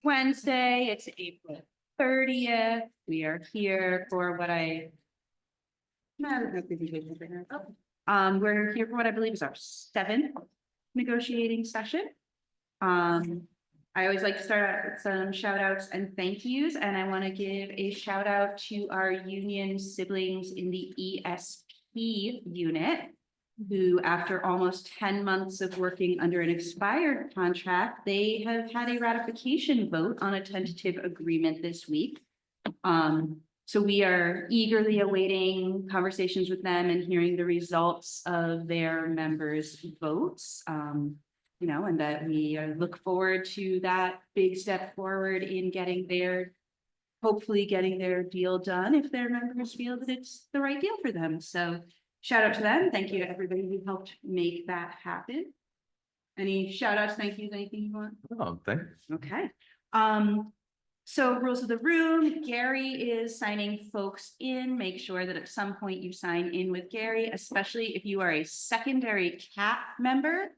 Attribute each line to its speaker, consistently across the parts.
Speaker 1: Wednesday. It's April 30th. We are here for what I we're here for what I believe is our 7th negotiating session. I always like to start out with some shout outs and thank yous, and I want to give a shout out to our union siblings in the ESP unit, who after almost 10 months of working under an expired contract, they have had a ratification vote on a tentative agreement this week. So we are eagerly awaiting conversations with them and hearing the results of their members' votes. And that we look forward to that big step forward in hopefully getting their deal done if their members feel that it's the right deal for them. So shout out to them. Thank you to everybody who helped make that happen. Any shout outs, thank yous, anything you want?
Speaker 2: Oh, thanks.
Speaker 1: Okay. So rules of the room, Gary is signing folks in. Make sure that at some point you sign in with Gary, especially if you are a secondary CAP member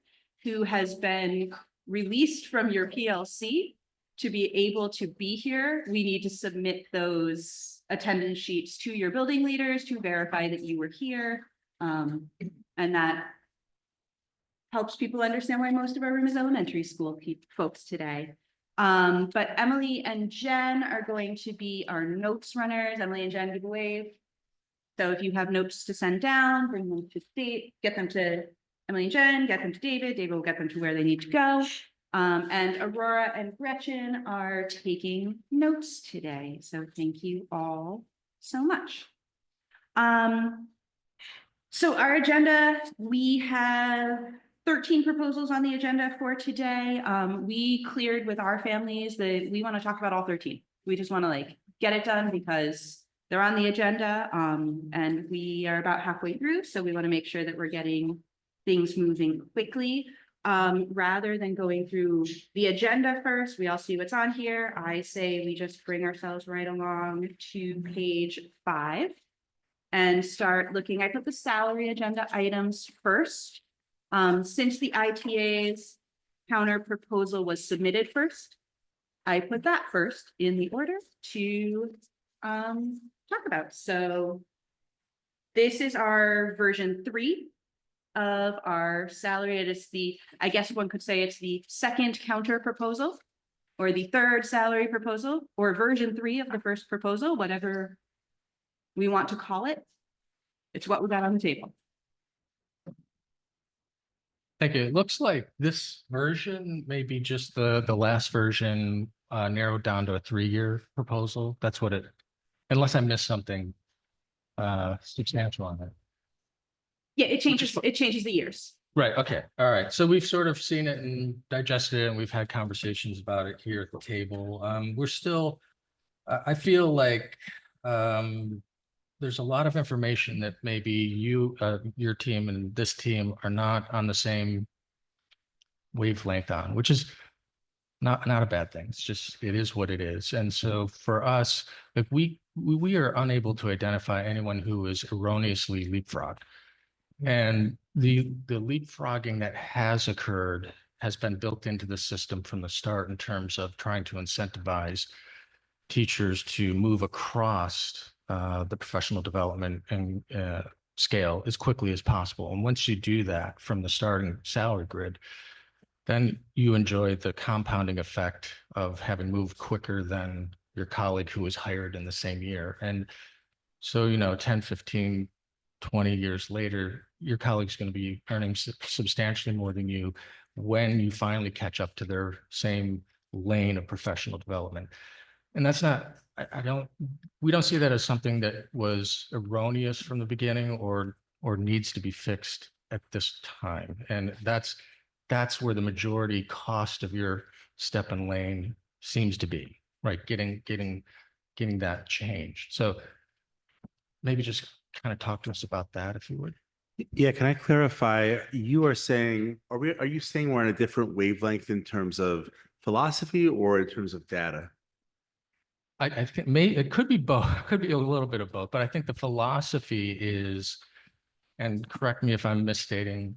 Speaker 1: who has been released from your PLC to be able to be here. We need to submit those attendance sheets to your building leaders to verify that you were here. And that helps people understand why most of our room is elementary school folks today. But Emily and Jen are going to be our notes runners. Emily and Jen, give a wave. So if you have notes to send down, bring them to Dave, get them to Emily and Jen, get them to David. David will get them to where they need to go. And Aurora and Gretchen are taking notes today. So thank you all so much. So our agenda, we have 13 proposals on the agenda for today. We cleared with our families that we want to talk about all 13. We just want to get it done because they're on the agenda and we are about halfway through. So we want to make sure that we're getting things moving quickly. Rather than going through the agenda first, we all see what's on here. I say we just bring ourselves right along to page 5 and start looking. I put the salary agenda items first. Since the ITA's counter proposal was submitted first, I put that first in the order to talk about. So this is our version 3 of our salary. It is I guess one could say it's the second counter proposal or the third salary proposal or version 3 of the first proposal, whatever we want to call it. It's what we got on the table.
Speaker 3: Thank you. It looks like this version may be just the last version narrowed down to a 3-year proposal. That's what unless I missed something substantial on it.
Speaker 1: Yeah, it changes the years.
Speaker 3: Right. Okay. All right. So we've sort of seen it and digested it, and we've had conversations about it here at the table. We're still, I feel like there's a lot of information that maybe your team and this team are not on the same wavelength on, which is not a bad thing. It's just, it is what it is. And so for us, if we are unable to identify anyone who is erroneously leapfrogged. And the leapfrogging that has occurred has been built into the system from the start in terms of trying to incentivize teachers to move across the professional development and scale as quickly as possible. And once you do that from the starting salary grid, then you enjoy the compounding effect of having moved quicker than your colleague who was hired in the same year. And so, 10, 15, 20 years later, your colleague's going to be earning substantially more than you when you finally catch up to their same lane of professional development. And that's not, we don't see that as something that was erroneous from the beginning or needs to be fixed at this time. And that's where the majority cost of your step and lane seems to be, right? Getting that changed. So maybe just kind of talk to us about that, if you would.
Speaker 2: Yeah, can I clarify? You are saying, are you saying we're on a different wavelength in terms of philosophy or in terms of data?
Speaker 3: I think it could be both. It could be a little bit of both, but I think the philosophy is, and correct me if I'm misstating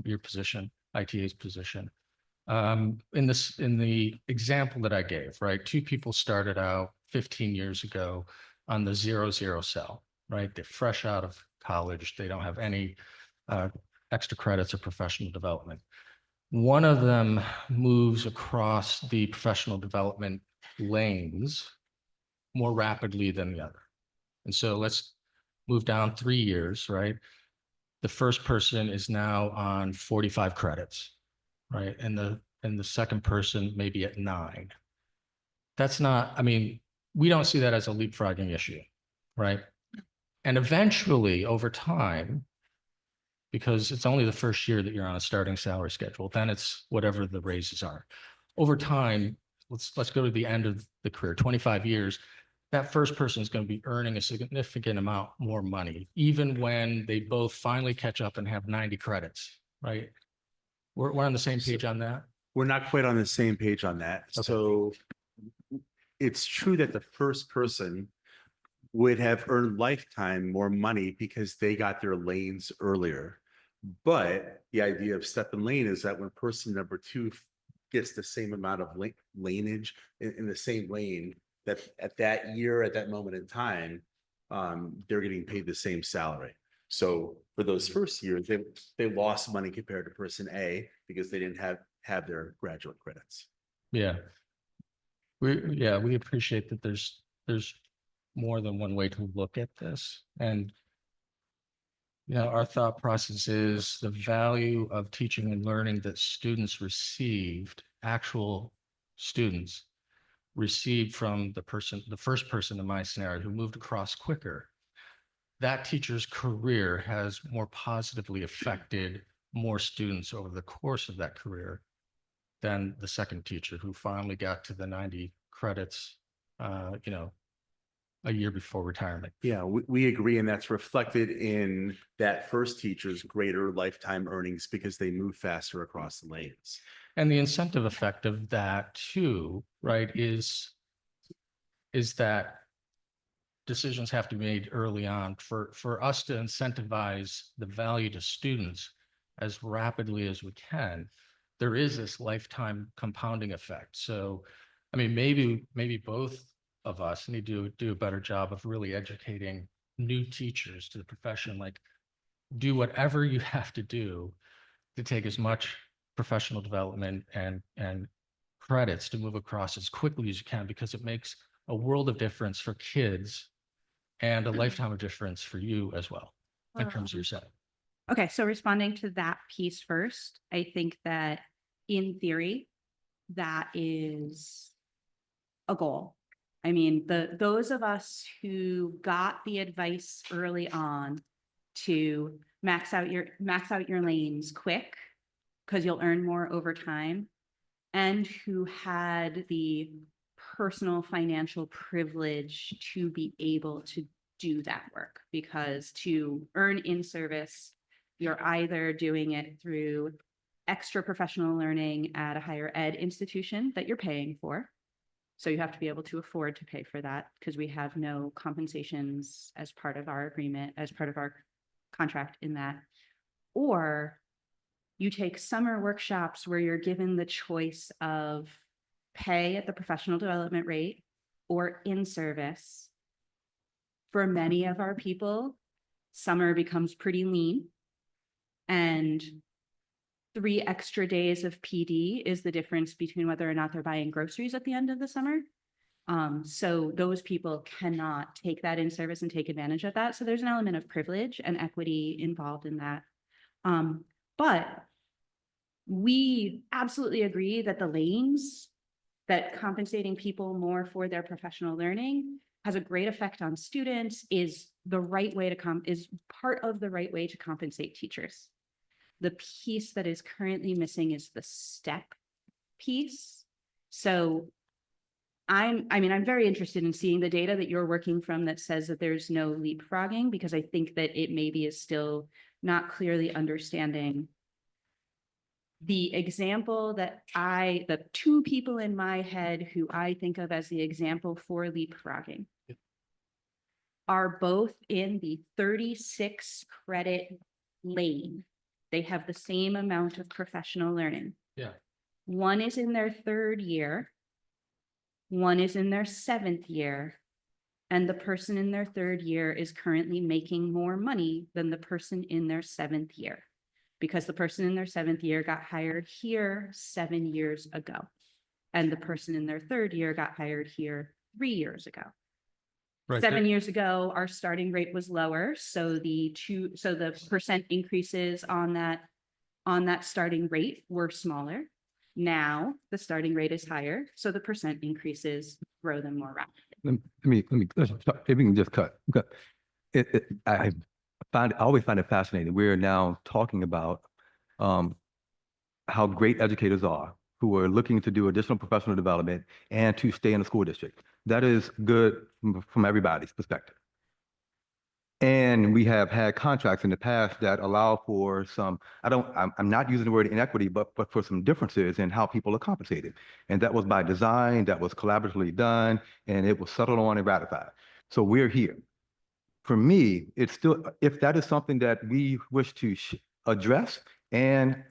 Speaker 3: your position, ITA's position. In the example that I gave, right? Two people started out 15 years ago on the 0-0 cell, right? They're fresh out of college. They don't have any extra credits or professional development. One of them moves across the professional development lanes more rapidly than the other. And so let's move down 3 years, right? The first person is now on 45 credits, right? And the second person may be at 9. That's not, I mean, we don't see that as a leapfrogging issue, right? And eventually, over time, because it's only the first year that you're on a starting salary schedule, then it's whatever the raises are. Over time, let's go to the end of the career, 25 years, that first person is going to be earning a significant amount more money, even when they both finally catch up and have 90 credits, right? We're on the same page on that?
Speaker 2: We're not quite on the same page on that.
Speaker 3: Okay.
Speaker 2: So it's true that the first person would have earned lifetime more money because they got their lanes earlier. But the idea of step and lane is that when person number 2 gets the same amount of laneage in the same lane, that at that year, at that moment in time, they're getting paid the same salary. So for those first years, they lost money compared to person A because they didn't have their graduate credits.
Speaker 3: Yeah. We appreciate that there's more than one way to look at this. And our thought process is the value of teaching and learning that students received, actual students received from the first person in my scenario who moved across quicker. That teacher's career has more positively affected more students over the course of that career than the second teacher who finally got to the 90 credits, a year before retirement.
Speaker 2: Yeah, we agree. And that's reflected in that first teacher's greater lifetime earnings because they move faster across the lanes.
Speaker 3: And the incentive effect of that too, right, is that decisions have to be made early on for us to incentivize the value to students as rapidly as we can. There is this lifetime compounding effect. So, I mean, maybe both of us need to do a better job of really educating new teachers to the profession, like do whatever you have to do to take as much professional development and credits to move across as quickly as you can, because it makes a world of difference for kids and a lifetime of difference for you as well in terms of your setting.
Speaker 1: Okay, so responding to that piece first, I think that in theory, that is a goal. I mean, those of us who got the advice early on to max out your lanes quick because you'll earn more over time, and who had the personal financial privilege to be able to do that work, because to earn in service, you're either doing it through extra professional learning at a higher ed institution that you're paying for. So you have to be able to afford to pay for that, because we have no compensations as part of our agreement, as part of our contract in that. Or you take summer workshops where you're given the choice of pay at the professional development rate or in service. For many of our people, summer becomes pretty lean, and 3 extra days of PD is the difference between whether or not they're buying groceries at the end of the summer. So those people cannot take that in service and take advantage of that. So there's an element of privilege and equity involved in that. But we absolutely agree that the lanes, that compensating people more for their professional learning has a great effect on students, is the right way to is part of the right way to compensate teachers. The piece that is currently missing is the step piece. So I'm very interested in seeing the data that you're working from that says that there's no leapfrogging, because I think that it maybe is still not clearly understanding the example that the 2 people in my head who I think of as the example for leapfrogging are both in the 36 credit lane. They have the same amount of professional learning.
Speaker 3: Yeah.
Speaker 1: One is in their 3rd year. One is in their 7th year. And the person in their 3rd year is currently making more money than the person in their 7th year. Because the person in their 7th year got hired here 7 years ago. And the person in their 3rd year got hired here 3 years ago.
Speaker 3: Right,
Speaker 1: 7 years ago, our starting rate was lower, so the percent increases on that starting rate were smaller. Now, the starting rate is higher, so the percent increases grow them more rapidly.
Speaker 4: If we can just cut. I always find it fascinating. We're now talking about how great educators are who are looking to do additional professional development and to stay in the school district. That is good from everybody's perspective. And we have had contracts in the past that allow for some, I'm not using the word inequity, but for some differences in how people are compensated. And that was by design, that was collaboratively done, and it was settled on and ratified. So we're here. For me, it's still, if that is something that we wish to address, and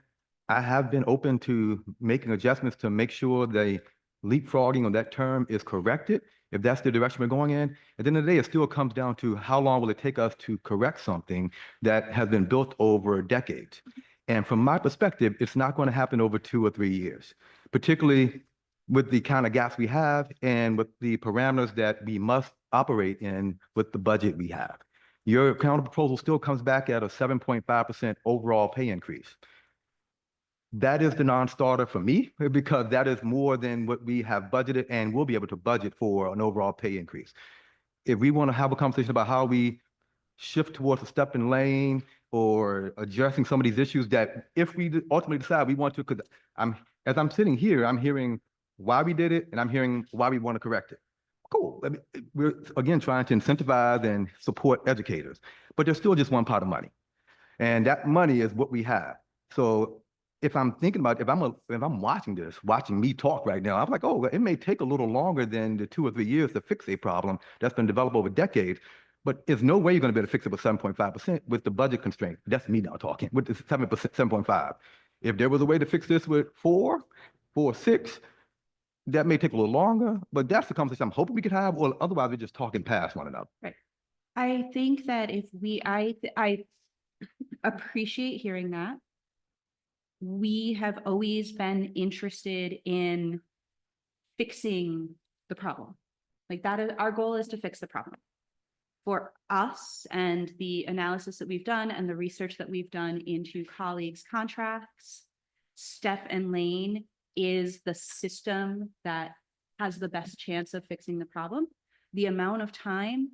Speaker 4: I have been open to making adjustments to make sure the leapfrogging on that term is corrected, if that's the direction we're going in. At the end of the day, it still comes down to how long will it take us to correct something that has been built over decades. And from my perspective, it's not going to happen over 2 or 3 years, particularly with the kind of gaps we have and with the parameters that we must operate in with the budget we have. Your counter proposal still comes back at a 7.5% overall pay increase. That is the non-starter for me, because that is more than what we have budgeted and we'll be able to budget for an overall pay increase. If we want to have a conversation about how we shift towards a step in lane or addressing some of these issues that if we ultimately decide we want to, because as I'm sitting here, I'm hearing why we did it and I'm hearing why we want to correct it. Cool. I mean, we're again trying to incentivize and support educators, but there's still just one pot of money. And that money is what we have. So if I'm thinking about, if I'm watching me talk right now, I'm like, oh, it may take a little longer than the 2 or 3 years to fix a problem that's been developed over decades, but there's no way you're going to be able to fix it with 7.5% with the budget constraint. That's me now talking with the 7%, 7.5. If there was a way to fix this with 4, 6, that may take a little longer, but that's the conversation I'm hoping we could have, or otherwise we're just talking past one another.
Speaker 1: Right. I think that if I appreciate hearing that. We have always been interested in fixing the problem. Like that is, our goal is to fix the problem. For us and the analysis that we've done and the research that we've done into colleagues' contracts, step and lane is the system that has the best chance of fixing the problem. The amount of time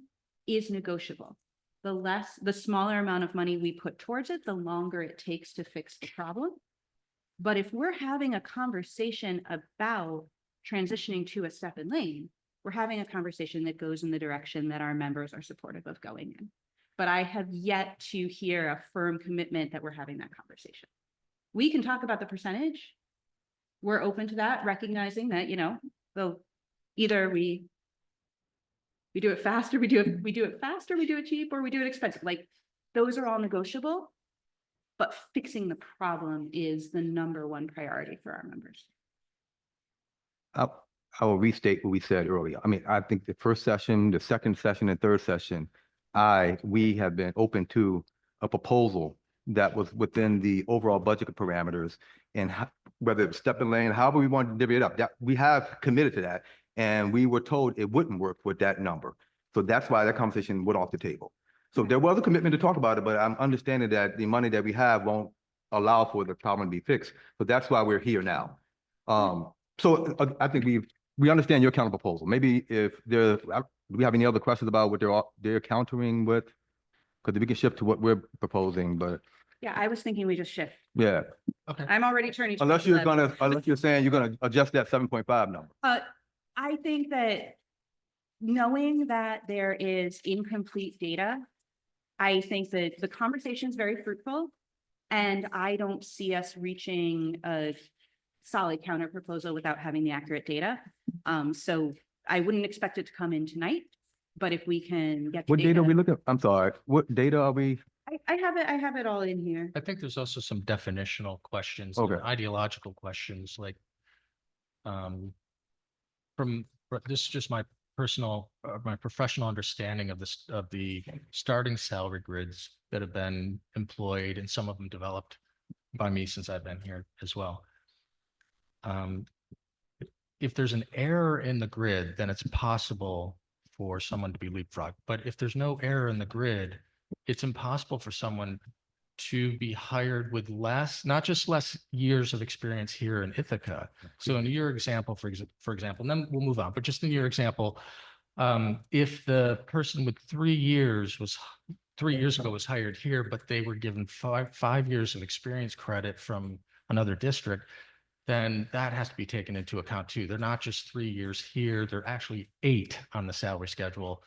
Speaker 1: is negotiable. The smaller amount of money we put towards it, the longer it takes to fix the problem. But if we're having a conversation about transitioning to a step and lane, we're having a conversation that goes in the direction that our members are supportive of going in. But I have yet to hear a firm commitment that we're having that conversation. We can talk about the percentage. We're open to that, recognizing that, either we do it faster, we do it faster, we do it cheap, or we do it expensive. Like those are all negotiable. But fixing the problem is the #1 priority for our members.
Speaker 4: I will restate what we said earlier. I mean, I think the first session, the second session, and third session, we have been open to a proposal that was within the overall budget parameters, and whether it's step and lane, however we want to divvy it up, that we have committed to that, and we were told it wouldn't work with that number. So that's why that conversation went off the table. So there was a commitment to talk about it, but I'm understanding that the money that we have won't allow for the problem to be fixed. So that's why we're here now. So I think we understand your counter proposal. Maybe if do we have any other questions about what they're countering with? Because we can shift to what we're proposing, but
Speaker 1: Yeah, I was thinking we just shift.
Speaker 4: yeah.
Speaker 3: Okay.
Speaker 1: I'm already turning. to
Speaker 4: Unless you're saying you're gonna adjust that 7.5 number.
Speaker 1: I think that knowing that there is incomplete data, I think that the conversation is very fruitful, and I don't see us reaching a solid counter proposal without having the accurate data. So I wouldn't expect it to come in tonight, but if we can get.
Speaker 4: What data are we looking at? I'm sorry. What data are we?
Speaker 1: I have it all in here.
Speaker 3: I think there's also some definitional questions,
Speaker 4: Okay.
Speaker 3: and ideological questions, like This is just my personal, my professional understanding of this, of the starting salary grids that have been employed, and some of them developed by me since I've been here as well. If there's an error in the grid, then it's possible for someone to be leapfrogged. But if there's no error in the grid, it's impossible for someone to be hired with less, not just less years of experience here in Ithaca. So in your example, for example, and then we'll move on, but just in your example, if the person with 3 years ago was hired here, but they were given five years of experience credit from another district, then that has to be taken into account too. They're not just 3 years here, they're actually 8 on the salary schedule.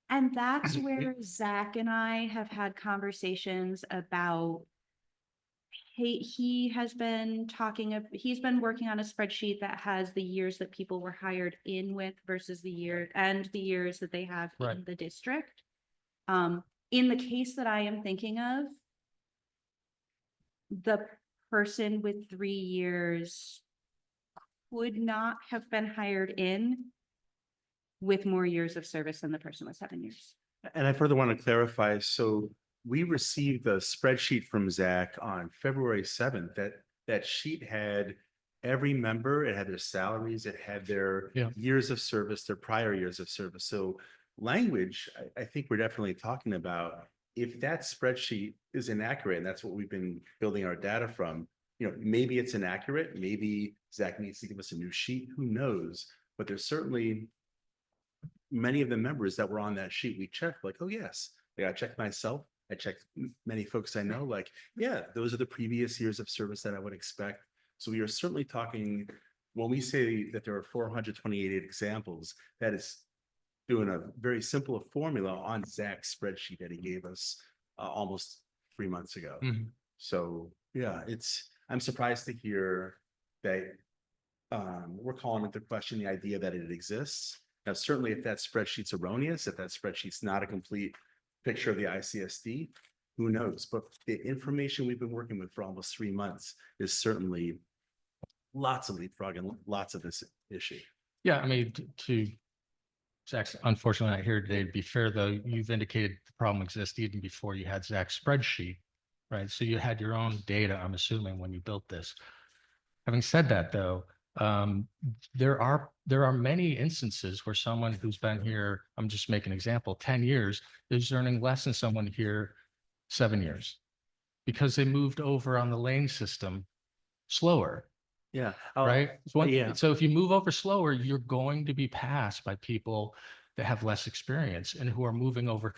Speaker 1: And that's where Zach and I have had conversations about, he has been he's been working on a spreadsheet that has the years that people were hired in with versus the years that they have
Speaker 3: Right.
Speaker 1: in the district. In the case that I am thinking of, the person with 3 years would not have been hired in with more years of service than the person with 7 years.
Speaker 2: And I further want to clarify, so we received the spreadsheet from Zach on February 7th. That sheet had every member, it had their salaries, it had their years of service, their prior years of service. So language, I think we're definitely talking about, if that spreadsheet is inaccurate, and that's what we've been building our data from, maybe it's inaccurate, maybe Zach needs to give us a new sheet, who knows? But there's certainly many of the members that were on that sheet, we checked like, oh yes, I checked myself. I checked many folks I know, like, yeah, those are the previous years of service that I would expect. So we are certainly talking, when we say that there are 428 examples, that is doing a very simple formula on Zach's spreadsheet that he gave us almost 3 months ago.
Speaker 3: Mhm.
Speaker 2: So yeah, I'm surprised to hear that we're calling into question the idea that it exists. Now, certainly if that spreadsheet's erroneous, if that spreadsheet's not a complete picture of the ICSD, who knows? But the information we've been working with for almost 3 months is certainly lots of leapfrog and lots of this issue.
Speaker 3: Yeah, I mean, to Zach's unfortunately not here today. To be fair, though, you've indicated the problem exists even before you had Zach's spreadsheet, right? So you had your own data, I'm assuming, when you built this. Having said that, though, there are many instances where someone who's been here, I'm just making an example, 10 years, is earning less than someone here 7 years because they moved over on the lane system slower.
Speaker 2: Yeah.
Speaker 3: Right.
Speaker 2: Yeah.
Speaker 3: So if you move over slower, you're going to be passed by people that have less experience and who are moving over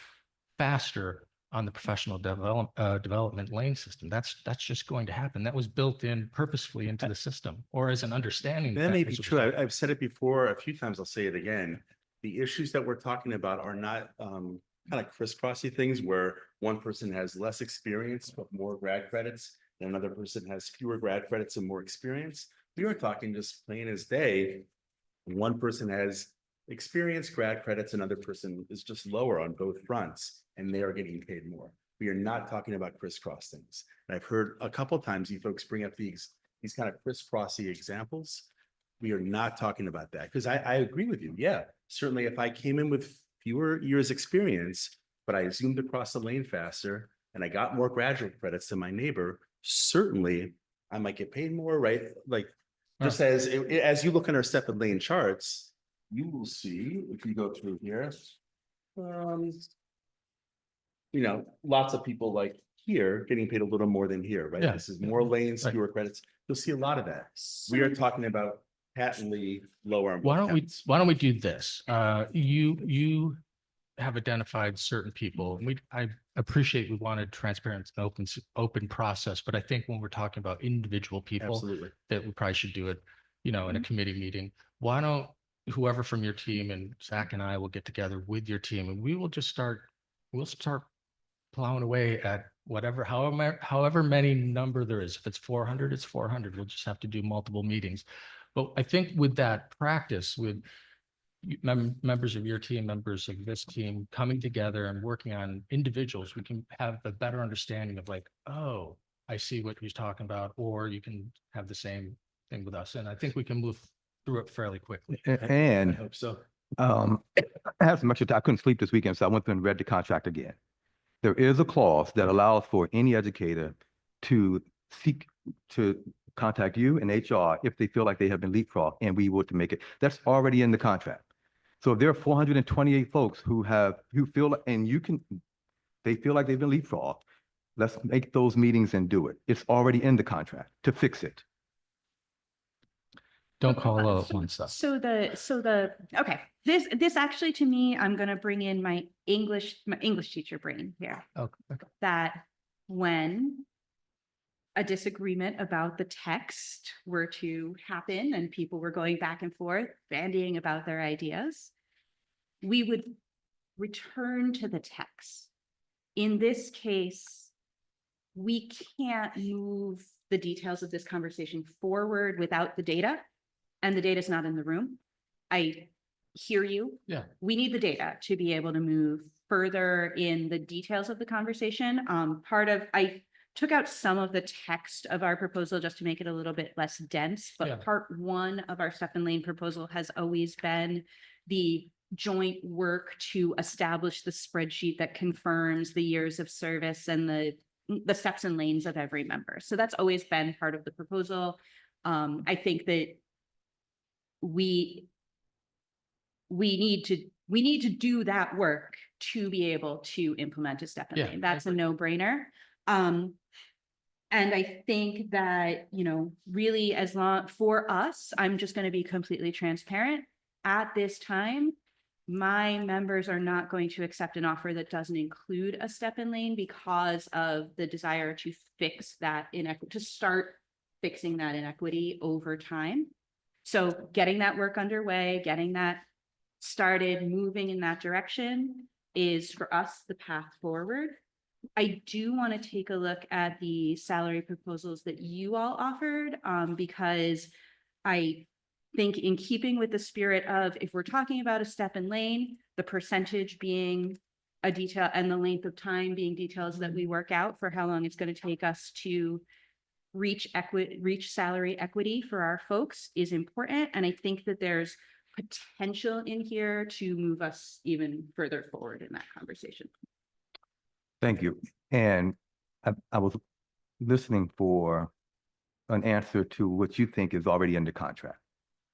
Speaker 3: faster on the professional development lane system. That's just going to happen. That was built in purposefully into the system, or as an understanding.
Speaker 2: That may be true. I've said it before a few times. I'll say it again. The issues that we're talking about are not kind of crisscrossy things where one person has less experience but more grad credits, and another person has fewer grad credits and more experience. We are talking just plain as day. One person has experience, grad credits, another person is just lower on both fronts, and they are getting paid more. We are not talking about crisscross things. And I've heard a couple of times you folks bring up these kind of crisscrossy examples. We are not talking about that, because I agree with you. Yeah, certainly if I came in with fewer years experience, but I zoomed across the lane faster and I got more graduate credits than my neighbor, certainly I might get paid more, right? Like, just as you look in our step and lane charts, you will see, if you go through here, lots of people like here getting paid a little more than here, right?
Speaker 3: Yeah.
Speaker 2: This is more lanes,
Speaker 3: Right.
Speaker 2: fewer credits. You'll see a lot of that. We are talking about patently lower. on both
Speaker 3: Why
Speaker 2: counts.
Speaker 3: don't we do this? You have identified certain people. I appreciate we wanted transparent and open process, but I think when we're talking about individual people,
Speaker 2: Absolutely.
Speaker 3: that we probably should do it, in a committee meeting. Why don't whoever from your team, and Zach and I will get together with your team, and we'll start plowing away at however many number there is. If it's 400, it's 400. We'll just have to do multiple meetings. But I think with that practice, with members of your team, members of this team coming together and working on individuals, we can have a better understanding of like, oh, I see what you're talking about, or you can have the same thing with us. And I think we can move through it fairly quickly.
Speaker 2: I
Speaker 4: And
Speaker 2: hope so.
Speaker 4: I have some extra time. I couldn't sleep this weekend, so I went through and read the contract again. There is a clause that allows for any educator to seek to contact you and HR if they feel like they have been leapfrogged, and we would to make it. That's already in the contract. So if there are 428 folks who feel, and they feel like they've been leapfrogged, let's make those meetings and do it. It's already in the contract to fix it.
Speaker 3: Don't call out one stuff.
Speaker 1: Okay, this actually to me, I'm gonna bring in my English teacher brain here.
Speaker 3: Okay.
Speaker 1: That when a disagreement about the text were to happen and people were going back and forth, bandying about their ideas, we would return to the text. In this case, we can't move the details of this conversation forward without the data, and the data's not in the room. I hear you.
Speaker 3: Yeah.
Speaker 1: We need the data to be able to move further in the details of the conversation. I took out some of the text of our proposal just to make it a little bit less dense, but
Speaker 3: Yeah.
Speaker 1: part one of our step and lane proposal has always been the joint work to establish the spreadsheet that confirms the years of service and the steps and lanes of every member. So that's always been part of the proposal. I think that we need to do that work to be able to implement a step and
Speaker 3: Yeah,
Speaker 1: lane.
Speaker 3: I
Speaker 1: That's a
Speaker 3: agree.
Speaker 1: no-brainer. And I think that, really for us, I'm just going to be completely transparent. At this time, my members are not going to accept an offer that doesn't include a step and lane because of the desire to fix that inequity, to start fixing that inequity over time. So getting that work underway, getting that started, moving in that direction is for us the path forward. I do want to take a look at the salary proposals that you all offered, because I think in keeping with the spirit of, if we're talking about a step and lane, the percentage being a detail and the length of time being details that we work out for how long it's going to take us to reach salary equity for our folks is important. And I think that there's potential in here to move us even further forward in that conversation.
Speaker 4: Thank you. And I was listening for an answer to what you think is already in the contract.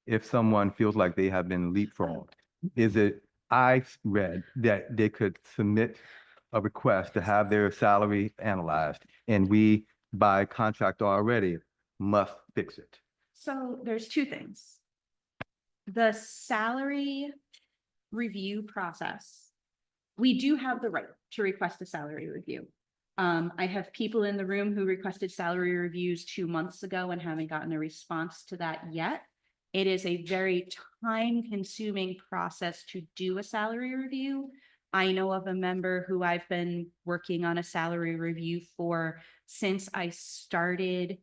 Speaker 4: If someone feels like they have been leapfrogged, I read that they could submit a request to have their salary analyzed, and we, by contract already, must fix it.
Speaker 1: So there's two things. The salary review process, we do have the right to request a salary review. I have people in the room who requested salary reviews 2 months ago and haven't gotten a response to that yet. It is a very time-consuming process to do a salary review. I know of a member who I've been working on a salary review for since I started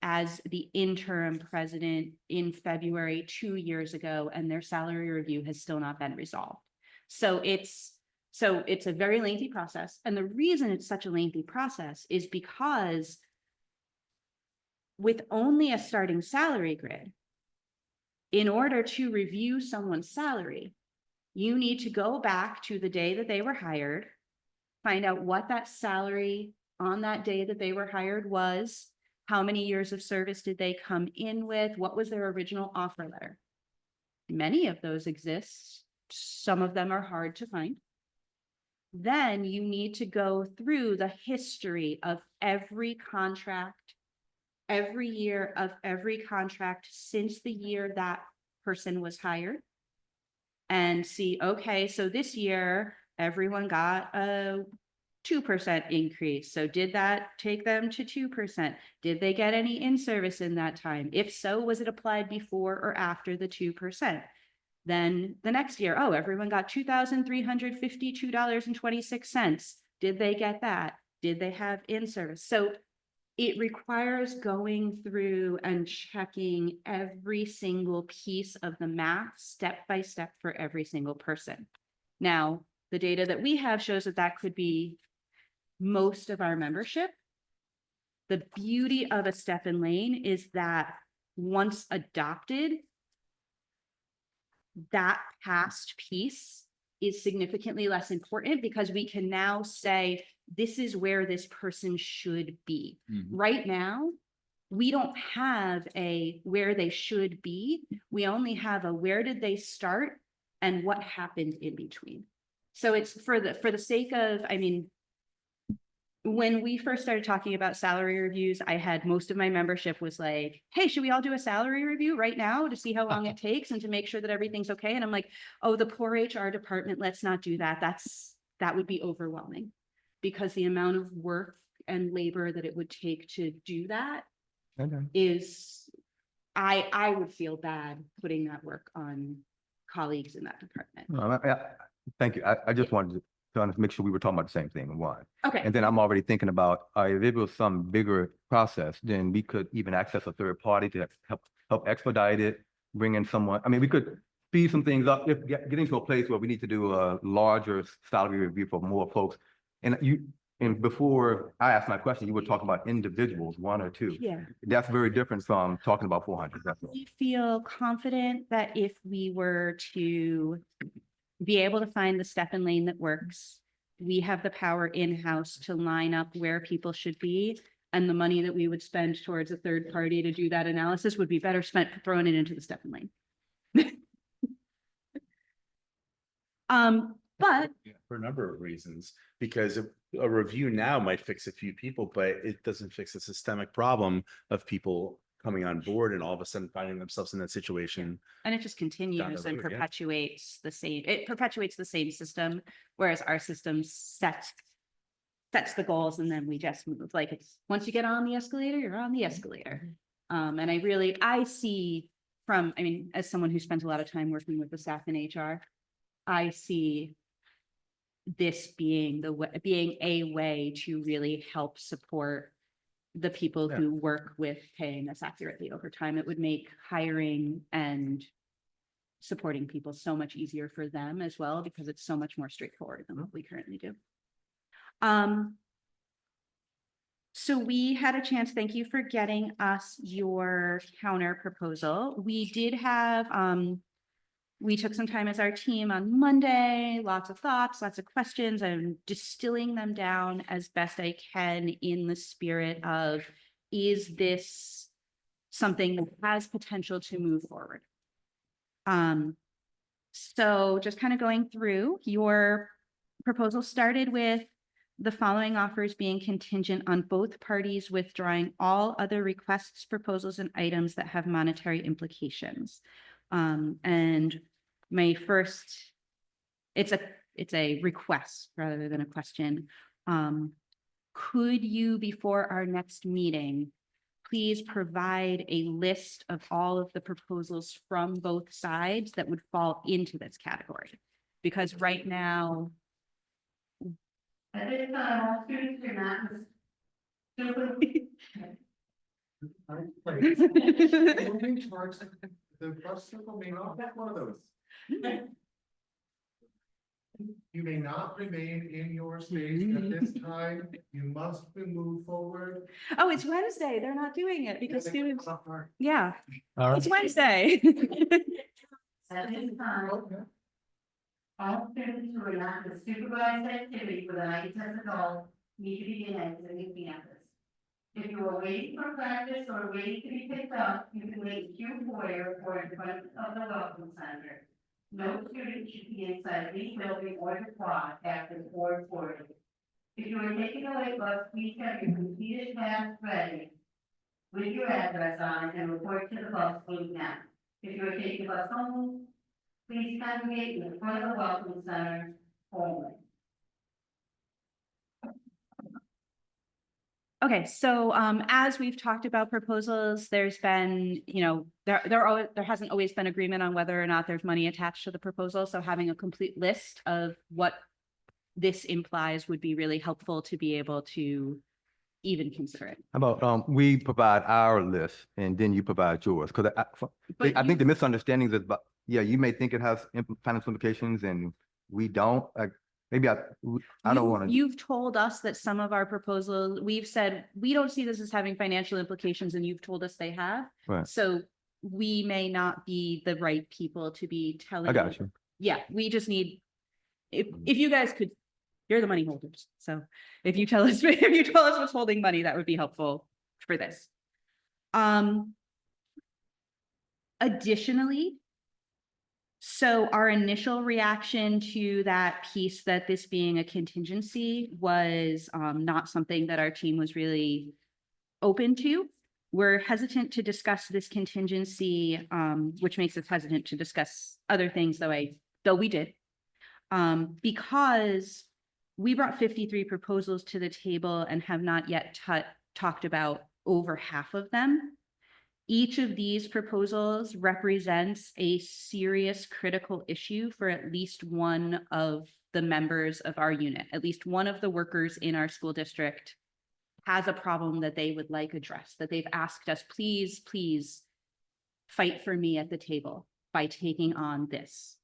Speaker 1: as the interim president in February 2 years ago, and their salary review has still not been resolved. So it's a very lengthy process. And the reason it's such a lengthy process is because with only a starting salary grid, in order to review someone's salary, you need to go back to the day that they were hired, find out what that salary on that day that they were hired was, how many years of service did they come in with, what was their original offer letter. Many of those exist. Some of them are hard to find. Then you need to go through the history of every contract, every year of every contract since the year that person was hired, and see, okay, so this year everyone got a 2% increase. So did that take them to 2%? Did they get any in-service in that time? If so, was it applied before or after the 2%? Then the next year, oh, everyone got $2,352.26. Did they get that? Did they have in-service? So it requires going through and checking every single piece of the math step by step for every single person. Now, the data that we have shows that that could be most of our membership. The beauty of a step and lane is that once adopted, that past piece is significantly less important because we can now say, this is where this person should be. Right now, we don't have a where they should be. We only have a where did they start and what happened in between. So it's for the sake of, I mean, when we first started talking about salary reviews, I had most of my membership was like, hey, should we all do a salary review right now to see how long it takes and to make sure that everything's okay? And I'm like, oh, the poor HR department, let's not do that. That would be overwhelming because the amount of work and labor that it would take to do that
Speaker 4: Okay.
Speaker 1: is, I would feel bad putting that work on colleagues in that department.
Speaker 4: No, thank you. I just wanted to make sure we were talking about the same thing, one.
Speaker 1: Okay.
Speaker 4: And then I'm already thinking about, if it was some bigger process, then we could even access a third party to help expedite it, bring in someone. I mean, we could speed some things up, if getting to a place where we need to do a larger salary review for more folks. And before I asked my question, you were talking about individuals, one or two.
Speaker 1: Yeah.
Speaker 4: That's very different from talking about 400. That's all.
Speaker 1: I feel confident that if we were to be able to find the step and lane that works, we have the power in-house to line up where people should be. And the money that we would spend towards a third party to do that analysis would be better spent throwing it into the step and lane. But
Speaker 2: For a number of reasons, because a review now might fix a few people, but it doesn't fix a systemic problem of people coming on board and all of a sudden finding themselves in that situation.
Speaker 1: and it just continues and
Speaker 2: road, yeah.
Speaker 1: perpetuates the same system, whereas our system sets the goals and then we just move. Like it's once you get on the escalator, you're on the escalator. And I see from, I mean, as someone who spent a lot of time working with the staff in HR, I see this being a way to really help support the people who work with paying us accurately over time. It would make hiring and supporting people so much easier for them as well, because it's so much more straightforward than what we currently do. So we had a chance, thank you for getting us your counter proposal. We did have, we took some time as our team on Monday, lots of thoughts, lots of questions. I'm distilling them down as best I can in the spirit of, is this something that has potential to move forward? So just kind of going through, your proposal started with the following offers being contingent on both parties withdrawing all other requests, proposals, and items that have monetary implications. And my first, it's a request rather than a question. Could you, before our next meeting, please provide a list of all of the proposals from both sides that would fall into this category? Because right now,
Speaker 5: at this time, all students are not.
Speaker 6: Moving towards the bus circle may not have one of those. You may not remain in your space at this time. You must move forward.
Speaker 1: oh, it's Wednesday. They're not doing it because students, yeah,
Speaker 3: All right.
Speaker 1: it's Wednesday.
Speaker 5: At this time, all students who are not in supervised activity with an ICSD adult need to begin exiting campus. If you are waiting for practice or waiting to be picked up, you can wait in queue foyer or in front of the welcome center. No student should be inside the building or the quad after 4:40. If you are taking a late bus, please have your completed pass ready with your address on it and report to the bus link now. If you are taking a bus home, please congregate in the front of the welcome center only.
Speaker 1: Okay, so as we've talked about proposals, there's been, there hasn't always been agreement on whether or not there's money attached to the proposal. So having a complete list of what this implies would be really helpful to be able to even consider it.
Speaker 4: How about, we provide our list and then you provide yours? Because I think the misunderstanding is about, yeah, you may think it has financial implications and we don't. Maybe I don't want to.
Speaker 1: You've told us that some of our proposals, we've said, we don't see this as having financial implications, and you've told us they have.
Speaker 4: Right.
Speaker 1: So we may not be the right people to be telling.
Speaker 4: I got you.
Speaker 1: Yeah, we just need, if you guys could, you're the money holders. So if you tell us, if you tell us what's holding money, that would be helpful for this. Additionally, so our initial reaction to that piece, that this being a contingency, was not something that our team was really open to. We're hesitant to discuss this contingency, which makes us hesitant to discuss other things, though we did. Because we brought 53 proposals to the table and have not yet talked about over half of them. Each of these proposals represents a serious critical issue for at least one of the members of our unit. At least one of the workers in our school district has a problem that they would like addressed, that they've asked us, please, please fight for me at the table by taking on this.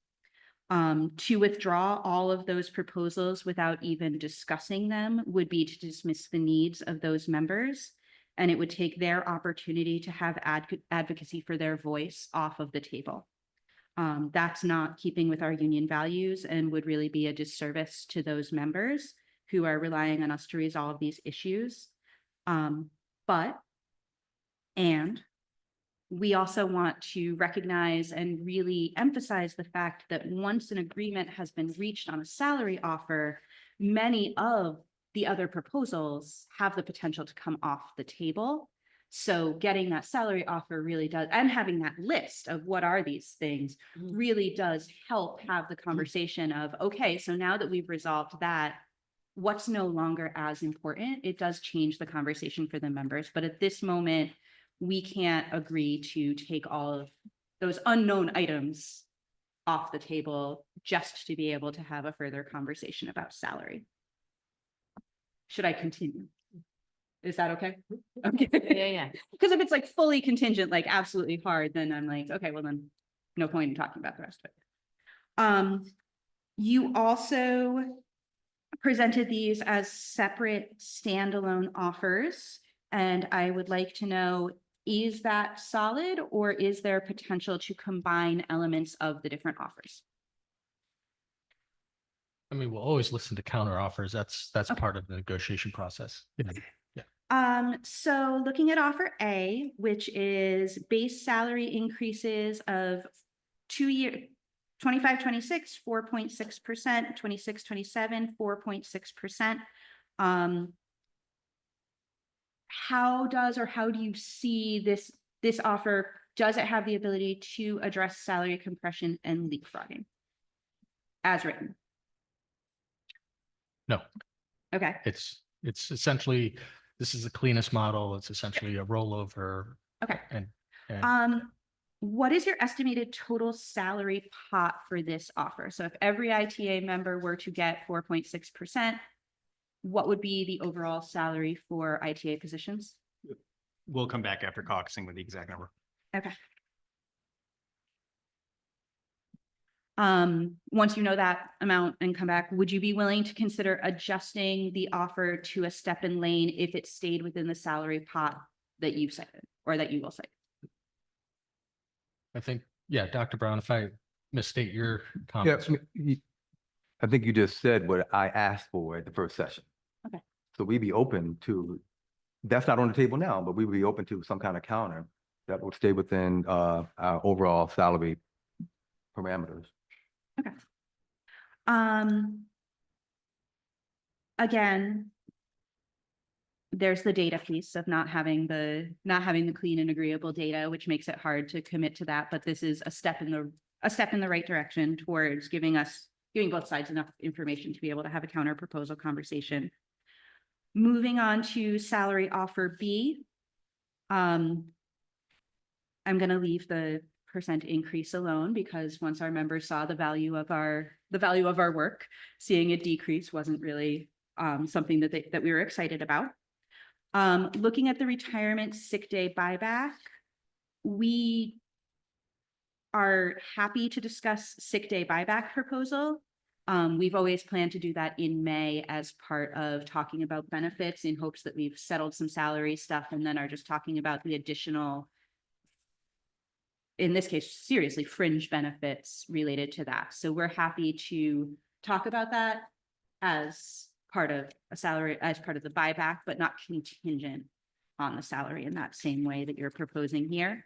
Speaker 1: To withdraw all of those proposals without even discussing them would be to dismiss the needs of those members, and it would take their opportunity to have advocacy for their voice off of the table. That's not keeping with our union values and would really be a disservice to those members who are relying on us to resolve these issues. We also want to recognize and really emphasize the fact that once an agreement has been reached on a salary offer, many of the other proposals have the potential to come off the table. So getting that salary offer really does, and having that list of what are these things, really does help have the conversation of, okay, so now that we've resolved that, what's no longer as important? It does change the conversation for the members, but at this moment, we can't agree to take all of those unknown items off the table just to be able to have a further conversation about salary. Should I continue? Is that okay? Okay.
Speaker 7: Yeah.
Speaker 1: Because if it's like fully contingent, like absolutely hard, then I'm like, okay, well then no point in talking about the rest of it. You also presented these as separate standalone offers, and I would like to know, is that solid, or is there potential to combine elements of the different offers?
Speaker 3: I mean, we'll always listen to counter offers. That's
Speaker 1: Okay.
Speaker 3: part of the negotiation process.
Speaker 1: So looking at offer A, which is base salary increases of 2-year, 25-26, 4.6%, 26-27, 4.6%. How do you see this offer? Does it have the ability to address salary compression and leapfrogging as written?
Speaker 3: No,
Speaker 1: Okay.
Speaker 3: it's essentially, this is the cleanest model. It's essentially a rollover.
Speaker 1: Okay.
Speaker 3: And
Speaker 1: What is your estimated total salary pot for this offer? So if every ITA member were to get 4.6%, what would be the overall salary for ITA positions?
Speaker 8: We'll come back after caucusing with the exact number.
Speaker 1: Okay. Once you know that amount and come back, would you be willing to consider adjusting the offer to a step in lane if it stayed within the salary pot that you cited, or that you will cite?
Speaker 3: I think, yeah, Dr. Brown, if I misstate your
Speaker 4: Yeah,
Speaker 3: comments.
Speaker 4: I think you just said what I asked for at the first session.
Speaker 1: Okay.
Speaker 4: So we'd be open to, that's not on the table now, but we would be open to some kind of counter that would stay within our overall salary parameters.
Speaker 1: Okay. Again, there's the data piece of not having the clean and agreeable data, which makes it hard to commit to that. But this is a step in the right direction towards giving both sides enough information to be able to have a counter proposal conversation. Moving on to salary offer B. I'm going to leave the percent increase alone, because once our members saw the value of our work, seeing it decrease wasn't really something that we were excited about. Looking at the retirement sick day buyback, we are happy to discuss sick day buyback proposal. We've always planned to do that in May as part of talking about benefits, in hopes that we've settled some salary stuff and then are just talking about the additional in this case, seriously fringe benefits related to that. So we're happy to talk about that as part of a salary, as part of the buyback, but not contingent on the salary in that same way that you're proposing here.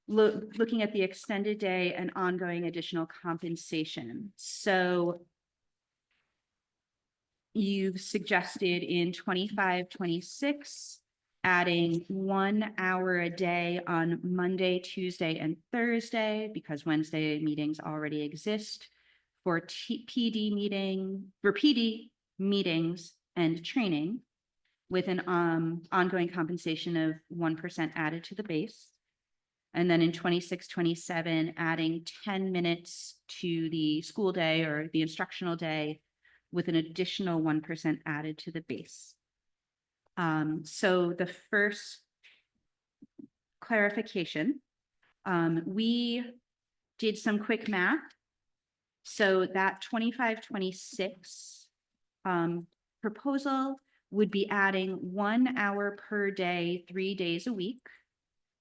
Speaker 1: Looking at the extended day and ongoing additional compensation. So you've suggested in 25, 26, adding 1 hour a day on Monday, Tuesday, and Thursday, because Wednesday meetings already exist for PD meetings and training, with an ongoing compensation of 1% added to the base. And then in 26, 27, adding 10 minutes to the school day or the instructional day with an additional 1% added to the base. So the first clarification, we did some quick math. So that 25, 26 proposal would be adding 1 hour per day, 3 days a week,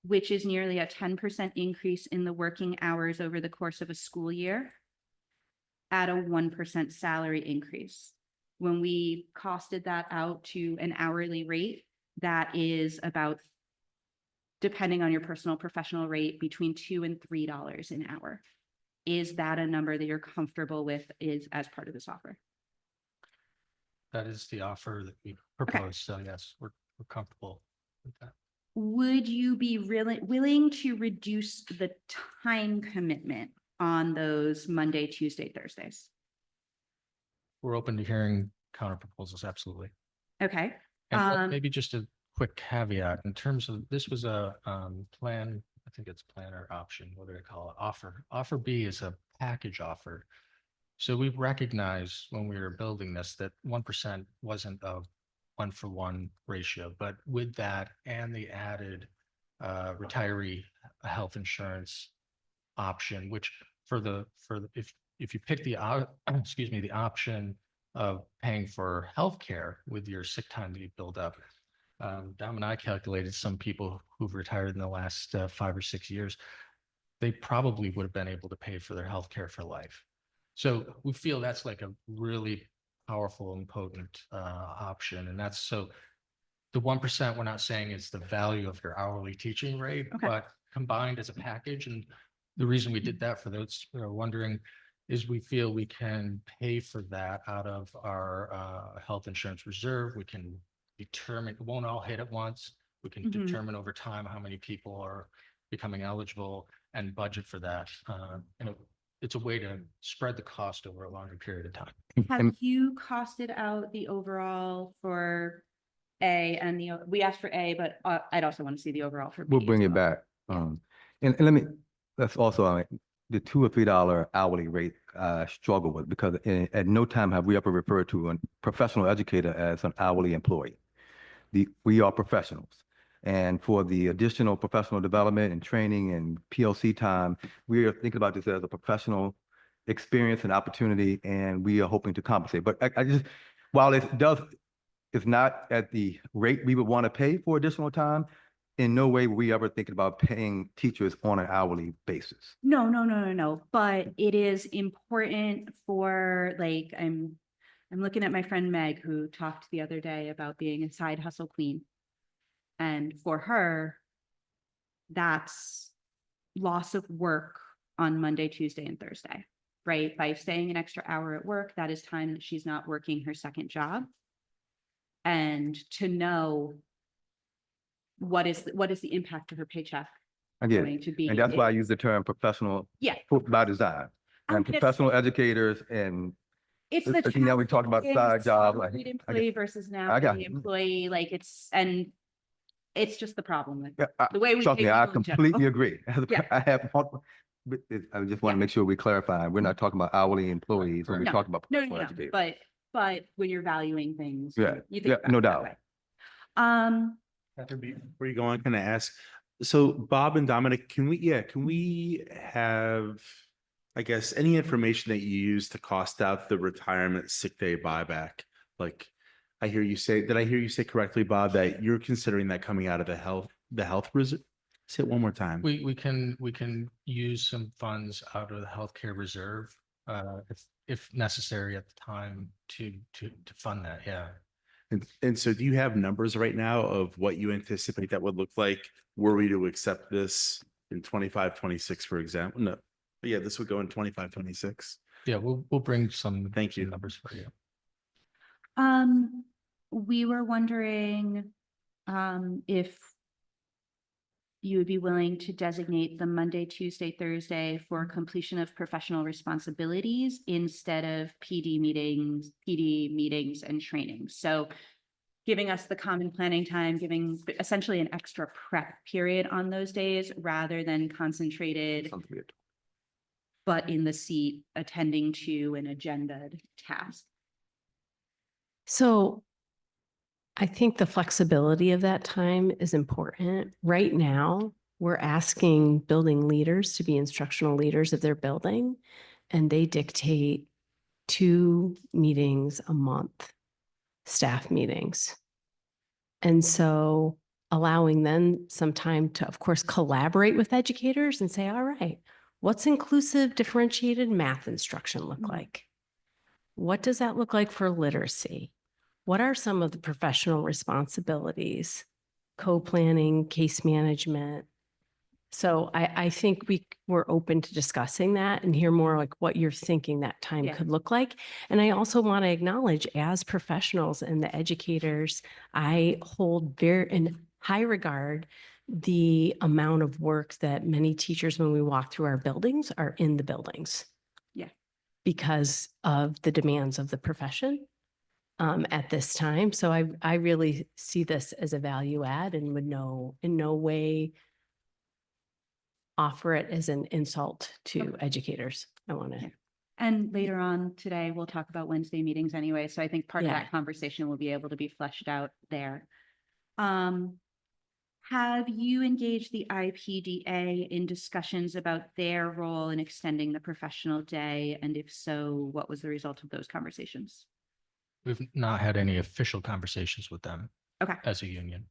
Speaker 1: which is nearly a 10% increase in the working hours over the course of a school year at a 1% salary increase. When we costed that out to an hourly rate, that is about, depending on your personal professional rate, between $2 and $3 an hour. Is that a number that you're comfortable with as part of this offer?
Speaker 3: That is the offer that we proposed. So yes, we're comfortable with that.
Speaker 1: Would you be really willing to reduce the time commitment on those Monday, Tuesday, Thursdays?
Speaker 3: We're open to hearing counter proposals. Absolutely.
Speaker 1: Okay.
Speaker 3: And maybe just a quick caveat in terms of, this was a plan, I think it's plan or option, what do they call it? Offer. Offer B is a package offer. So we recognized when we were building this that 1% wasn't a 1-for-1 ratio, but with that and the added retiree health insurance option, which if you pick the excuse me, the option of paying for healthcare with your sick time that you build up, Dom and I calculated some people who've retired in the last 5 or 6 years, they probably would have been able to pay for their healthcare for life. So we feel that's like a really powerful and potent option. And that's, so the 1% we're not saying is the value of your hourly teaching rate,
Speaker 1: Okay.
Speaker 3: but combined as a package. And the reason we did that, for those who are wondering, is we feel we can pay for that out of our health insurance reserve. We can determine, it won't all hit at once. We can determine over time how many people are becoming eligible and budget for that. And it's a way to spread the cost over a longer period of time.
Speaker 1: Have you costed out the overall for A and we asked for A, but I'd also want to see the overall for B.
Speaker 4: We'll bring
Speaker 1: as
Speaker 4: it
Speaker 1: well.
Speaker 4: back. And let me, that's also the $2 or $3 hourly rate I struggle with, because at no time have we ever referred to a professional educator as an hourly employee. We are professionals. And for the additional professional development and training and PLC time, we are thinking about this as a professional experience and opportunity, and we are hoping to compensate. But I just, while it's not at the rate we would want to pay for additional time, in no way were we ever thinking about paying teachers on an hourly basis.
Speaker 1: No. But it is important for, like, I'm looking at my friend Meg, who talked the other day about being a side hustle queen. And for her, that's loss of work on Monday, Tuesday, and Thursday, right? By staying an extra hour at work, that is time that she's not working her second job. And to know what is the impact of her paycheck
Speaker 4: I get
Speaker 1: going
Speaker 4: it.
Speaker 1: to be.
Speaker 4: And that's why I use the term professional by design. And
Speaker 1: Just-
Speaker 4: professional educators and
Speaker 1: It's the
Speaker 4: now we talk about side job.
Speaker 1: salaried employee versus now
Speaker 4: I got
Speaker 1: the
Speaker 4: it.
Speaker 1: employee, like it's just the problem with
Speaker 4: Yeah,
Speaker 1: the way we
Speaker 4: trust
Speaker 1: pay
Speaker 4: me, I
Speaker 1: people in
Speaker 4: completely
Speaker 1: general.
Speaker 4: agree.
Speaker 1: Yeah.
Speaker 4: I have, I just want to make sure we clarify. We're not talking about hourly employees when we
Speaker 1: No,
Speaker 4: talk about
Speaker 1: No,
Speaker 4: professional educators.
Speaker 1: but when you're valuing things,
Speaker 4: Yeah,
Speaker 1: you think
Speaker 4: yeah,
Speaker 1: about
Speaker 4: no
Speaker 1: it that
Speaker 4: doubt.
Speaker 1: way.
Speaker 2: Before you go on, can I ask, so Bob and Dominic, can we have, I guess, any information that you use to cost out the retirement sick day buyback? Like, did I hear you say correctly, Bob, that you're considering that coming out of the health reserve? Say it one more time.
Speaker 3: We can use some funds out of the healthcare reserve, if necessary at the time to fund that, yeah.
Speaker 2: And so do you have numbers right now of what you anticipate that would look like were we to accept this in 25, 26, for example? No, but yeah, this would go in 25, 26.
Speaker 3: Yeah, we'll bring some.
Speaker 2: Thank you.
Speaker 3: some numbers for you.
Speaker 1: We were wondering, if you would be willing to designate the Monday, Tuesday, Thursday for completion of professional responsibilities instead of PD meetings and trainings. So giving us the common planning time, giving essentially an extra prep period on those days rather than concentrated,
Speaker 4: Something weird.
Speaker 1: but in the seat attending to an agended task.
Speaker 7: So I think the flexibility of that time is important. Right now, we're asking building leaders to be instructional leaders of their building, and they dictate 2 meetings a month, staff meetings. And so allowing them some time to, of course, collaborate with educators and say, all right, what's inclusive differentiated math instruction look
Speaker 1: Mhm.
Speaker 7: like? What does that look like for literacy? What are some of the professional responsibilities? Co-planning, case management. So I think we're open to discussing that and hear more like what you're thinking that time
Speaker 1: Yeah.
Speaker 7: could look like. And I also want to acknowledge as professionals and the educators, I hold very in high regard the amount of work that many teachers, when we walk through our buildings, are in the buildings.
Speaker 1: Yeah.
Speaker 7: Because of the demands of the profession. At this time. So I really see this as a value add and would in no way offer it as an insult to educators. I want to.
Speaker 1: Yeah. And later on today, we'll talk about Wednesday meetings anyway. So I think part of
Speaker 7: Yeah.
Speaker 1: that conversation will be able to be fleshed out there. Have you engaged the IPDA in discussions about their role in extending the professional day? And if so, what was the result of those conversations?
Speaker 3: We've not had any official conversations with them
Speaker 1: Okay.
Speaker 3: as a union.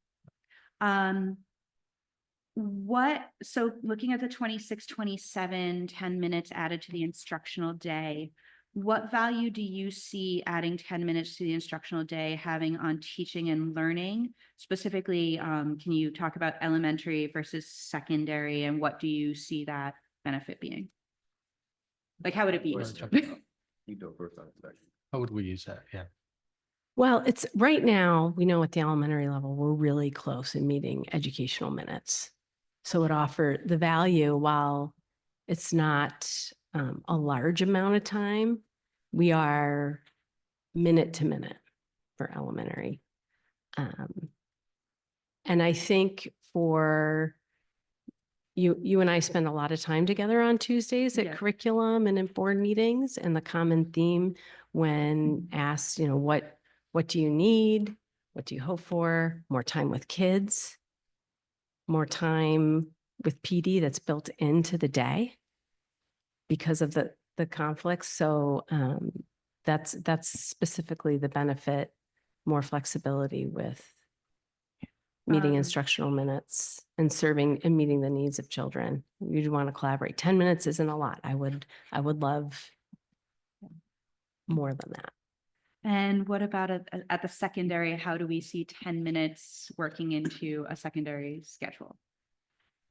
Speaker 1: So looking at the 26, 27, 10 minutes added to the instructional day, what value do you see adding 10 minutes to the instructional day having on teaching and learning? Specifically, can you talk about elementary versus secondary and what do you see that benefit being? Like, how would it be used?
Speaker 2: You go first on second.
Speaker 3: How would we use that? Yeah.
Speaker 7: Well, it's right now, we know at the elementary level, we're really close in meeting educational minutes. So it offered the value while it's not a large amount of time, we are minute to minute for elementary. And I think for you and I spend a lot of time together on Tuesdays at
Speaker 1: Yeah.
Speaker 7: curriculum and in board meetings, and the common theme when asked, what do you need? What do you hope for? More time with kids, more time with PD that's built into the day because of the conflicts. So that's specifically the benefit, more flexibility with meeting instructional minutes and serving and meeting the needs of children. You'd want to collaborate. 10 minutes isn't a lot. I would love more than that.
Speaker 1: And what about at the secondary? How do we see 10 minutes working into a secondary schedule?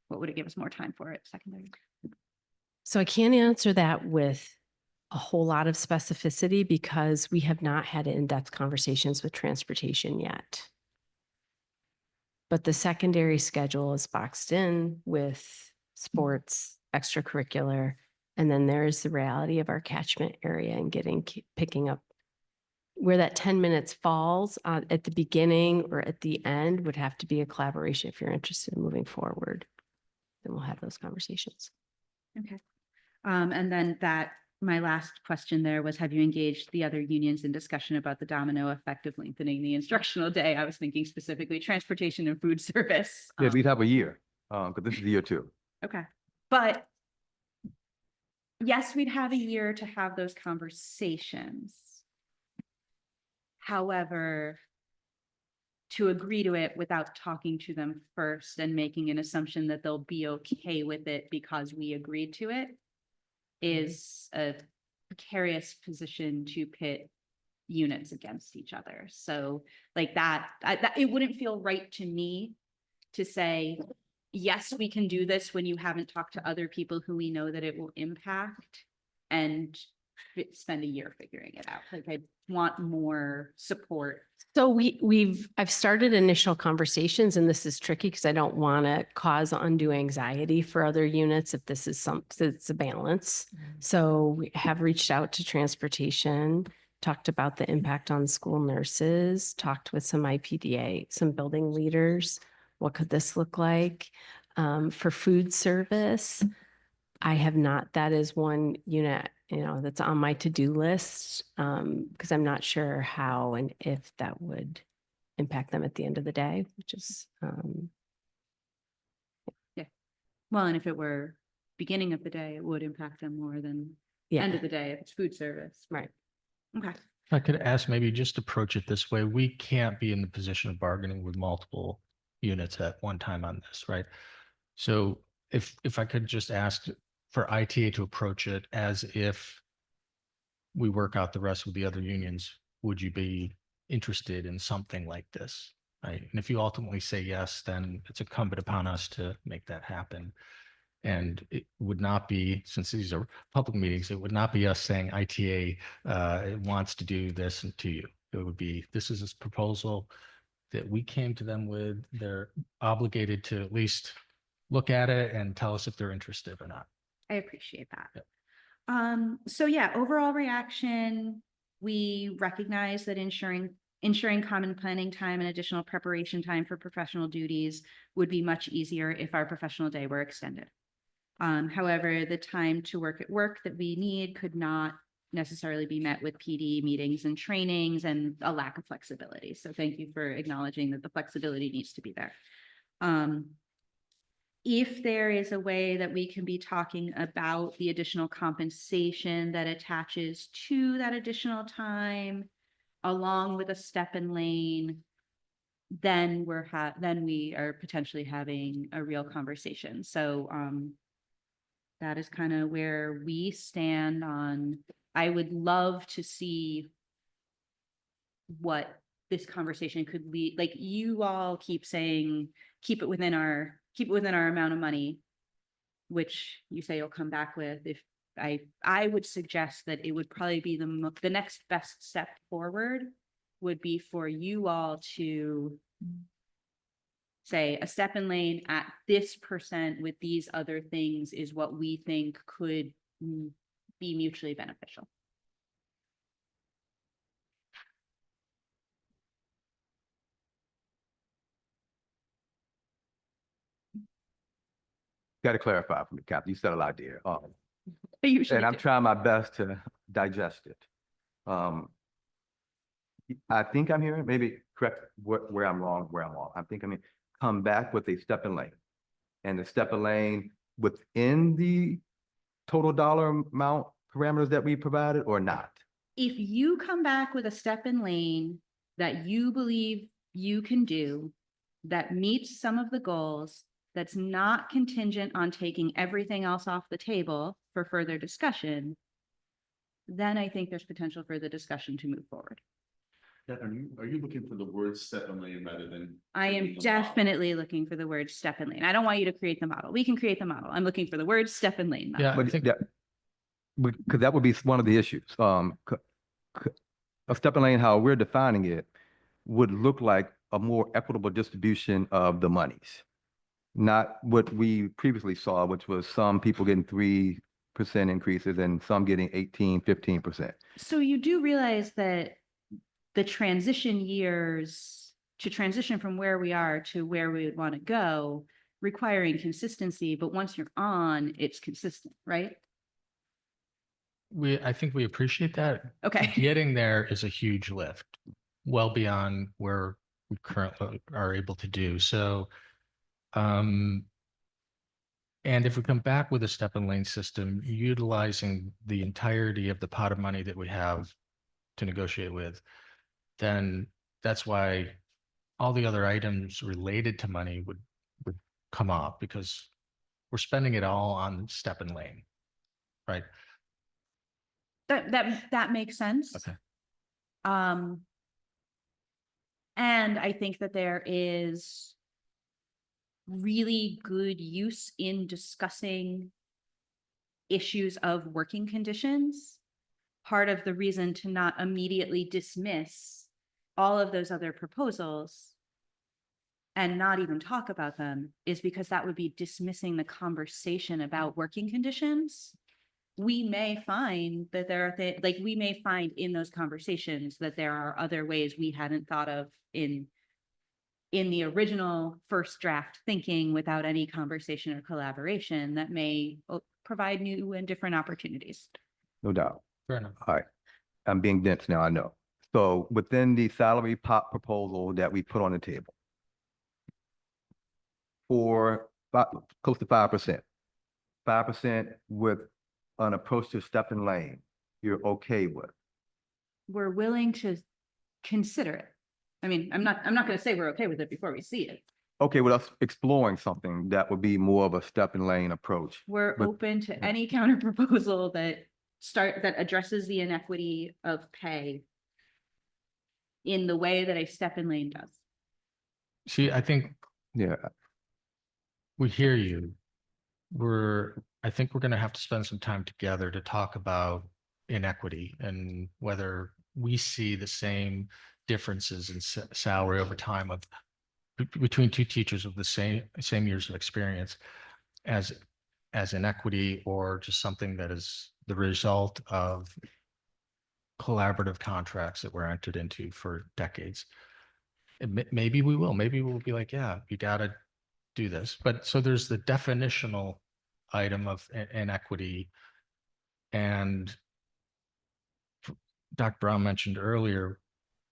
Speaker 1: What would it give us more time for at secondary?
Speaker 7: So I can't answer that with a whole lot of specificity because we have not had in-depth conversations with transportation yet. But the secondary schedule is boxed in with sports, extracurricular, and then there's the reality of our catchment area and picking up where that 10 minutes falls at the beginning or at the end would have to be a collaboration if you're interested in moving forward. Then we'll have those conversations.
Speaker 1: Okay. And then my last question there was, have you engaged the other unions in discussion about the domino effect of lengthening the instructional day? I was thinking specifically transportation and food service.
Speaker 4: Yeah, we'd have a year, because this is year 2.
Speaker 1: Okay. But yes, we'd have a year to have those conversations. However, to agree to it without talking to them first and making an assumption that they'll be okay with it because we agreed to it is a precarious position to pit units against each other. So like that, it wouldn't feel right to me to say, yes, we can do this when you haven't talked to other people who we know that it will impact and spend a year figuring it out. Like I want more support.
Speaker 7: So I've started initial conversations, and this is tricky because I don't want to cause undue anxiety for other units if this is it's a balance. So we have reached out to transportation, talked about the impact on school nurses, talked with some IPDA, some building leaders. What could this look like? For food service, I have not, that is one unit, that's on my to-do list, because I'm not sure how and if that would impact them at the end of the day, which is,
Speaker 1: Well, and if it were beginning of the day, it would impact them more than
Speaker 7: yeah,
Speaker 1: end of the day if it's food service.
Speaker 7: right.
Speaker 1: Okay.
Speaker 3: If I could ask, maybe just approach it this way, we can't be in the position of bargaining with multiple units at one time on this, right? So if I could just ask for ITA to approach it as if we work out the rest with the other unions, would you be interested in something like this? Right. And if you ultimately say yes, then it's incumbent upon us to make that happen. And it would not be, since these are public meetings, it would not be us saying ITA wants to do this to you. It would be, this is this proposal that we came to them with. They're obligated to at least look at it and tell us if they're interested or not.
Speaker 1: I appreciate that.
Speaker 3: Yep.
Speaker 1: So yeah, overall reaction, we recognize that ensuring common planning time and additional preparation time for professional duties would be much easier if our professional day were extended. However, the time to work at work that we need could not necessarily be met with PD meetings and trainings and a lack of flexibility. So thank you for acknowledging that the flexibility needs to be there. If there is a way that we can be talking about the additional compensation that attaches to that additional time, along with a step and lane, then we are potentially having a real conversation. So that is kind of where we stand on. I would love to see what this conversation could lead. Like you all keep saying, keep it within our amount of money, which you say you'll come back with. If I would suggest that it would probably be the next best step forward would be for you all to say a step and lane at this % with these other things is what we think could be mutually beneficial.
Speaker 4: Got to clarify for me, Captain. You said a lot there.
Speaker 1: I usually
Speaker 4: And I'm
Speaker 1: do.
Speaker 4: trying my best to digest it. I think I'm hearing, maybe correct where I'm wrong. I think I mean, come back with a step and lane. And the step and lane within the total dollar amount parameters that we provided or not?
Speaker 1: If you come back with a step and lane that you believe you can do, that meets some of the goals, that's not contingent on taking everything else off the table for further discussion, then I think there's potential for the discussion to move forward.
Speaker 2: Are you looking for the word step and lane rather than?
Speaker 1: I am definitely looking for the word step and lane. I don't want you to create the model. We can create the model. I'm looking for the word step and lane.
Speaker 3: Yeah, I
Speaker 4: But
Speaker 3: think
Speaker 4: because that would be one of the issues. A step and lane, how we're defining it, would look like a more equitable distribution of the monies. Not what we previously saw, which was some people getting 3% increases and some getting 18, 15%.
Speaker 1: So you do realize that the transition years to transition from where we are to where we would want to go, requiring consistency, but once you're on, it's consistent, right?
Speaker 3: I think we appreciate that.
Speaker 1: Okay.
Speaker 3: Getting there is a huge lift, well beyond where we currently are able to do. So, and if we come back with a step and lane system, utilizing the entirety of the pot of money that we have to negotiate with, then that's why all the other items related to money would come off because we're spending it all on step and lane, right?
Speaker 1: That makes sense.
Speaker 3: Okay.
Speaker 1: And I think that there is really good use in discussing issues of working conditions. Part of the reason to not immediately dismiss all of those other proposals and not even talk about them is because that would be dismissing the conversation about working conditions. We may find that there are we may find in those conversations that there are other ways we hadn't thought of in the original first draft thinking without any conversation or collaboration that may provide new and different opportunities.
Speaker 4: No doubt.
Speaker 3: Fair enough.
Speaker 4: All right. I'm being dense now, I know. So within the salary pop proposal that we put on the table for close to 5%, 5% with an approach to step and lane, you're okay with?
Speaker 1: We're willing to consider it. I mean, I'm not going to say we're okay with it before we see it.
Speaker 4: Okay, with us exploring something that would be more of a step and lane approach.
Speaker 1: We're
Speaker 4: But-
Speaker 1: open to any counter proposal that addresses the inequity of pay in the way that a step and lane does.
Speaker 3: See, I think
Speaker 4: Yeah,
Speaker 3: we hear you. I think we're going to have to spend some time together to talk about inequity and whether we see the same differences in salary over time between two teachers of the same years of experience as inequity, or just something that is the result of collaborative contracts that were entered into for decades. Maybe we will. Maybe we'll be like, yeah, you got to do this. But so there's the definitional item of inequity. And Dr. Brown mentioned earlier,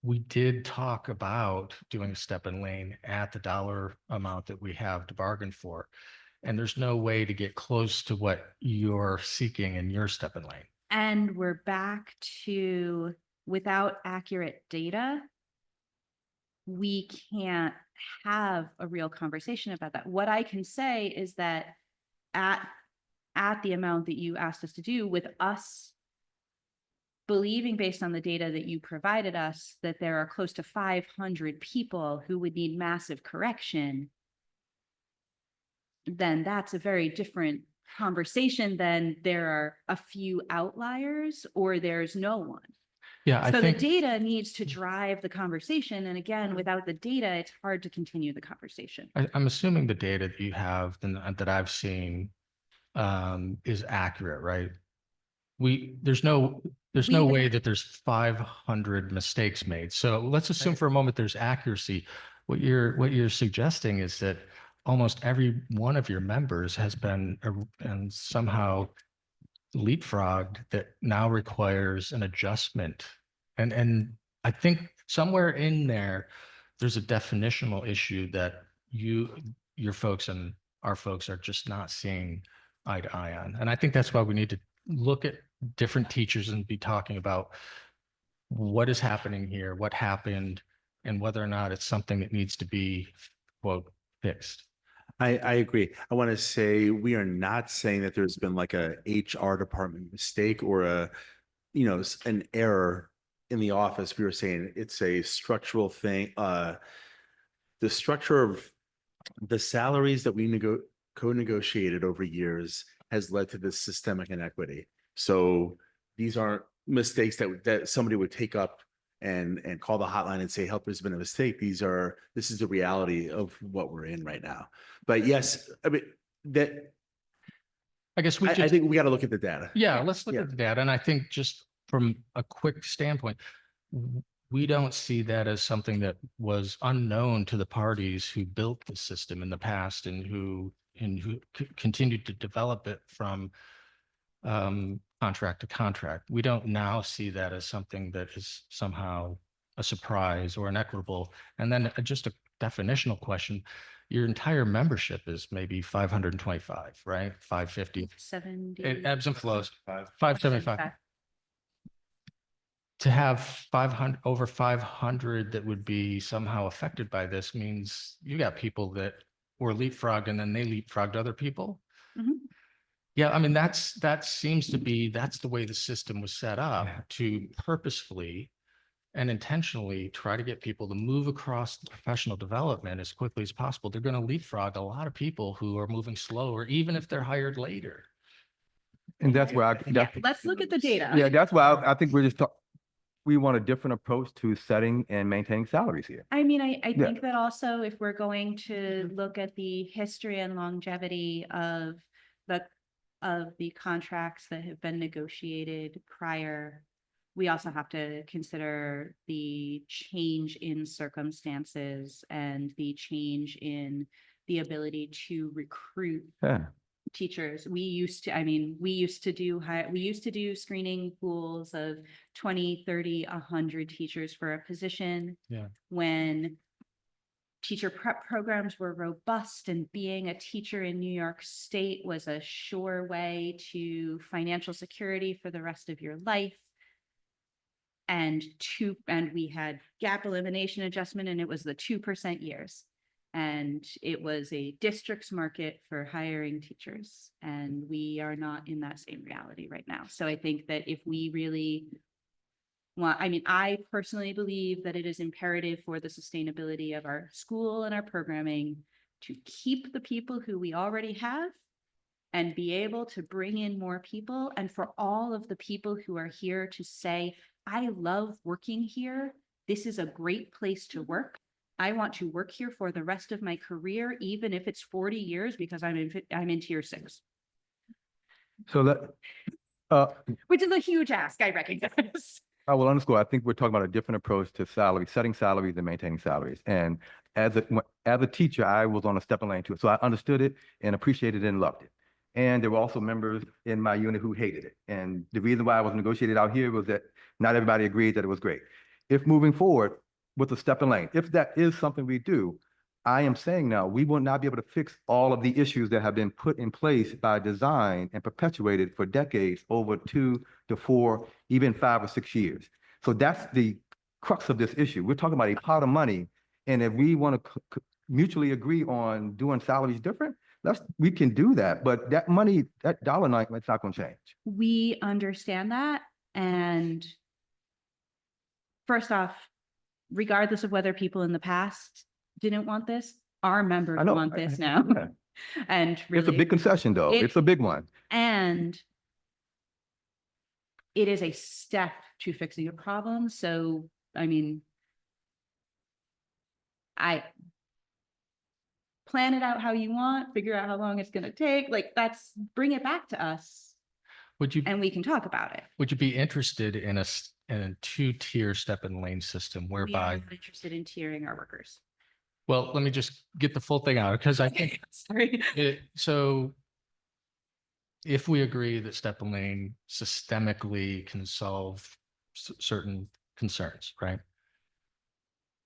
Speaker 3: we did talk about doing a step and lane at the dollar amount that we have to bargain for. And there's no way to get close to what you're seeking in your step and lane.
Speaker 1: And we're back to, without accurate data, we can't have a real conversation about that. What I can say is that at the amount that you asked us to do, with us believing based on the data that you provided us that there are close to 500 people who would need massive correction, then that's a very different conversation than there are a few outliers or there's no one.
Speaker 3: Yeah, I
Speaker 1: So
Speaker 3: think
Speaker 1: the data needs to drive the conversation. And again, without the data, it's hard to continue the conversation.
Speaker 3: I'm assuming the data that you have and that I've seen is accurate, right? There's no way that there's 500 mistakes made. So let's assume for a moment there's accuracy. What you're suggesting is that almost every one of your members has been and somehow leapfrogged that now requires an adjustment. And I think somewhere in there's a definitional issue that your folks and our folks are just not seeing eye to eye on. And I think that's why we need to look at different teachers and be talking about what is happening here, what happened, and whether or not it's something that needs to be, quote, fixed.
Speaker 2: I agree. I want to say we are not saying that there's been like a HR department mistake or an error in the office. We were saying it's a structural thing. The structure of the salaries that we co-negotiated over years has led to this systemic inequity. So these aren't mistakes that somebody would take up and call the hotline and say, help, there's been a mistake. This is the reality of what we're in right now. But yes, I mean,
Speaker 3: I guess
Speaker 2: I think we got to look at the data.
Speaker 3: Yeah, let's look
Speaker 2: Yeah.
Speaker 3: at the data. And I think just from a quick standpoint, we don't see that as something that was unknown to the parties who built the system in the past and who continued to develop it from contract to contract. We don't now see that as something that is somehow a surprise or inequitable. And then just a definitional question, your entire membership is maybe 525, right? 550.
Speaker 1: 70.
Speaker 3: It ebbs and flows. 575. to have 500, over 500 that would be somehow affected by this means you got people that were leapfrogged and then they leapfrogged other people.
Speaker 1: Mhm.
Speaker 3: Yeah, I mean, that seems to be, that's the way the system was set up to purposefully and intentionally try to get people to move across the professional development as quickly as possible. They're going to leapfrog a lot of people who are moving slower, even if they're hired later.
Speaker 4: And that's where
Speaker 1: Yeah, let's look at the data.
Speaker 4: yeah, that's why I think we're just we want a different approach to setting and maintaining salaries here.
Speaker 1: I mean, I
Speaker 4: Yeah.
Speaker 1: think that also if we're going to look at the history and longevity of the contracts that have been negotiated prior, we also have to consider the change in circumstances and the change in the ability to recruit
Speaker 4: Yeah.
Speaker 1: teachers. We used to do screening pools of 20, 30, 100 teachers for a position.
Speaker 3: Yeah.
Speaker 1: When teacher prep programs were robust and being a teacher in New York State was a sure way to financial security for the rest of your life. And we had gap elimination adjustment, and it was the 2% years. And it was a district's market for hiring teachers. And we are not in that same reality right now. So I think that if we really want, I personally believe that it is imperative for the sustainability of our school and our programming to keep the people who we already have and be able to bring in more people. And for all of the people who are here to say, I love working here. This is a great place to work. I want to work here for the rest of my career, even if it's 40 years, because I'm in tier 6.
Speaker 4: So
Speaker 1: Which is a huge ask, I recognize.
Speaker 4: I will underscore, I think we're talking about a different approach to salary, setting salaries and maintaining salaries. And as a teacher, I was on a stepping lane to it. So I understood it and appreciated it and loved it. And there were also members in my unit who hated it. And the reason why I was negotiated out here was that not everybody agreed that it was great. If moving forward with a stepping lane, if that is something we do, I am saying now, we will not be able to fix all of the issues that have been put in place by design and perpetuated for decades over 2 to 4, even 5 or 6 years. So that's the crux of this issue. We're talking about a pot of money. And if we want to mutually agree on doing salaries different, we can do that. But that money, that dollar line, it's not going to change.
Speaker 1: We understand that. And first off, regardless of whether people in the past didn't want this, our members want this now.
Speaker 4: Yeah.
Speaker 1: And really,
Speaker 4: It's a big concession, though. It's a big one.
Speaker 1: And it is a step to fixing a problem. So, I plan it out how you want, figure out how long it's going to take. Like, bring it back to us. And we can talk about it.
Speaker 3: Would you be interested in a 2-tier step and lane system
Speaker 1: We are
Speaker 3: whereby,
Speaker 1: not interested in tiering our workers.
Speaker 3: well, let me just get the full thing out because I think
Speaker 1: Sorry.
Speaker 3: so if we agree that step and lane systemically can solve certain concerns, right?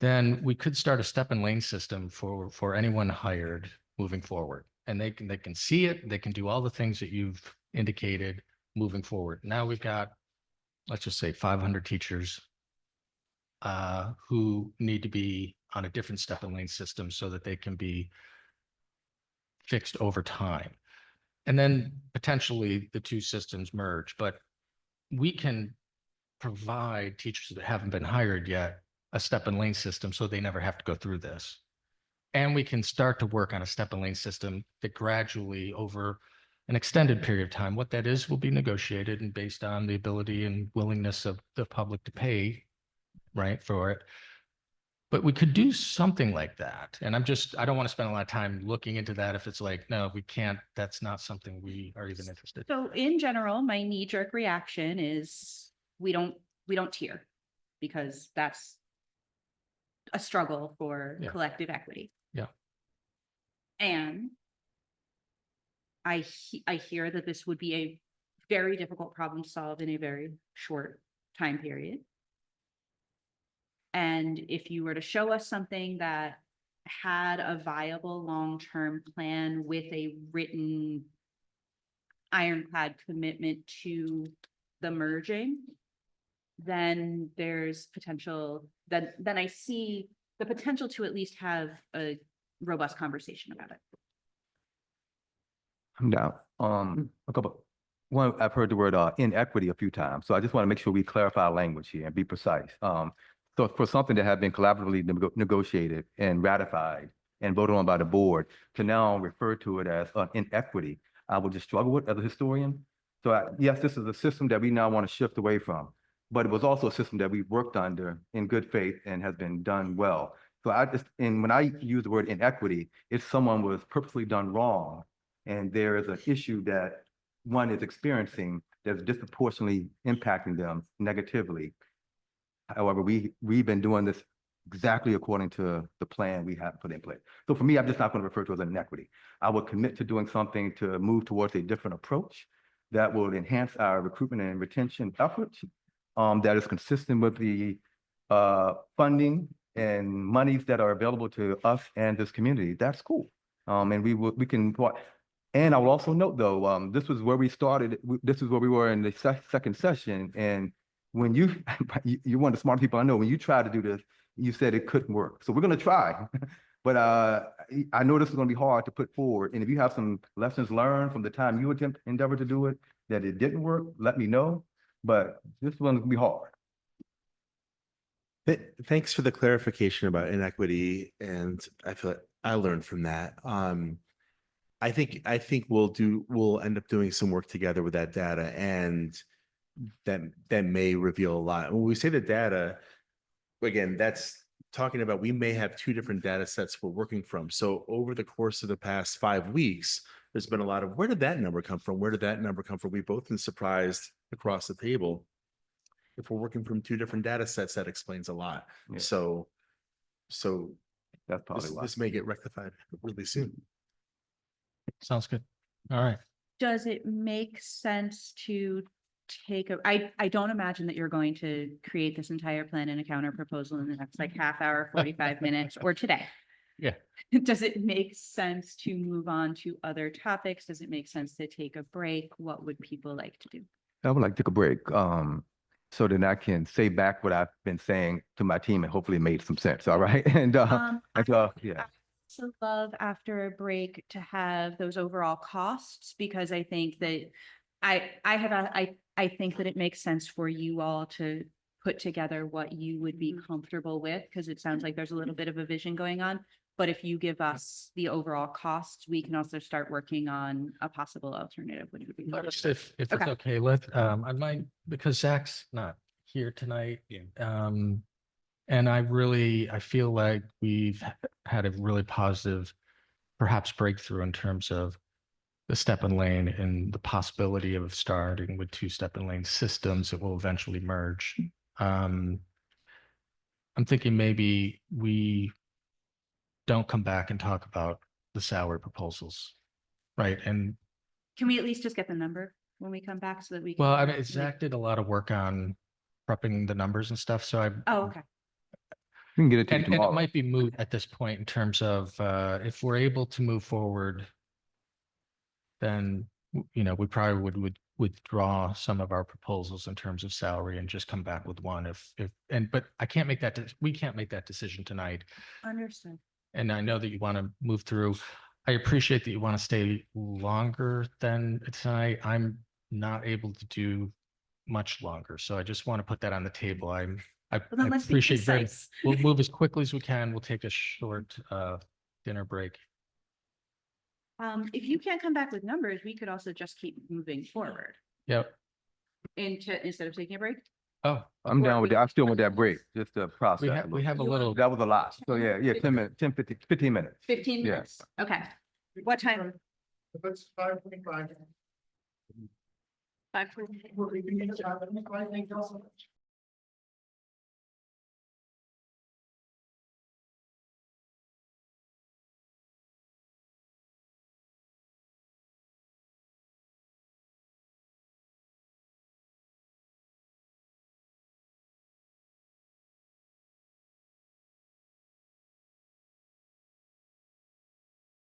Speaker 3: Then we could start a step and lane system for anyone hired moving forward. And they can see it, they can do all the things that you've indicated moving forward. Now we've got, let's just say 500 teachers who need to be on a different step and lane system so that they can be fixed over time. And then potentially the two systems merge, but we can provide teachers that haven't been hired yet a step and lane system so they never have to go through this. And we can start to work on a step and lane system that gradually over an extended period of time, what that is will be negotiated and based on the ability and willingness of the public to pay, right, for it. But we could do something like that. And I don't want to spend a lot of time looking into that if it's like, no, we can't, that's not something we are even interested in.
Speaker 1: So in general, my knee-jerk reaction is we don't tier, because that's a struggle for collective equity.
Speaker 3: Yeah.
Speaker 1: And I hear that this would be a very difficult problem to solve in a very short time period. And if you were to show us something that had a viable long-term plan with a written ironclad commitment to the merging, then there's potential, then I see the potential to at least have a robust conversation about it.
Speaker 4: I'm down. A couple, one, I've heard the word inequity a few times, so I just want to make sure we clarify language here and be precise. So for something that had been collaboratively negotiated and ratified and voted on by the board to now refer to it as inequity, I would just struggle with as a historian. So yes, this is a system that we now want to shift away from, but it was also a system that we worked under in good faith and has been done well. So and when I use the word inequity, if someone was purposely done wrong and there is an issue that one is experiencing that's disproportionately impacting them negatively. However, we've been doing this exactly according to the plan we have put in place. So for me, I'm just not going to refer to it as an inequity. I would commit to doing something to move towards a different approach that will enhance our recruitment and retention efforts, that is consistent with the funding and monies that are available to us and this community. That's cool. And we can. And I will also note, though, this was where we started. This is where we were in the second session. And when you're one of the smart people I know, when you tried to do this, you said it couldn't work. So we're going to try. But I know this is going to be hard to put forward. And if you have some lessons learned from the time you endeavored to do it, that it didn't work, let me know. But this one's going to be hard.
Speaker 2: Thanks for the clarification about inequity. And I feel like I learned from that. I think we'll end up doing some work together with that data, and that may reveal a lot. When we say the data, again, that's talking about we may have two different data sets we're working from. So over the course of the past 5 weeks, there's been a lot of where did that number come from? Where did that number come from? We've both been surprised across the table. If we're working from two different data sets, that explains a lot.
Speaker 4: Yeah.
Speaker 2: So
Speaker 4: That's probably why.
Speaker 2: this may get rectified really soon.
Speaker 3: Sounds good. All right.
Speaker 1: Does it make sense to I don't imagine that you're going to create this entire plan and a counter proposal in the next like half hour, 45 minutes or today.
Speaker 3: Yeah.
Speaker 1: Does it make sense to move on to other topics? Does it make sense to take a break? What would people like to do?
Speaker 4: I would like to take a break, so that I can say back what I've been saying to my team and hopefully it made some sense. All right. Yeah.
Speaker 1: I also love after a break to have those overall costs, because I think that I think that it makes sense for you all to put together what you would be comfortable with, because it sounds like there's a little bit of a vision going on. But if you give us the overall costs, we can also start working on a possible alternative. Which would be
Speaker 3: If it's okay, I might, because Zach's not here tonight.
Speaker 8: Yeah.
Speaker 3: And I feel like we've had a really positive, perhaps breakthrough in terms of the step and lane and the possibility of starting with 2 step and lane systems that will eventually merge. I'm thinking maybe we don't come back and talk about the salary proposals, right? And
Speaker 1: can we at least just get the number when we come back so that we can?
Speaker 3: well, I mean, Zach did a lot of work on prepping the numbers and stuff, so
Speaker 1: Oh, okay.
Speaker 4: We can get it to you
Speaker 3: and
Speaker 4: tomorrow.
Speaker 3: it might be moot at this point in terms of if we're able to move forward, then we probably would withdraw some of our proposals in terms of salary and just come back with one but I can't make that we can't make that decision tonight.
Speaker 1: Understood.
Speaker 3: And I know that you want to move through. I appreciate that you want to stay longer than tonight. I'm not able to do much longer, so I just want to put that on the table. I
Speaker 1: Well, then let's be
Speaker 3: appreciate very.
Speaker 1: precise.
Speaker 3: We'll move as quickly as we can. We'll take a short dinner break.
Speaker 1: If you can't come back with numbers, we could also just keep moving forward
Speaker 3: Yep.
Speaker 1: instead of taking a break.
Speaker 3: Oh,
Speaker 4: I'm down with that. I still want that break, just to process.
Speaker 3: we have a
Speaker 1: You
Speaker 3: little.
Speaker 4: That was a lot. So yeah, 10 minutes, 15 minutes.
Speaker 1: 15
Speaker 4: Yeah.
Speaker 1: minutes. Okay. What time?
Speaker 6: If it's 5:25.
Speaker 1: 5:45.
Speaker 6: We're leaving it at 5:25. Thank you all so much.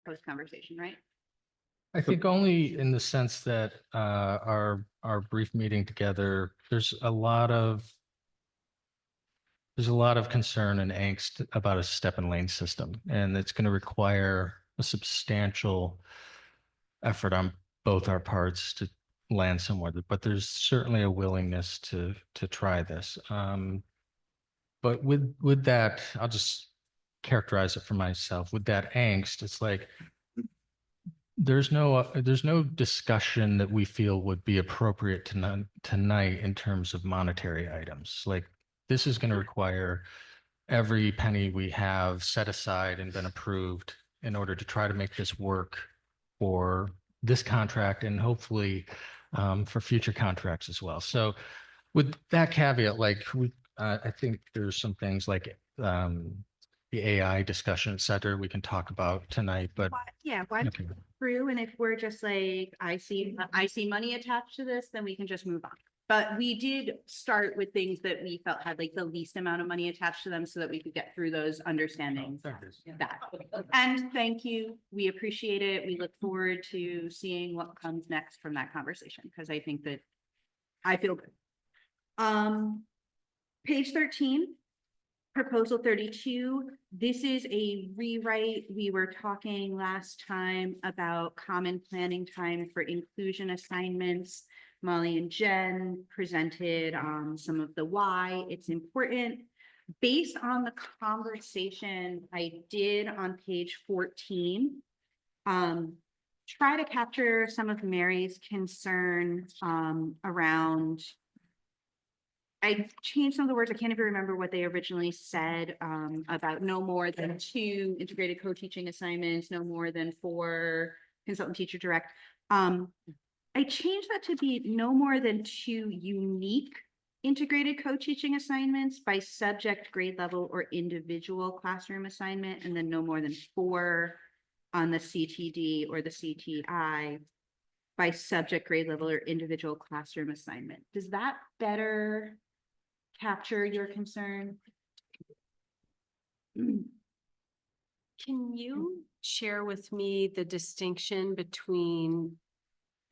Speaker 1: Post conversation, right?
Speaker 3: I think only in the sense that our brief meeting together, there's a lot of there's a lot of concern and angst about a step and lane system, and it's going to require a substantial effort on both our parts to land somewhere, but there's certainly a willingness to try this. But with that, I'll just characterize it for myself. With that angst, it's like there's no discussion that we feel would be appropriate tonight in terms of monetary items. Like this is going to require every penny we have set aside and been approved in order to try to make this work for this contract and hopefully for future contracts as well. So with that caveat, like I think there's some things like the AI discussion, et cetera, we can talk about tonight, but
Speaker 1: Why
Speaker 3: okay.
Speaker 1: through, and if we're just like, I see money attached to this, then we can just move on. But we did start with things that we felt had like the least amount of money attached to them so that we could get through those understandings.
Speaker 3: There it is.
Speaker 1: That. And thank you. We appreciate it. We look forward to seeing what comes next from that conversation, because I think that I feel good. Page 13. Proposal 32, this is a rewrite. We were talking last time about common planning time for inclusion assignments. Molly and Jen presented some of the why it's important. Based on the conversation I did on page 14, try to capture some of Mary's concern around, I changed some of the words. I can't even remember what they originally said about no more than 2 integrated co-teaching assignments, no more than 4 consultant teacher direct. I changed that to be no more than 2 unique integrated co-teaching assignments by subject, grade level, or individual classroom assignment, and then no more than 4 on the CTD or the CTI by subject, grade level, or individual classroom assignment. Does that better capture your concern?
Speaker 7: Can you share with me the distinction between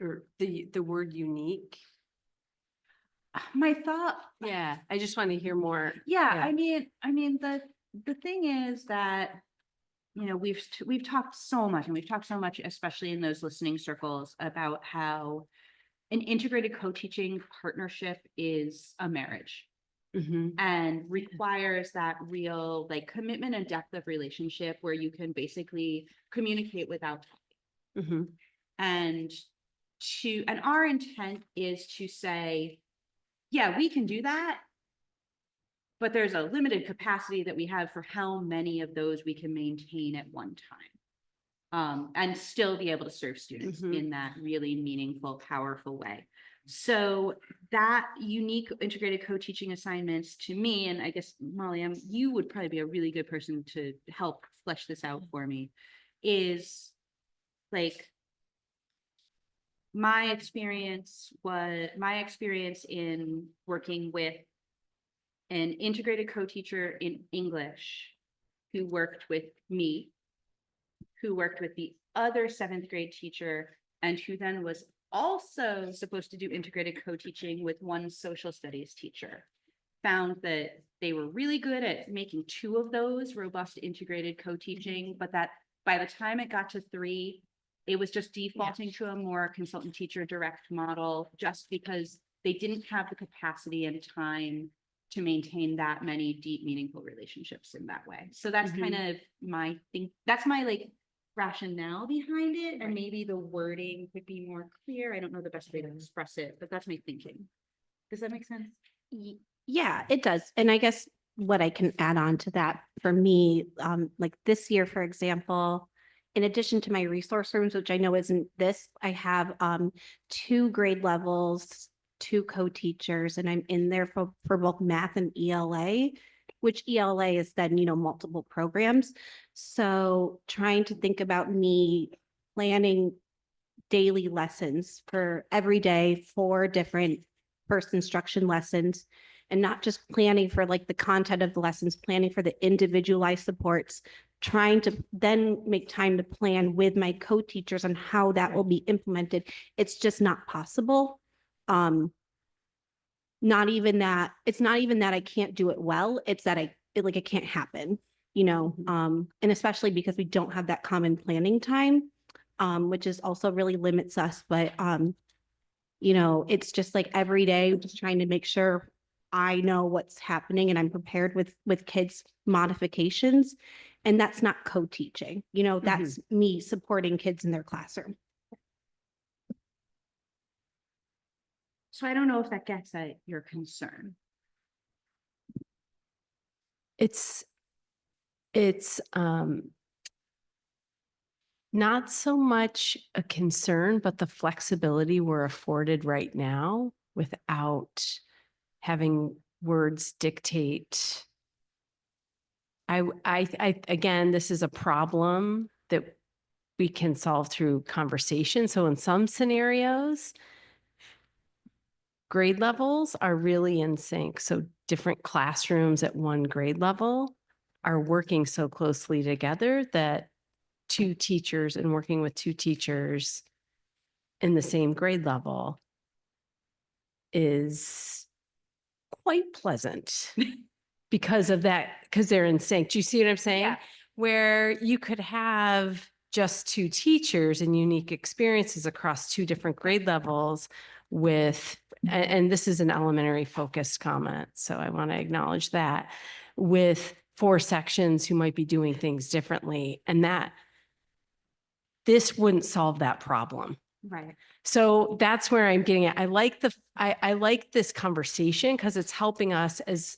Speaker 7: or the word unique?
Speaker 1: My thought,
Speaker 7: Yeah, I just want to hear more.
Speaker 1: yeah,
Speaker 7: Yeah.
Speaker 1: I mean, the thing is that, you know, we've talked so much, and we've talked so much, especially in those listening circles, about how an integrated co-teaching partnership is a marriage. And requires that real like commitment and depth of relationship where you can basically communicate without talking. And our intent is to say, yeah, we can do that, but there's a limited capacity that we have for how many of those we can maintain at one time. And still be able to serve students in that really meaningful, powerful way. So that unique integrated co-teaching assignments to me, and I guess Molly, you would probably be a really good person to help flesh this out for me, is like my experience in working with an integrated co-teacher in English who worked with me, who worked with the other 7th grade teacher, and who then was also supposed to do integrated co-teaching with one social studies teacher, found that they were really good at making 2 of those robust integrated co-teaching, but that by the time it got to 3, it was just defaulting to a more consultant teacher direct model, just because they didn't have the capacity and time to maintain that many deep, meaningful relationships in that way. So that's kind of my thing. That's my like rationale behind it, and maybe the wording could be more clear. I don't know the best way to express it, but that's my thinking. Does that make sense?
Speaker 9: Yeah, it does. And I guess what I can add on to that for me, like this year, for example, in addition to my resource rooms, which I know isn't this, I have 2 grade levels, 2 co-teachers, and I'm in there for both math and ELA, which ELA is then, you know, multiple programs. So trying to think about me planning daily lessons for every day, 4 different first instruction lessons, and not just planning for like the content of the lessons, planning for the individualized supports, trying to then make time to plan with my co-teachers on how that will be implemented. It's just not possible. not even that, it's not even that I can't do it well, it's that it can't happen, you know, and especially because we don't have that common planning time, which is also really limits us, but, you know, it's just like every day, just trying to make sure I know what's happening and I'm prepared with kids' modifications. And that's not co-teaching, you know, that's me supporting kids in their classroom.
Speaker 1: So I don't know if that gets at your concern.
Speaker 7: It's not so much a concern, but the flexibility we're afforded right now without having words dictate. Again, this is a problem that we can solve through conversation. So in some scenarios, grade levels are really in sync. So different classrooms at one grade level are working so closely together that two teachers and working with two teachers in the same grade level is quite pleasant because of that, because they're in sync. Do you see what I'm saying?
Speaker 1: Yeah.
Speaker 7: Where you could have just two teachers and unique experiences across two different grade levels with, and this is an elementary focused comment, so I want to acknowledge that, with 4 sections who might be doing things differently, and that this wouldn't solve that problem.
Speaker 1: Right.
Speaker 7: So that's where I'm getting at. I like this conversation because it's helping us as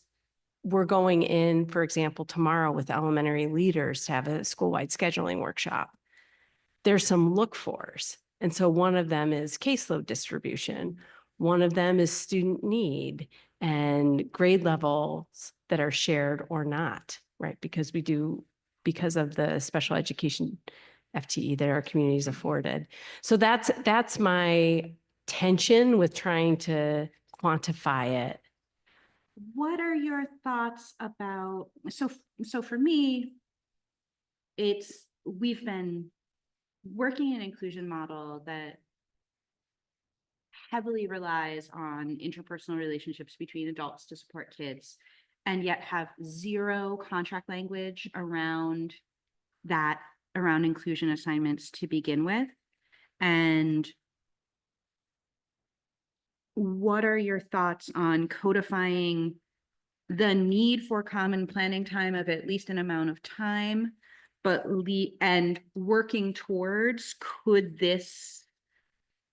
Speaker 7: we're going in, for example, tomorrow with elementary leaders to have a school-wide scheduling workshop. There's some look-fors. And so one of them is caseload distribution. One of them is student need and grade levels that are shared or not, right? Because of the special education FTE that our communities afforded. So that's my tension with trying to quantify it.
Speaker 1: What are your thoughts about, so for me, we've been working an inclusion model that heavily relies on interpersonal relationships between adults to support kids, and yet have zero contract language around inclusion assignments to begin with. And what are your thoughts on codifying the need for common planning time of at least an amount of time, and working towards, could this,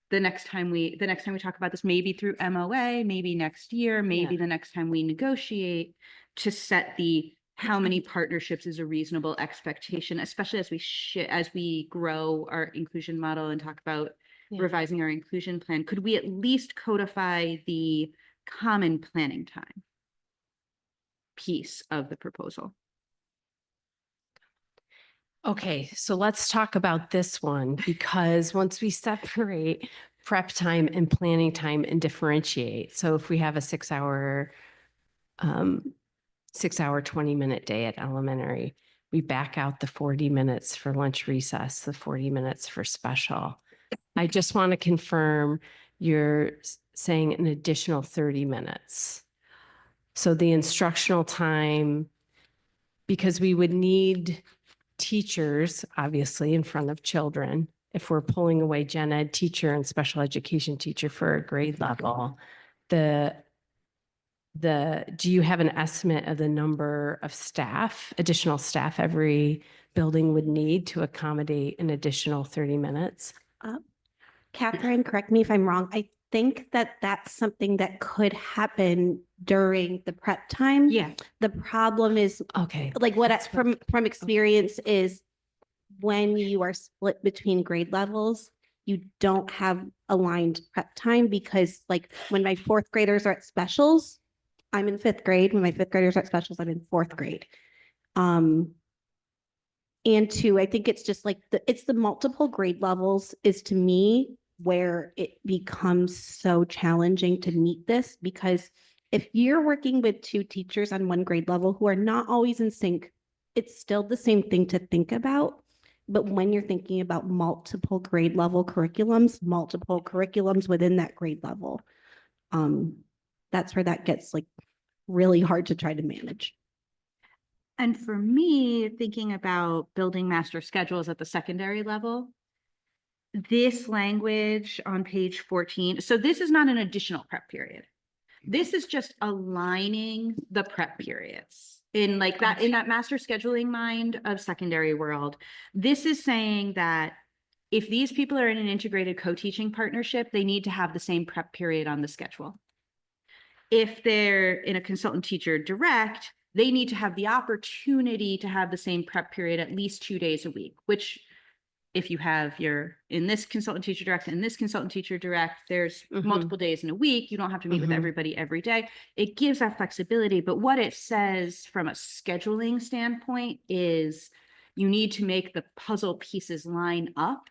Speaker 1: the next time we talk about this, maybe through MOA, maybe next year, maybe the next time we negotiate, to set how many partnerships is a reasonable expectation, especially as we grow our inclusion model and talk about revising our inclusion plan. Could we at least codify the common planning time piece of the proposal?
Speaker 7: Okay, so let's talk about this one, because once we separate prep time and planning time and differentiate, so if we have a 6-hour 20-minute day at elementary, we back out the 40 minutes for lunch recess, the 40 minutes for special. I just want to confirm you're saying an additional 30 minutes. So the instructional time, because we would need teachers, obviously, in front of children, if we're pulling away gen ed teacher and special education teacher for a grade level, do you have an estimate of the number of additional staff every building would need to accommodate an additional 30 minutes?
Speaker 9: Catherine, correct me if I'm wrong. I think that that's something that could happen during the prep time.
Speaker 1: Yeah.
Speaker 9: The problem is,
Speaker 7: Okay.
Speaker 9: like from experience is when you are split between grade levels, you don't have aligned prep time, because like when my 4th graders are at specials, I'm in 5th grade. When my 5th graders are at specials, I'm in 4th grade. And 2, I think it's just like it's the multiple grade levels is, to me, where it becomes so challenging to meet this, because if you're working with 2 teachers on one grade level who are not always in sync, it's still the same thing to think about. But when you're thinking about multiple grade level curriculums within that grade level, that's where that gets like really hard to try to manage.
Speaker 1: And for me, thinking about building master schedules at the secondary level, this language on page 14, so this is not an additional prep period. This is just aligning the prep periods in like that, in that master scheduling mind of secondary world. This is saying that if these people are in an integrated co-teaching partnership, they need to have the same prep period on the schedule. If they're in a consultant teacher direct, they need to have the opportunity to have the same prep period at least 2 days a week, which if you have your in this consultant teacher direct and this consultant teacher direct, there's multiple days in a week. You don't have to meet with everybody every day. It gives that flexibility. But what it says from a scheduling standpoint is you need to make the puzzle pieces line up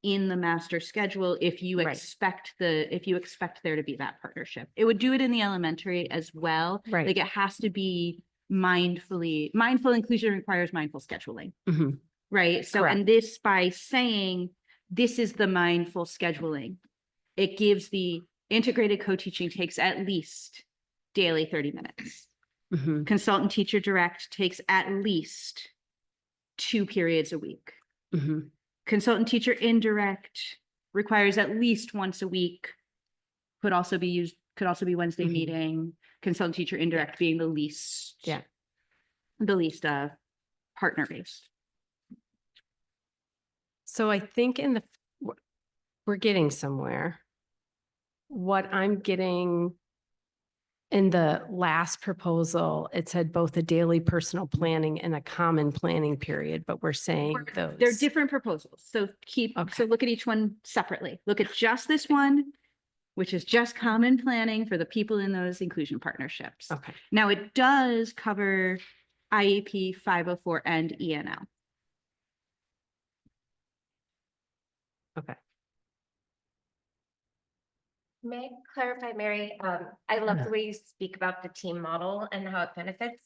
Speaker 1: in the master schedule if you expect there to be that partnership. It would do it in the elementary as well.
Speaker 7: Right.
Speaker 1: Like it has to be mindful inclusion requires mindful scheduling. Right. So, and this by saying this is the mindful scheduling, it gives the integrated co-teaching takes at least daily 30 minutes. Consultant teacher direct takes at least 2 periods a week. Consultant teacher indirect requires at least once a week. Could also be Wednesday meeting. Consultant teacher indirect being the least partner based.
Speaker 7: So I think we're getting somewhere. What I'm getting in the last proposal, it said both a daily personal planning and a common planning period, but we're saying those.
Speaker 1: They're different proposals. So so look at each one separately. Look at just this one, which is just common planning for the people in those inclusion partnerships.
Speaker 7: Okay.
Speaker 1: Now it does cover IEP 504 and ENL.
Speaker 7: Okay.
Speaker 10: May I clarify, Mary? I love the way you speak about the team model and how it benefits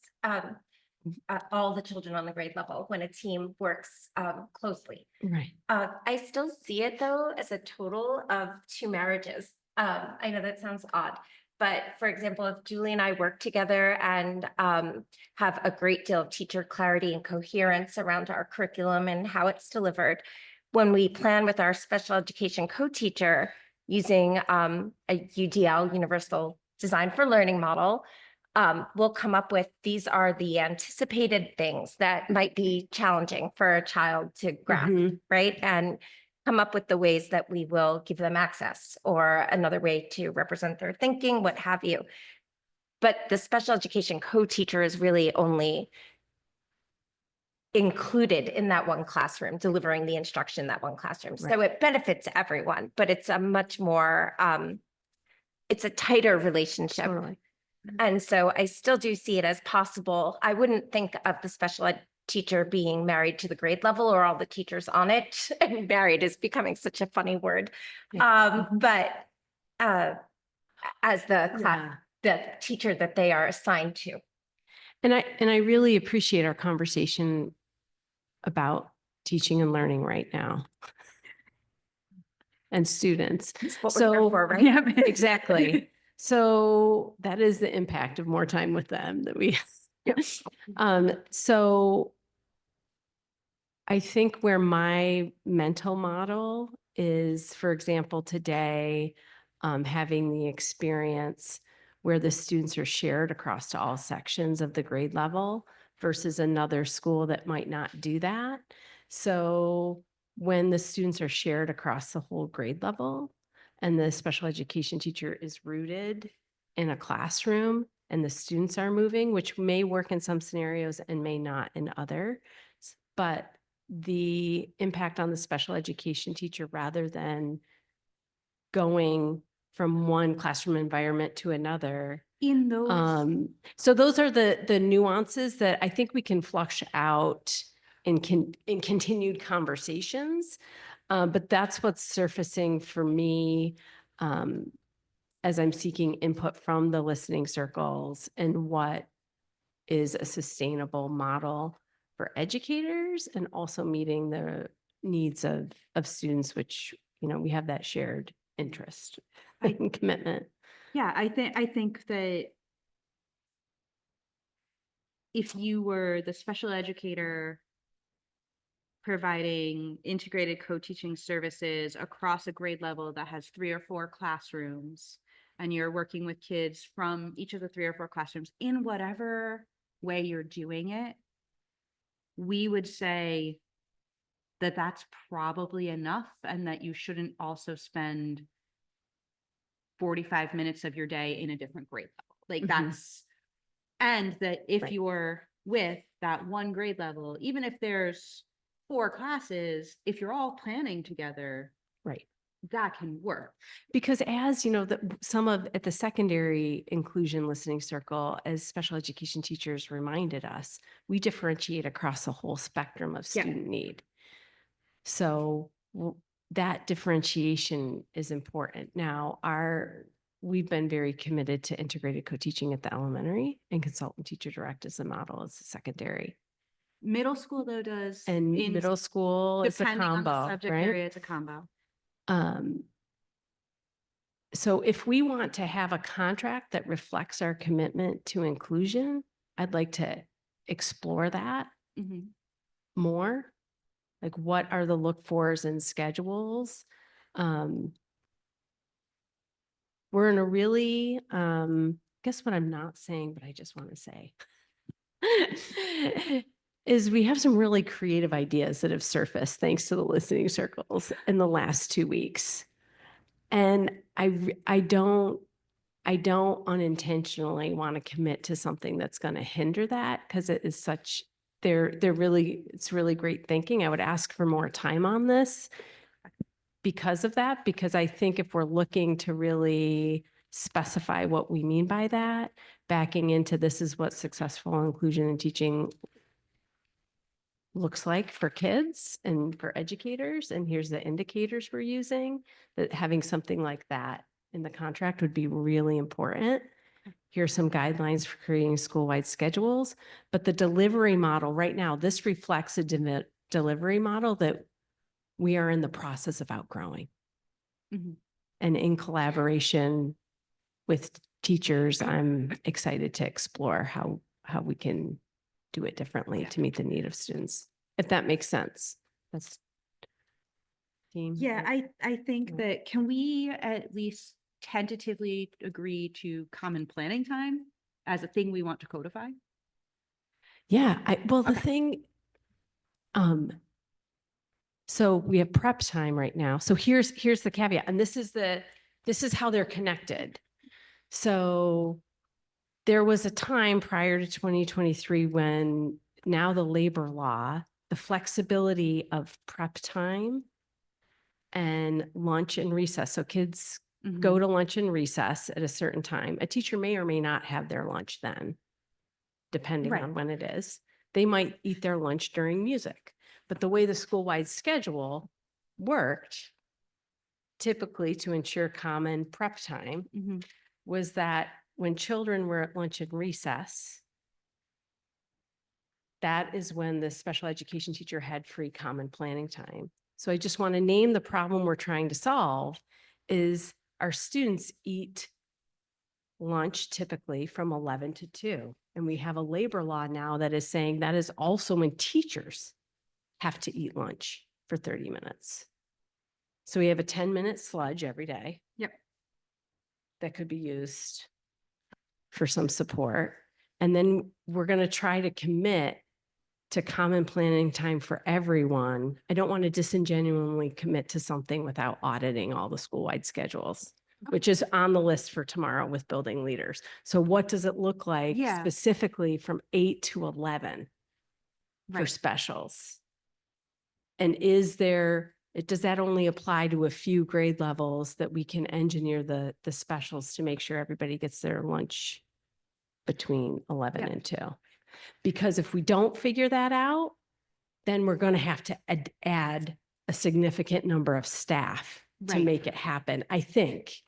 Speaker 10: all the children on the grade level when a team works closely.
Speaker 7: Right.
Speaker 10: I still see it though as a total of 2 marriages. I know that sounds odd, but for example, if Julie and I work together and have a great deal of teacher clarity and coherence around our curriculum and how it's delivered, when we plan with our special education co-teacher using a UDL, Universal Design for Learning model, we'll come up with, these are the anticipated things that might be challenging for a child to grasp, right? And come up with the ways that we will give them access or another way to represent their thinking, what have you. But the special education co-teacher is really only included in that one classroom, delivering the instruction in that one classroom.
Speaker 7: Right.
Speaker 10: So it benefits everyone, but it's a much more, it's a tighter relationship.
Speaker 7: Totally.
Speaker 10: And so I still do see it as possible. I wouldn't think of the special ed teacher being married to the grade level or all the teachers on it. And married is becoming such a funny word. But as the teacher that they are assigned to.
Speaker 7: And I really appreciate our conversation about teaching and learning right now. And students.
Speaker 10: What we're here for, right?
Speaker 7: Yeah, exactly. So that is the impact of more time with them that we. So I think where my mental model is, for example, today, having the experience where the students are shared across to all sections of the grade level versus another school that might not do that. So when the students are shared across the whole grade level and the special education teacher is rooted in a classroom and the students are moving, which may work in some scenarios and may not in others, but the impact on the special education teacher rather than going from one classroom environment to another.
Speaker 1: In those.
Speaker 7: So those are the nuances that I think we can flush out in continued conversations. But that's what's surfacing for me as I'm seeking input from the listening circles and what is a sustainable model for educators and also meeting the needs of students, which, you know, we have that shared interest and commitment.
Speaker 1: Yeah, I think that if you were the special educator providing integrated co-teaching services across a grade level that has 3 or 4 classrooms, and you're working with kids from each of the 3 or 4 classrooms in whatever way you're doing it, we would say that that's probably enough and that you shouldn't also spend 45 minutes of your day in a different grade level. Like
Speaker 7: Mhm.
Speaker 1: that's, and that if
Speaker 7: Right.
Speaker 1: you're with that one grade level, even if there's 4 classes, if you're all planning together,
Speaker 7: Right.
Speaker 1: that can work.
Speaker 7: Because as you know, some of at the secondary inclusion listening circle, as special education teachers reminded us, we differentiate across the whole spectrum of
Speaker 1: Yeah.
Speaker 7: student need. So that differentiation is important. Now, we've been very committed to integrated co-teaching at the elementary, and consultant teacher direct as the model as the secondary.
Speaker 1: Middle school though does.
Speaker 7: And
Speaker 1: in-
Speaker 7: middle school is a
Speaker 1: depending on the
Speaker 7: combo,
Speaker 1: subject
Speaker 7: right?
Speaker 1: area, it's a combo.
Speaker 7: So if we want to have a contract that reflects our commitment to inclusion, I'd like to explore that
Speaker 1: Mhm.
Speaker 7: more. Like, what are the look fors and schedules? We're in a really, guess what I'm not saying, but I just want to say is we have some really creative ideas that have surfaced thanks to the listening circles in the last 2 weeks. And I don't unintentionally want to commit to something that's going to hinder that, because it is such, it's really great thinking. I would ask for more time on this because of that, because I think if we're looking to really specify what we mean by that, backing into this is what successful inclusion and teaching looks like for kids and for educators, and here's the indicators we're using, that having something like that in the contract would be really important. Here's some guidelines for creating school-wide schedules, but the delivery model right now, this reflects a delivery model that we are in the process of outgrowing.
Speaker 1: Mhm.
Speaker 7: And in collaboration with teachers, I'm excited to explore how we can do it differently to meet the need of students, if that makes sense. That's team.
Speaker 1: Yeah, I think
Speaker 7: Yeah.
Speaker 1: that, can we at least tentatively agree to common planning time as a thing we want to codify?
Speaker 7: Yeah, well, the
Speaker 1: Okay.
Speaker 7: thing, so we have prep time right now. So here's the caveat, and this is how they're connected. So there was a time prior to 2023 when now the labor law, the flexibility of prep time and lunch and recess. So kids go to lunch and recess at a certain time. A teacher may or may not have their lunch then, depending
Speaker 1: Right.
Speaker 7: on when it is. They might eat their lunch during music. But the way the school-wide schedule worked, typically to ensure common prep time,
Speaker 1: Mhm.
Speaker 7: was that when children were at lunch and recess, that is when the special education teacher had free common planning time. So I just want to name the problem we're trying to solve is our students eat lunch typically from 11 to 2. And we have a labor law now that is saying that is also when teachers have to eat lunch for 30 minutes. So we have a 10-minute sludge every day.
Speaker 1: Yep.
Speaker 7: That could be used for some support. And then we're going to try to commit to common planning time for everyone. I don't want to disingenuously commit to something without auditing all the school-wide schedules, which is on the list for tomorrow with building leaders. So what does it look like
Speaker 1: Yeah.
Speaker 7: specifically from 8 to 11 for
Speaker 1: Right.
Speaker 7: specials? And does that only apply to a few grade levels that we can engineer the specials to make sure everybody gets their lunch between 11
Speaker 1: Yeah.
Speaker 7: and 2? Because if we don't figure that out, then we're going to have to add a significant number of staff to
Speaker 1: Right.
Speaker 7: make it happen, I think.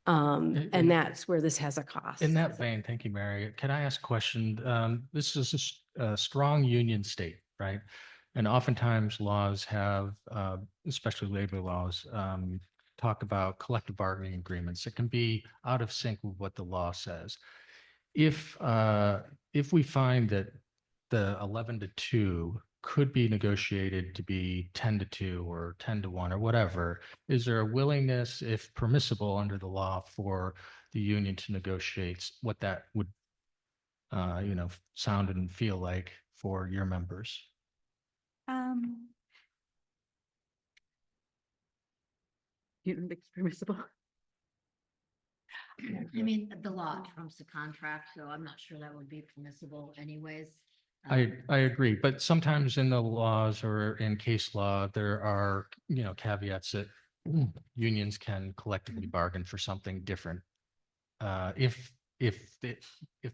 Speaker 7: And that's where this has a cost.
Speaker 3: In that vein, thank you, Mary. Can I ask a question? This is a strong union state, right? And oftentimes laws have, especially labor laws, talk about collective bargaining agreements. It can be out of sync with what the law says. If we find that the 11-2 could be negotiated to be 10-2 or 10-1 or whatever, is there a willingness, if permissible under the law, for the union to negotiate what that would, sound and feel like for your members?
Speaker 1: You don't think it's permissible?
Speaker 5: I mean, the law trumps the contract, so I'm not sure that would be permissible anyways.
Speaker 3: I agree, but sometimes in the laws or in case law, there are, caveats that unions can collectively bargain for something different. If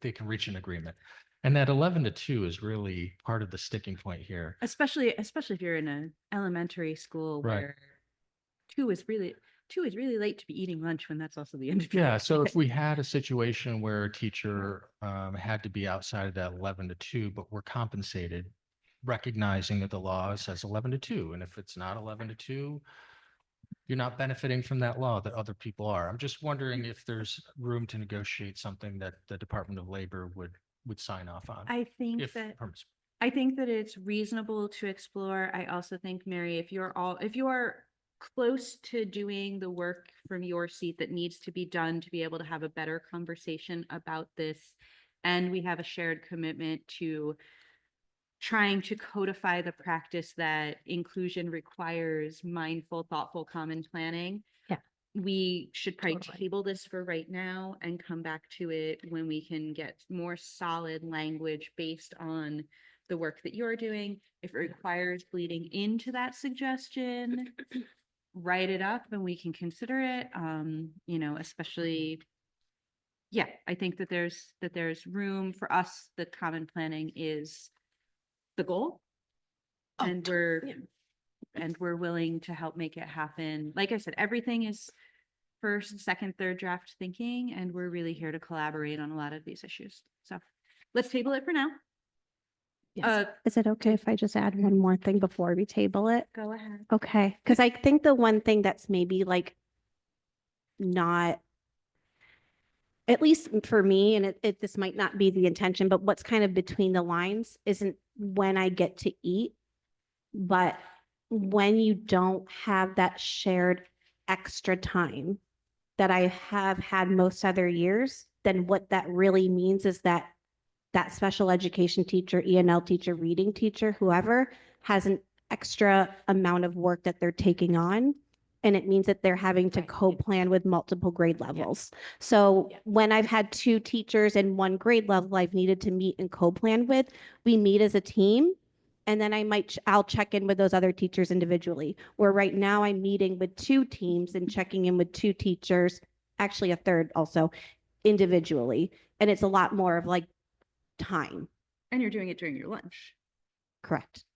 Speaker 3: they can reach an agreement. And that 11-2 is really part of the sticking point here.
Speaker 1: Especially if you're in an elementary school
Speaker 3: Right.
Speaker 1: where two is really late to be eating lunch when that's also the end of your
Speaker 3: Yeah, so if
Speaker 1: day.
Speaker 3: we had a situation where a teacher had to be outside of that 11-2, but we're compensated, recognizing that the law says 11-2, and if it's not 11-2, you're not benefiting from that law that other people are. I'm just wondering if there's room to negotiate something that the Department of Labor would sign off on.
Speaker 1: I think
Speaker 3: if
Speaker 1: that
Speaker 3: permissible.
Speaker 1: I think that it's reasonable to explore. I also think, Mary, if you are close to doing the work from your seat that needs to be done to be able to have a better conversation about this, and we have a shared commitment to trying to codify the practice that inclusion requires mindful, thoughtful, common planning.
Speaker 7: Yeah.
Speaker 1: We should probably
Speaker 7: Totally.
Speaker 1: table this for right now and come back to it when we can get more solid language based on the work that you're doing. If it requires bleeding into that suggestion, write it up and we can consider it. Especially, yeah, I think that there's room for us. The common planning is the goal.
Speaker 7: Oh,
Speaker 1: And we're willing to help make it happen. Like I said, everything is first, second, third draft thinking, and we're really here to collaborate on a lot of these issues. So let's table it for now.
Speaker 7: Yes.
Speaker 9: Is it okay if I just add one more thing before we table it?
Speaker 1: Go ahead.
Speaker 9: Okay, because I think the one thing that's maybe like not, at least for me, and this might not be the intention, but what's kind of between the lines isn't when I get to eat, but when you don't have that shared extra time that I have had most other years, then what that really means is that that special education teacher, ENL teacher, reading teacher, whoever has an extra amount of work that they're taking on. And it means that they're having to
Speaker 7: Right.
Speaker 9: co-plan with multiple grade levels. So
Speaker 7: Yeah.
Speaker 9: when I've had two teachers in one grade level I've needed to meet and co-plan with, we meet as a team. And then I'll check in with those other teachers individually. Where right now I'm meeting with two teams and checking in with two teachers, actually a third also, individually. And it's a lot more of like time.
Speaker 1: And you're doing it during your lunch.
Speaker 9: Correct.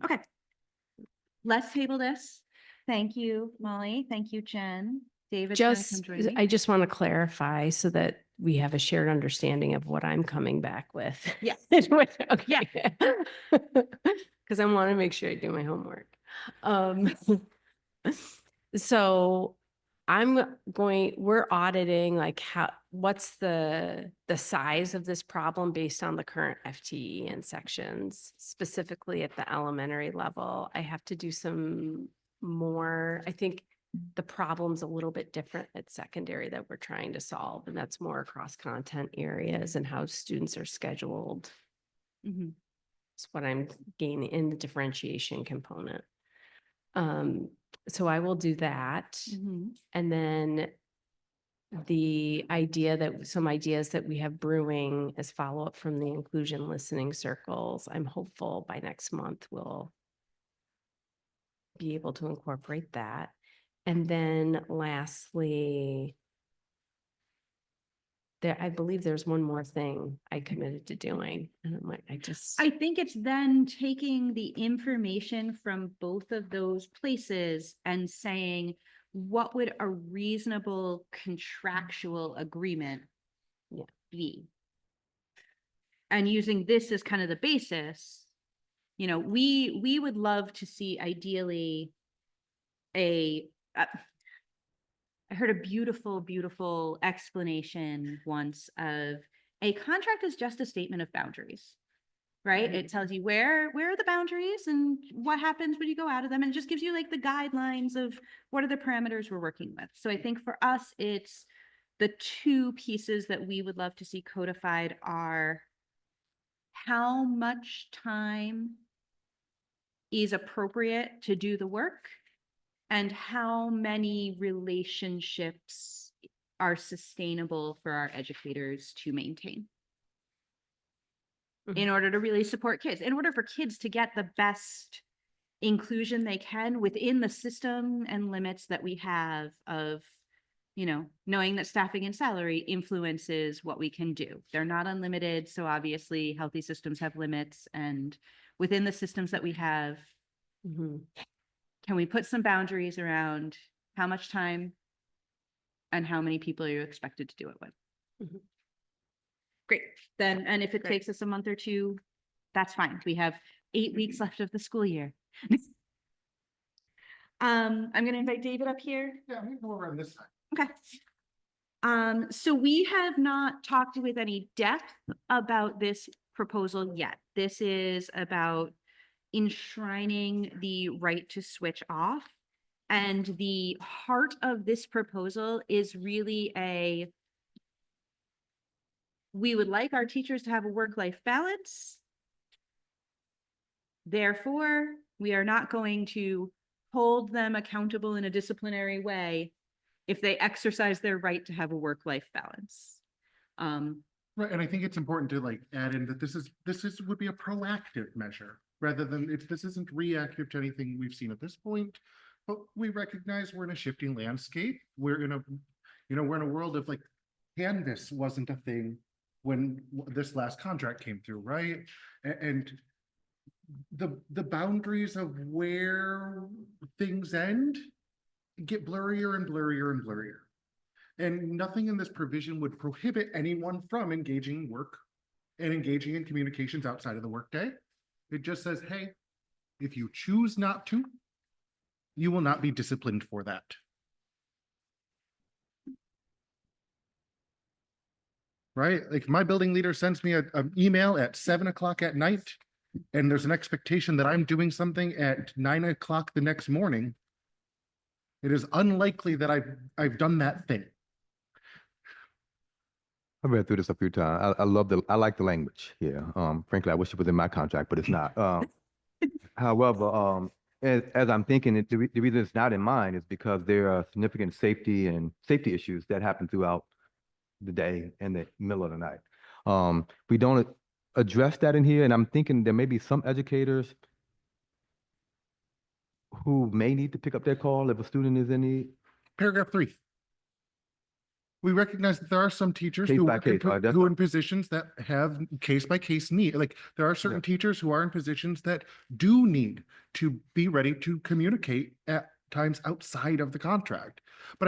Speaker 1: Okay. Let's table this. Thank you, Molly. Thank you, Jen. David's gonna come
Speaker 7: Just,
Speaker 1: join me.
Speaker 7: I just want to clarify so that we have a shared understanding of what I'm coming back with.
Speaker 1: Yeah.
Speaker 7: Okay. Because I want to make sure I do my homework. So we're auditing like what's the size of this problem based on the current FTE and sections, specifically at the elementary level. I have to do some more, I think the problem's a little bit different at secondary that we're trying to solve, and that's more across content areas and how students are scheduled.
Speaker 1: Mhm.
Speaker 7: It's what I'm gaining in the differentiation component. So I will do that.
Speaker 1: Mhm.
Speaker 7: And then some ideas that we have brewing as follow-up from the inclusion listening circles. I'm hopeful by next month we'll be able to incorporate that. And then lastly, I believe there's one more thing I committed to doing. And I'm like,
Speaker 1: I think it's then taking the information from both of those places and saying, what would a reasonable contractual agreement
Speaker 7: Yeah.
Speaker 1: be? And using this as kind of the basis, we would love to see ideally I heard a beautiful, beautiful explanation once of a contract is just a statement of boundaries, right? It tells you where are the boundaries and what happens when you go out of them, and it just gives you like the guidelines of what are the parameters we're working with. So I think for us, it's the two pieces that we would love to see codified are how much time is appropriate to do the work and how many relationships are sustainable for our educators to maintain in order to really support kids, in order for kids to get the best inclusion they can within the system and limits that we have of, you know, knowing that staffing and salary influences what we can do. They're not unlimited. So obviously healthy systems have limits, and within the systems that we have, can we put some boundaries around how much time and how many people are you expected to do it with? Great. Then, and if it takes us a month or two, that's fine. We have 8 weeks left of the school year. I'm going to invite David up here.
Speaker 6: Yeah, I'm gonna go over on this side.
Speaker 1: Okay. So we have not talked with any depth about this proposal yet. This is about enshrining the right to switch off. And the heart of this proposal is really we would like our teachers to have a work-life balance. Therefore, we are not going to hold them accountable in a disciplinary way if they exercise their right to have a work-life balance.
Speaker 6: Right, and I think it's important to like add in that this would be a proactive measure rather than this isn't reactive to anything we've seen at this point. But we recognize we're in a shifting landscape. We're in a world of like Canvas wasn't a thing when this last contract came through, right? And the boundaries of where things end get blurrier and blurrier and blurrier. And nothing in this provision would prohibit anyone from engaging in work and engaging in communications outside of the workday. It just says, hey, if you choose not to, you will not be disciplined for that. Right? Like my building leader sends me an email at 7 o'clock at night, and there's an expectation that I'm doing something at 9 o'clock the next morning. It is unlikely that I've done that thing.
Speaker 4: I read through this a few times. I like the language here. Frankly, I wish it was in my contract, but it's not. However, as I'm thinking, the reason it's not in mine is because there are significant safety issues that happen throughout the day and the middle of the night. We don't address that in here, and I'm thinking there may be some educators who may need to pick up their call if a student is in need.
Speaker 6: Paragraph 3. We recognize that there are some teachers
Speaker 4: Case
Speaker 6: who
Speaker 4: by
Speaker 6: work in,
Speaker 4: case, that's
Speaker 6: who are in positions that have case by case need. Like there are certain teachers who are in positions that do need to be ready to communicate at times outside of the contract. But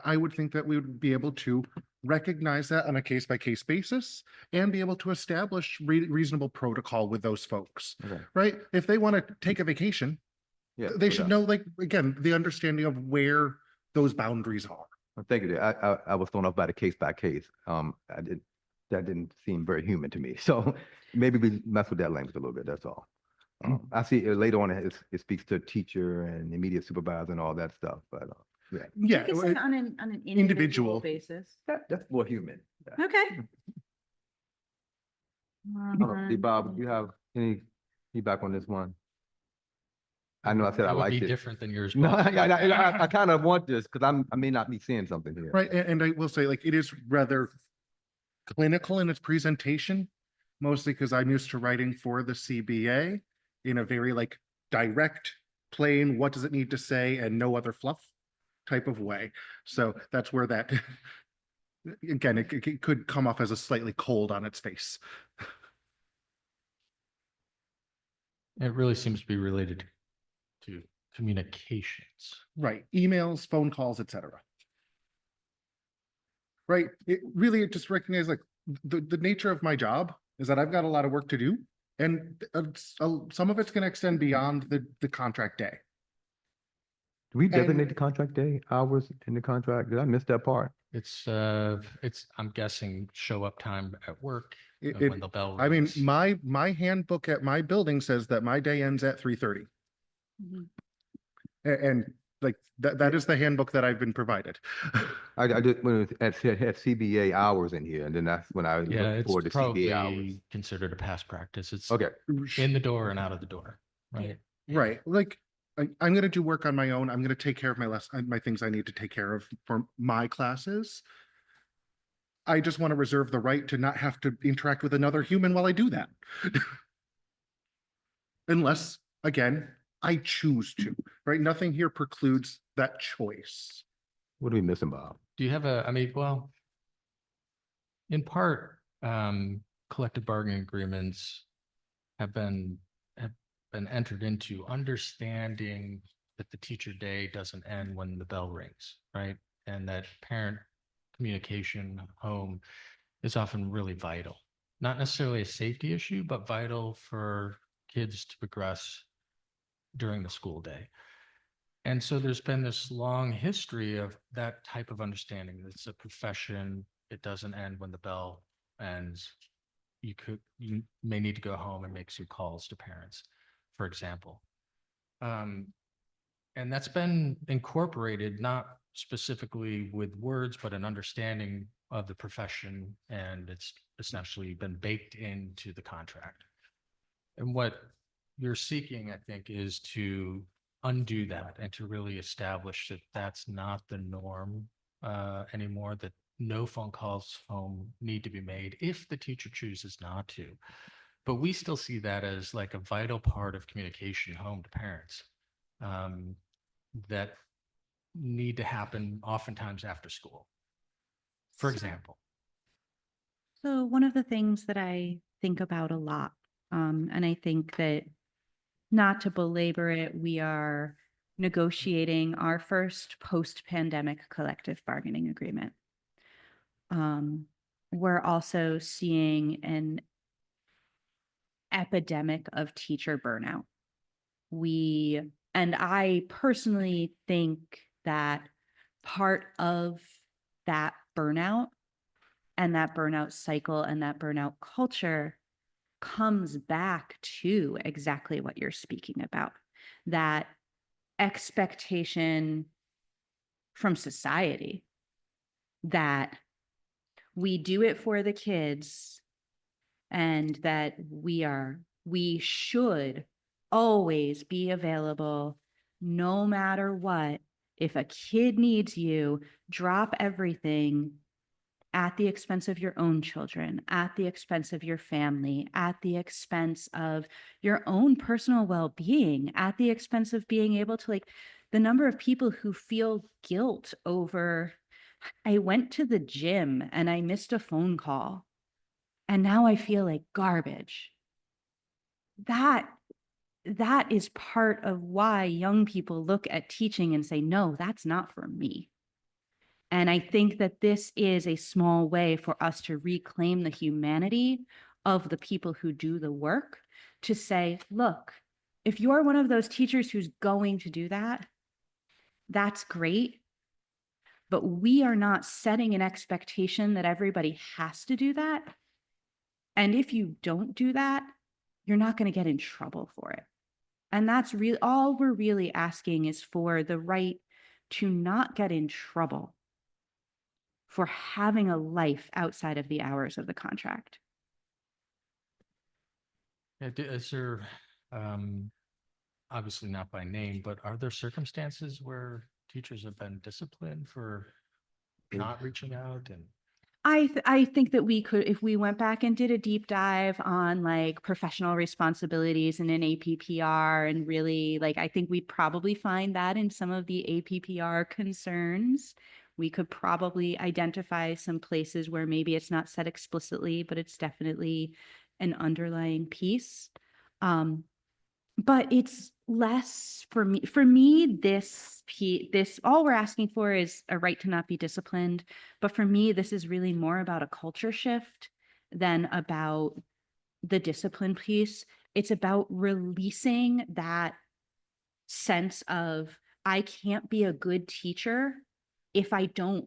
Speaker 6: I would think that we would be able to recognize that on a case by case basis and be able to establish reasonable protocol with those folks, right? If they want to take a vacation, they should know, like, again, the understanding of where those boundaries are.
Speaker 4: Thank you. I was thrown off by the case by case. That didn't seem very human to me. So maybe we mess with that language a little bit. That's all. I see later on it speaks to teacher and immediate supervisor and all that stuff. But
Speaker 1: You can say on an individual basis.
Speaker 4: that's more human.
Speaker 1: Okay.
Speaker 4: Bob, do you have any feedback on this one? I know I said I
Speaker 3: That would
Speaker 4: liked
Speaker 3: be
Speaker 4: it.
Speaker 3: different than yours.
Speaker 4: No,
Speaker 3: Bob.
Speaker 4: I kind of want this because I may not be seeing something here.
Speaker 6: Right, and I will say, like, it is rather clinical in its presentation, mostly because I'm used to writing for the CBA in a very like direct, plain, what does it need to say and no other fluff type of way. So that's where that, again, it could come off as a slightly cold on its face.
Speaker 3: It really seems to be related to communications.
Speaker 6: Right, emails, phone calls, etc. Right, it just recognizes like the nature of my job is that I've got a lot of work to do, and some of it's going to extend beyond the contract day.
Speaker 4: Do we
Speaker 6: And-
Speaker 4: designate the contract day hours in the contract? Did I miss that part?
Speaker 3: It's, I'm guessing show up time at work
Speaker 6: It-
Speaker 3: when the bell
Speaker 6: I mean,
Speaker 3: rings.
Speaker 6: my handbook at my building says that my day ends at 3:30.
Speaker 1: Mhm.
Speaker 6: And like, that is the handbook that I've been provided.
Speaker 4: I just, when it had CBA hours in here, and then that's when I
Speaker 3: Yeah,
Speaker 4: looked
Speaker 3: it's
Speaker 4: for the CBA hours.
Speaker 3: probably considered a past practice. It's
Speaker 4: Okay,
Speaker 3: in the door and out of the door, right?
Speaker 6: Right, like, I'm gonna do work on my own. I'm gonna take care of my things I need to take care of for my classes. I just want to reserve the right to not have to interact with another human while I do that. Unless, again, I choose to, right? Nothing here precludes that choice.
Speaker 4: what are we missing, Bob?
Speaker 3: Do you have I mean, well, in part, collective bargaining agreements have been entered into understanding that the teacher day doesn't end when the bell rings, right? And that parent communication home is often really vital. Not necessarily a safety issue, but vital for kids to progress during the school day. And so there's been this long history of that type of understanding. It's a profession. It doesn't end when the bell ends. You may need to go home and make some calls to parents, for example. And that's been incorporated, not specifically with words, but an understanding of the profession, and it's essentially been baked into the contract. And what you're seeking, I think, is to undo that and to really establish that that's not the norm anymore, that no phone calls home need to be made if the teacher chooses not to. But we still see that as like a vital part of communication home to parents that need to happen oftentimes after school, for example.
Speaker 1: So one of the things that I think about a lot, and I think that, not to belabor it, we are negotiating our first post-pandemic collective bargaining agreement. We're also seeing an epidemic of teacher burnout. And I personally think that part of that burnout and that burnout cycle and that burnout culture comes back to exactly what you're speaking about, that expectation from society that we do it for the kids and that we should always be available no matter what. If a kid needs you, drop everything at the expense of your own children, at the expense of your family, at the expense of your own personal well-being, at the expense of being able to, like, the number of people who feel guilt over, I went to the gym and I missed a phone call and now I feel like garbage. That is part of why young people look at teaching and say, no, that's not for me. And I think that this is a small way for us to reclaim the humanity of the people who do the work, to say, look, if you're one of those teachers who's going to do that, that's great. But we are not setting an expectation that everybody has to do that. And if you don't do that, you're not going to get in trouble for it. And that's really all we're really asking, is for the right to not get in trouble for having a life outside of the hours of the contract.
Speaker 3: Is there, obviously not by name, but are there circumstances where teachers have been disciplined for not reaching out? And
Speaker 1: I think that we could, if we went back and did a deep dive on like professional responsibilities in an APPR, and really, like, I think we'd probably find that in some of the APPR concerns. We could probably identify some places where maybe it's not said explicitly, but it's definitely an underlying piece. But it's less for me. For me, this all we're asking for is a right to not be disciplined. But for me, this is really more about a culture shift than about the discipline piece. It's about releasing that sense of, I can't be a good teacher if I don't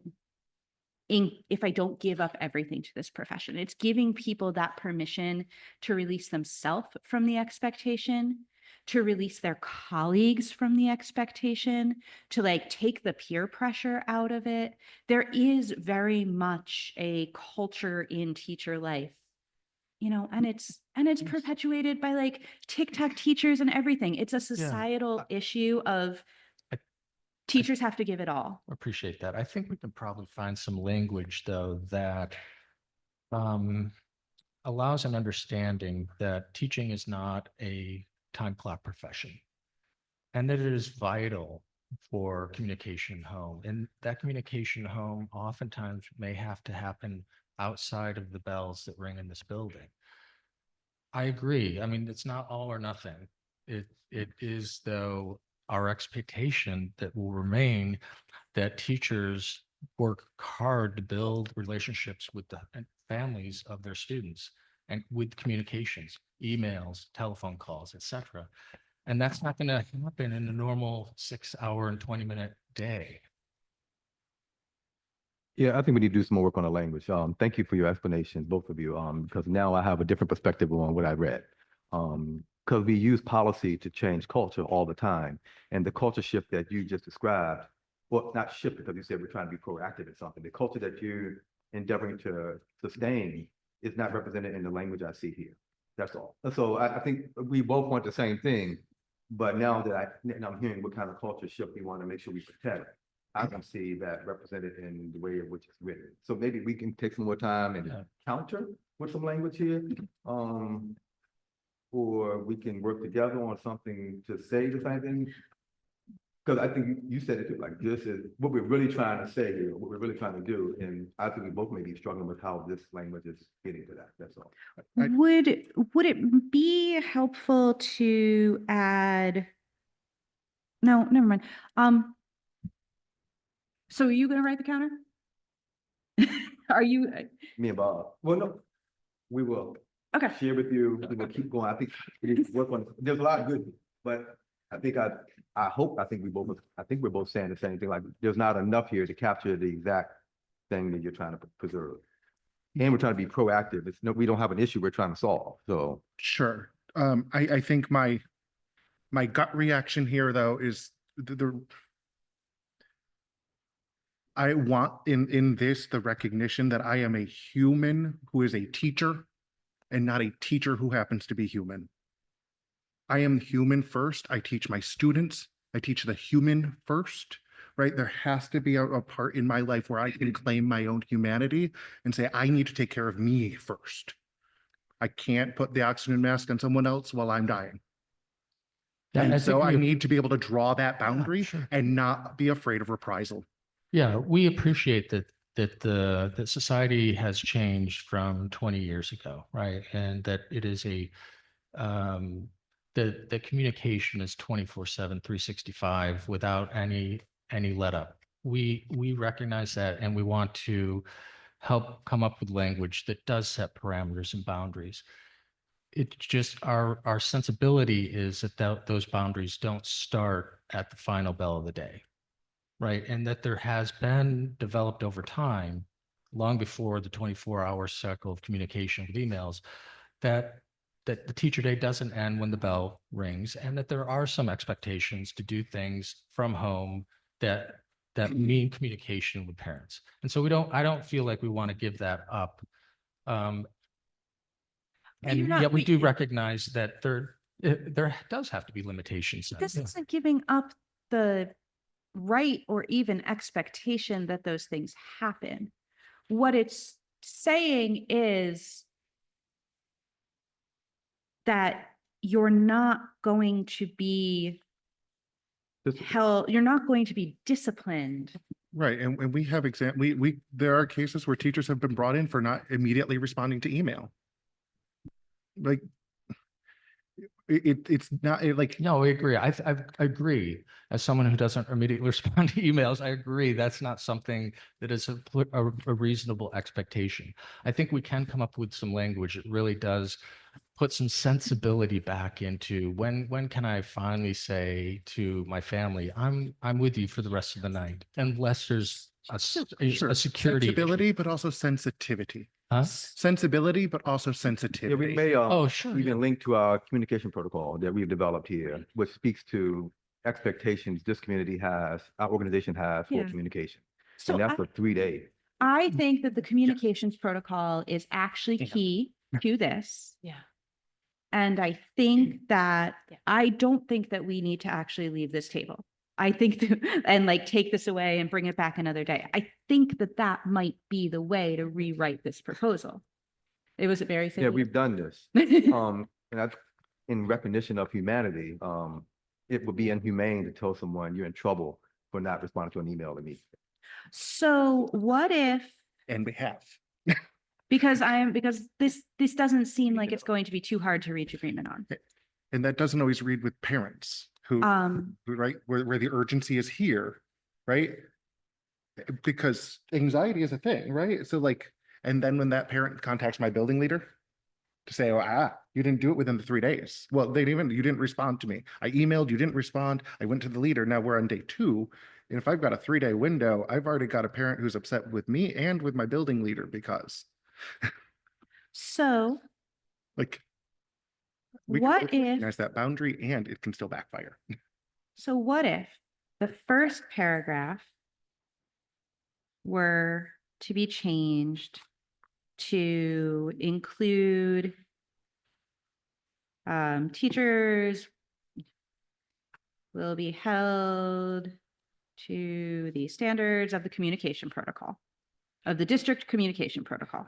Speaker 1: give up everything to this profession. It's giving people that permission to release themselves from the expectation, to release their colleagues from the expectation, to like take the peer pressure out of it. There is very much a culture in teacher life, you know, and it's perpetuated by like TikTok teachers and everything. It's a societal issue of teachers have to give it all.
Speaker 3: Appreciate that. I think we can probably find some language, though, that allows an understanding that teaching is not a time clock profession, and that it is vital for communication home. And that communication home oftentimes may have to happen outside of the bells that ring in this building. I agree. I mean, it's not all or nothing. It is, though, our expectation that will remain that teachers work hard to build relationships with the families of their students and with communications, emails, telephone calls, etc. And that's not going to happen in a normal 6-hour and 20-minute day.
Speaker 4: Yeah, I think we need to do some more work on the language. Thank you for your explanation, both of you, because now I have a different perspective on what I read. Because we use policy to change culture all the time. And the culture shift that you just described, well, not shift because you said we're trying to be proactive in something. The culture that you're endeavoring to sustain is not represented in the language I see here. That's all. So I think we both want the same thing, but now that I'm hearing what kind of culture shift we want to make sure we protect, I can see that represented in the way in which it's written. So maybe we can take some more time and counter with some language here. Or we can work together on something to say the same thing. Because I think you said it too, like this is what we're really trying to say here, what we're really trying to do. And I think we both may be struggling with how this language is getting to that. That's all.
Speaker 1: Would it be helpful to add? No, never mind. So are you going to write the counter? Are you?
Speaker 4: Me and Bob. Well, no, we will.
Speaker 1: Okay.
Speaker 4: Share with you. We will keep going. I think we need to work on. There's a lot of good, but I think we're both saying the same thing. Like there's not enough here to capture the exact thing that you're trying to preserve. And we're trying to be proactive. We don't have an issue we're trying to solve. So
Speaker 6: Sure. I think my gut reaction here though is I want in this the recognition that I am a human who is a teacher and not a teacher who happens to be human. I am human first. I teach my students. I teach the human first, right? There has to be a part in my life where I can claim my own humanity and say, I need to take care of me first. I can't put the oxygen mask on someone else while I'm dying.
Speaker 3: Yeah,
Speaker 6: and so I
Speaker 3: we-
Speaker 6: need to be able to draw that boundary
Speaker 3: sure.
Speaker 6: and not be afraid of reprisal.
Speaker 3: Yeah, we appreciate that the society has changed from 20 years ago, right? And that it is the communication is 24/7, 365 without any let up. We recognize that, and we want to help come up with language that does set parameters and boundaries. It's just our sensibility is that those boundaries don't start at the final bell of the day. Right, and that there has been developed over time, long before the 24-hour cycle of communication with emails, that the teacher day doesn't end when the bell rings, and that there are some expectations to do things from home that mean communication with parents. And so I don't feel like we want to give that up. And yet we do recognize that there does have to be limitations.
Speaker 1: This isn't giving up the right or even expectation that those things happen. What it's saying is that you're not going to be held, you're not going to be disciplined.
Speaker 6: Right, and we have there are cases where teachers have been brought in for not immediately responding to email. Like it's not like.
Speaker 3: No, we agree. I agree. As someone who doesn't immediately respond to emails, I agree that's not something that is a reasonable expectation. I think we can come up with some language that really does put some sensibility back into when can I finally say to my family, I'm with you for the rest of the night, unless there's a security issue.
Speaker 6: Sensibility, but also sensitivity.
Speaker 3: Huh?
Speaker 6: Sensibility, but also
Speaker 4: Yeah,
Speaker 6: sensitivity.
Speaker 4: we may,
Speaker 3: Oh, sure.
Speaker 4: even link to our communication protocol that we've developed here, which speaks to expectations this community has, our organization has for
Speaker 1: Yeah.
Speaker 4: communication.
Speaker 1: So
Speaker 4: And that's
Speaker 1: I-
Speaker 4: for 3 days.
Speaker 1: I think that the communications protocol is actually
Speaker 6: Yeah.
Speaker 1: key to this.
Speaker 7: Yeah.
Speaker 1: And I think that,
Speaker 7: Yeah.
Speaker 1: I don't think that we need to actually leave this table. I think, and like take this away and bring it back another day. I think that that might be the way to rewrite this proposal. It was very.
Speaker 4: Yeah, we've done this. And that's in recognition of humanity. It would be inhumane to tell someone you're in trouble for not responding to an email immediately.
Speaker 1: So what if,
Speaker 6: And we have.
Speaker 1: because this doesn't seem like it's going to be too hard to reach agreement on.
Speaker 6: And that doesn't always read with parents who, right, where the urgency is here, right? Because anxiety is a thing, right? So like, and then when that parent contacts my building leader to say, oh, you didn't do it within the 3 days. Well, you didn't respond to me. I emailed, you didn't respond. I went to the leader. Now we're on day 2. And if I've got a 3-day window, I've already got a parent who's upset with me and with my building leader because
Speaker 1: So
Speaker 6: like, we can
Speaker 1: what
Speaker 6: both
Speaker 1: if,
Speaker 6: recognize that boundary and it can still backfire.
Speaker 1: so what if the first paragraph were to be changed to include teachers will be held to the standards of the communication protocol, of the district communication protocol,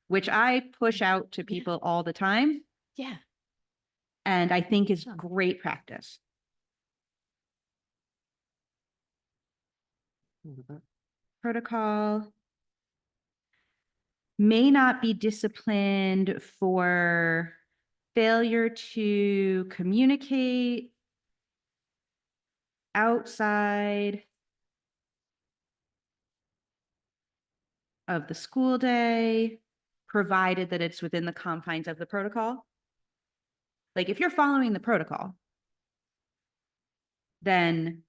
Speaker 1: which I push out to people all the time
Speaker 7: Yeah.
Speaker 1: and I think is
Speaker 7: Awesome.
Speaker 1: great practice. Protocol may not be disciplined for failure to communicate outside of the school day, provided that it's within the confines of the protocol. Like if you're following the protocol, then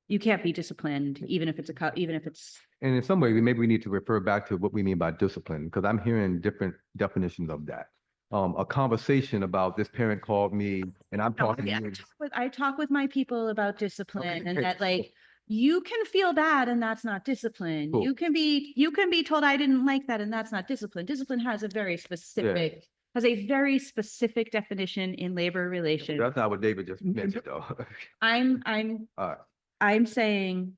Speaker 1: you can't be disciplined, even if it's even if it's.
Speaker 4: And in some way, maybe we need to refer back to what we mean by discipline, because I'm hearing different definitions of that. A conversation about this parent called me and I'm talking to you.
Speaker 1: I talk with my people about discipline and
Speaker 4: Okay.
Speaker 1: that like, you can feel bad and that's not discipline.
Speaker 4: Cool.
Speaker 1: You can be told I didn't like that and that's not discipline. Discipline has a very specific, definition in labor relations.
Speaker 4: That's not what David just mentioned though.
Speaker 1: I'm
Speaker 4: All right.
Speaker 1: I'm saying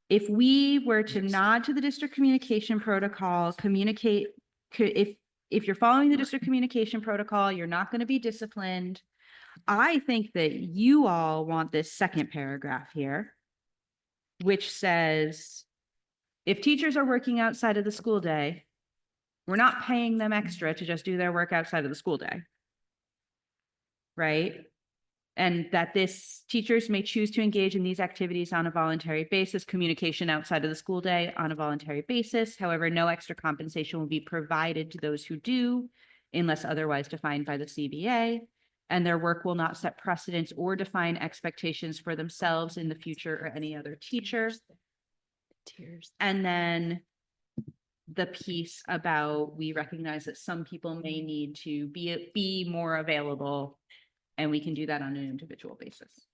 Speaker 1: if we were to nod to the district communication protocol, if you're following the district communication protocol, you're not going to be disciplined. I think that you all want this second paragraph here, which says, if teachers are working outside of the school day, we're not paying them extra to just do their work outside of the school day. Right? And that teachers may choose to engage in these activities on a voluntary basis, communication outside of the school day on a voluntary basis. However, no extra compensation will be provided to those who do unless otherwise defined by the CBA. And their work will not set precedents or define expectations for themselves in the future or any other teacher.
Speaker 7: Tears.
Speaker 1: And then the piece about, we recognize that some people may need to be more available, and we can do that on an individual basis.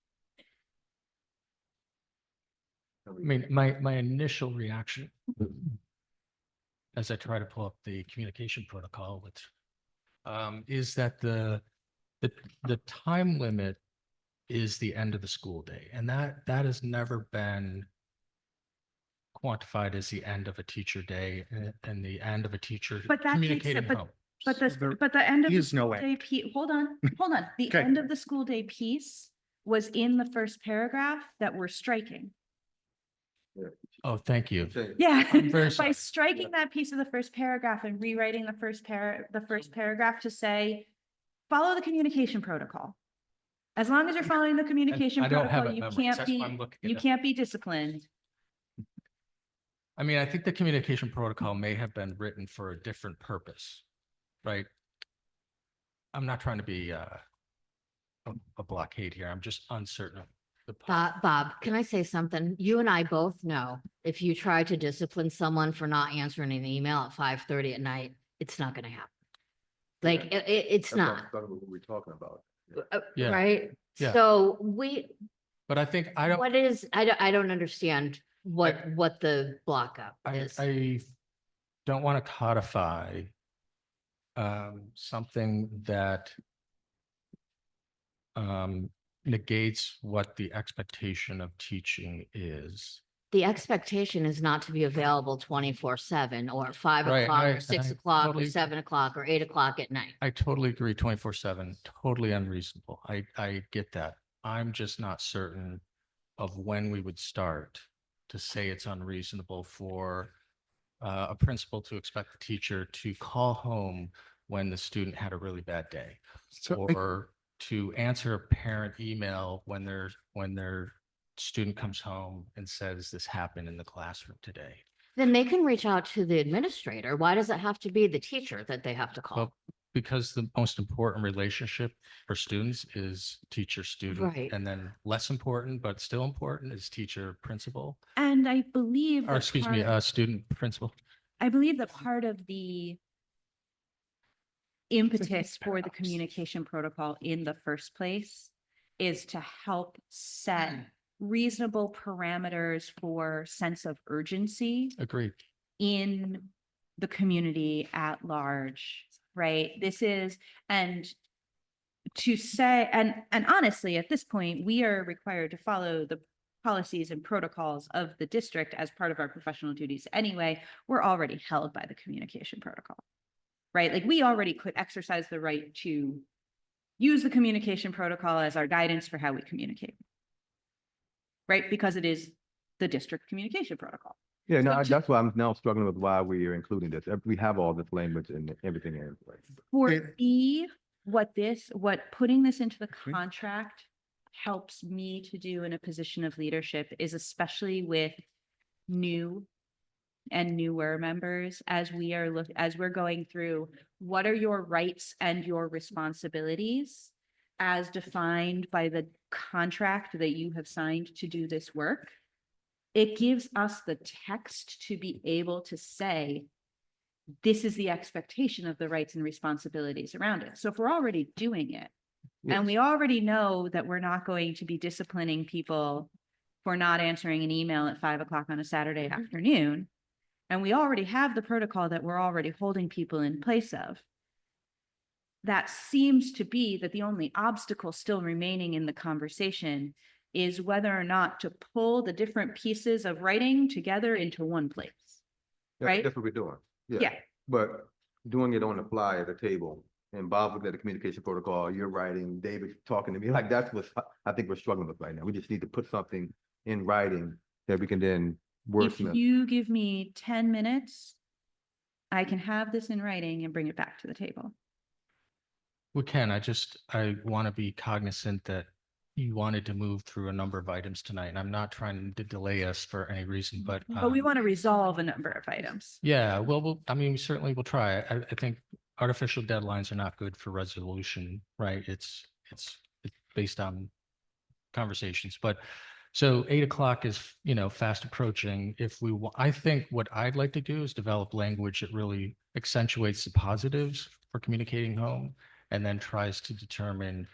Speaker 3: I mean, my initial reaction as I try to pull up the communication protocol with, is that the time limit is the end of the school day, and that has never been quantified as the end of a teacher day and the end of a teacher
Speaker 1: But that takes it,
Speaker 3: communicating home.
Speaker 1: But
Speaker 6: There
Speaker 1: the end of the
Speaker 6: is no
Speaker 1: school day
Speaker 6: end.
Speaker 1: hold on. The
Speaker 6: Okay.
Speaker 1: end of the school day piece was in the first paragraph that we're striking.
Speaker 3: Oh, thank you.
Speaker 1: Yeah,
Speaker 3: I'm very
Speaker 1: by
Speaker 3: sorry.
Speaker 1: striking that piece of the first paragraph and rewriting the first paragraph to say, follow the communication protocol. As long as you're following the communication
Speaker 3: I don't have
Speaker 1: protocol,
Speaker 3: it
Speaker 1: you
Speaker 3: memorized.
Speaker 1: can't
Speaker 3: That's why I'm looking it up.
Speaker 1: can't be disciplined.
Speaker 3: I mean, I think the communication protocol may have been written for a different purpose, right? I'm not trying to be a blockade here. I'm just uncertain of the.
Speaker 11: Bob, can I say something? You and I both know if you try to discipline someone for not answering an email at 5:30 at night, it's not gonna happen. Like, it's
Speaker 4: That's what
Speaker 11: not,
Speaker 4: I'm talking about what we're talking about.
Speaker 3: Yeah.
Speaker 11: right?
Speaker 3: Yeah.
Speaker 11: So
Speaker 3: But I think I don't.
Speaker 11: what is, I don't understand what the block up is.
Speaker 3: I don't want to codify something that negates what the expectation of teaching is.
Speaker 11: The expectation is not to be available 24/7 or at 5
Speaker 3: Right,
Speaker 11: o'clock
Speaker 3: I-
Speaker 11: or 6
Speaker 3: I
Speaker 11: o'clock or
Speaker 3: totally-
Speaker 11: 7 o'clock or 8 o'clock at night.
Speaker 3: I totally agree, 24/7, totally unreasonable. I get that. I'm just not certain of when we would start to say it's unreasonable for a principal to expect the teacher to call home when the student had a really bad day. Or to answer a parent email when their student comes home and says this happened in the classroom today.
Speaker 11: Then they can reach out to the administrator. Why does it have to be the teacher that they have to call?
Speaker 3: Well, because the most important relationship for students is teacher-student.
Speaker 11: Right.
Speaker 3: And then less important, but still important, is teacher-principal,
Speaker 1: And I believe.
Speaker 3: or
Speaker 1: that
Speaker 3: excuse me,
Speaker 1: part-
Speaker 3: student-principal.
Speaker 1: I believe that part of the impetus for the
Speaker 3: paradox.
Speaker 1: communication protocol in the first place is to help set reasonable parameters for sense of urgency
Speaker 3: Agreed.
Speaker 1: in the community at large, right? This is, and to say, and honestly, at this point, we are required to follow the policies and protocols of the district as part of our professional duties anyway. We're already held by the communication protocol, right? Like, we already could exercise the right to use the communication protocol as our guidance for how we communicate, right? Because it is the district communication protocol.
Speaker 4: Yeah, no,
Speaker 1: So to-
Speaker 4: that's why I'm now struggling with why we are including this. We have all this language and everything in place.
Speaker 1: For
Speaker 6: It-
Speaker 1: me, what putting this into the
Speaker 6: Okay.
Speaker 1: contract helps me to do in a position of leadership is, especially with new and newer members, as we're going through, what are your rights and your responsibilities as defined by the contract that you have signed to do this work? It gives us the text to be able to say, this is the expectation of the rights and responsibilities around it. So if we're already doing it, and we already know that we're not going to be disciplining people for not answering an email at 5 o'clock on a Saturday afternoon, and we already have the protocol that we're already holding people in place of, that seems to be that the only obstacle still remaining in the conversation is whether or not to pull the different pieces of writing together into one place. Right?
Speaker 4: That's what we're doing.
Speaker 1: Yeah.
Speaker 4: But doing it on the fly at the table, and Bob looked at the communication protocol, you're writing, David's talking to me, like that's what I think we're struggling with right now. We just need to put something in writing that we can then
Speaker 1: If
Speaker 4: wordsmith.
Speaker 1: you give me 10 minutes, I can have this in writing and bring it back to the table.
Speaker 3: We can, I want to be cognizant that you wanted to move through a number of items tonight, and I'm not trying to delay us for any reason, but.
Speaker 1: But we want to resolve a number of items.
Speaker 3: Yeah, well, I mean, we certainly will try. I think artificial deadlines are not good for resolution, right? It's based on conversations, but so 8 o'clock is, fast approaching. I think what I'd like to do is develop language that really accentuates the positives for communicating home, and then tries to determine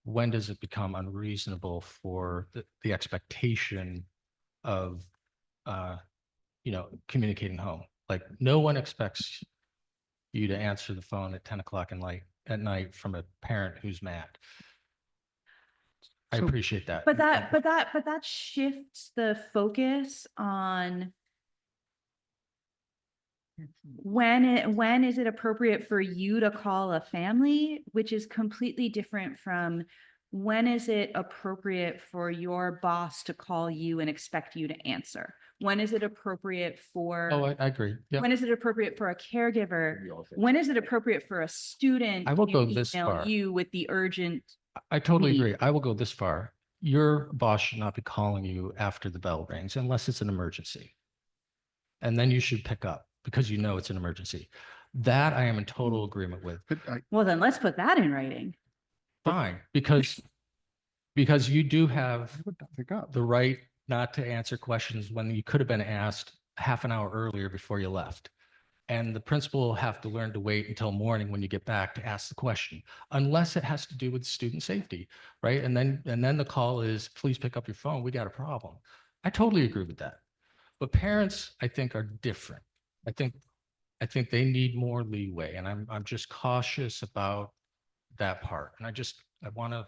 Speaker 3: when does it become unreasonable for the expectation of, communicating home. Like, no one expects you to answer the phone at 10 o'clock at night from a parent who's mad. I
Speaker 6: So-
Speaker 3: appreciate that.
Speaker 1: But that shifts the focus on when is it appropriate for you to call a family, which is completely different from when is it appropriate for your boss to call you and expect you to answer? When is it appropriate for?
Speaker 3: Oh, I agree. Yeah,
Speaker 1: When is it appropriate for a caregiver? When is it appropriate for a student?
Speaker 3: I will
Speaker 1: to
Speaker 3: go this
Speaker 1: email
Speaker 3: far.
Speaker 1: You with the urgent,
Speaker 3: I totally
Speaker 1: need.
Speaker 3: agree. I will go this far. Your boss should not be calling you after the bell rings unless it's an emergency. And then you should pick up because it's an emergency. That I am in total agreement with.
Speaker 6: But
Speaker 1: Well, then let's put that in writing.
Speaker 3: Fine, because you do have
Speaker 6: pick up.
Speaker 3: the right not to answer questions when you could have been asked half an hour earlier before you left. And the principal will have to learn to wait until morning when you get back to ask the question, unless it has to do with student safety, right? And then the call is, please pick up your phone. We got a problem. I totally agree with that. But parents, I think, are different. I think they need more leeway, and I'm just cautious about that part. And I want to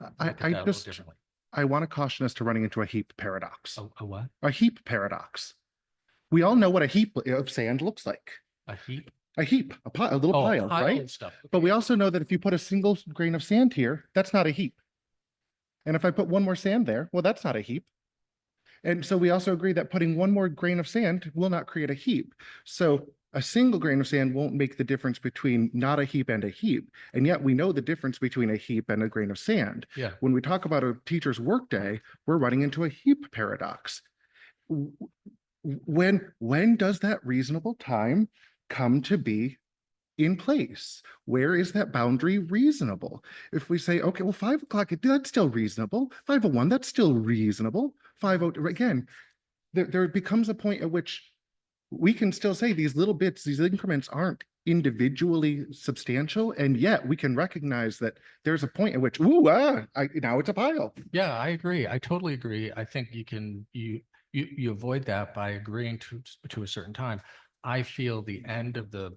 Speaker 3: look at that a little differently.
Speaker 6: I want to caution us to running into a heap paradox.
Speaker 3: A what?
Speaker 6: A heap paradox. We all know what a heap of sand looks like.
Speaker 3: A heap?
Speaker 6: A heap, a little
Speaker 3: Oh,
Speaker 6: pile,
Speaker 3: pile
Speaker 6: right?
Speaker 3: of stuff.
Speaker 6: But
Speaker 3: Okay.
Speaker 6: we also know that if you put a single grain of sand here, that's not a heap. And if I put one more sand there, well, that's not a heap. And so we also agree that putting one more grain of sand will not create a heap. So a single grain of sand won't make the difference between not a heap and a heap. And yet we know the difference between a heap and a grain of sand.
Speaker 3: Yeah.
Speaker 6: When we talk about a teacher's workday, we're running into a heap paradox. When does that reasonable time come to be in place? Where is that boundary reasonable? If we say, okay, well, 5 o'clock, that's still reasonable. 5:01, that's still reasonable. 5:02, again, there becomes a point at which we can still say these little bits, these increments aren't individually substantial, and yet we can recognize that there's a point at which, now it's a pile.
Speaker 3: Yeah, I agree. I totally agree. I think you avoid that by agreeing to a certain time. I feel the end of the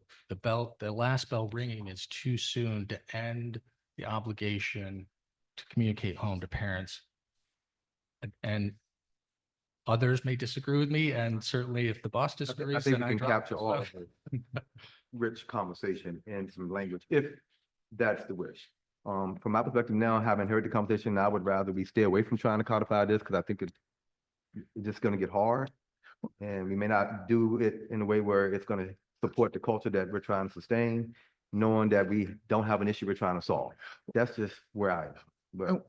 Speaker 3: last bell ringing is too soon to end the obligation to communicate home to parents. And others may disagree with me, and certainly if the boss
Speaker 4: I
Speaker 3: disagrees,
Speaker 4: think
Speaker 3: then
Speaker 4: you
Speaker 3: I
Speaker 4: can
Speaker 3: drop
Speaker 4: capture
Speaker 3: it.
Speaker 4: all of the rich conversation in some language, if that's the wish. From my perspective now, having heard the conversation, I would rather we stay away from trying to codify this, because I think it's just gonna get hard. And we may not do it in a way where it's gonna support the culture that we're trying to sustain, knowing that we don't have an issue we're trying to solve. That's just where I am, but.
Speaker 6: Oh,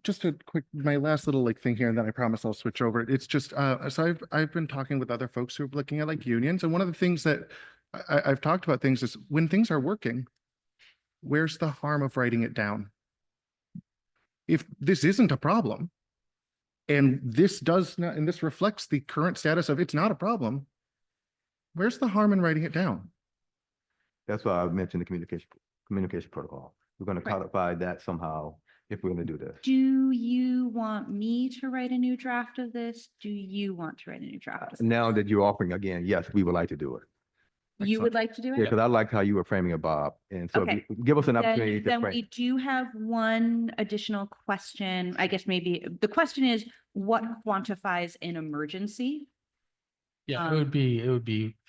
Speaker 6: just a quick, my last little thing here, and then I promise I'll switch over. It's just, so I've been talking with other folks who are looking at unions, and one of the things that I've talked about things is when things are working, where's the harm of writing it down? If this isn't a problem, and this does not, and this reflects the current status of it's not a problem, where's the harm in writing it down?
Speaker 4: That's why I mentioned the communication protocol. We're gonna
Speaker 1: Right.
Speaker 4: codify that somehow if we're gonna do this.
Speaker 1: Do you want me to write a new draft of this? Do you want to write a new draft? of this?
Speaker 4: Now that you're offering again, yes, we would like to do it.
Speaker 1: You would like to do
Speaker 4: Yeah,
Speaker 1: it?
Speaker 4: because I liked how you were framing it, Bob. And so if
Speaker 1: Okay.
Speaker 4: you- give us an opportunity
Speaker 1: Then,
Speaker 4: to
Speaker 1: then we
Speaker 4: frame.
Speaker 1: do have one additional question. I guess maybe the question is, what quantifies an emergency?
Speaker 3: Yeah,
Speaker 1: Um,
Speaker 3: it would be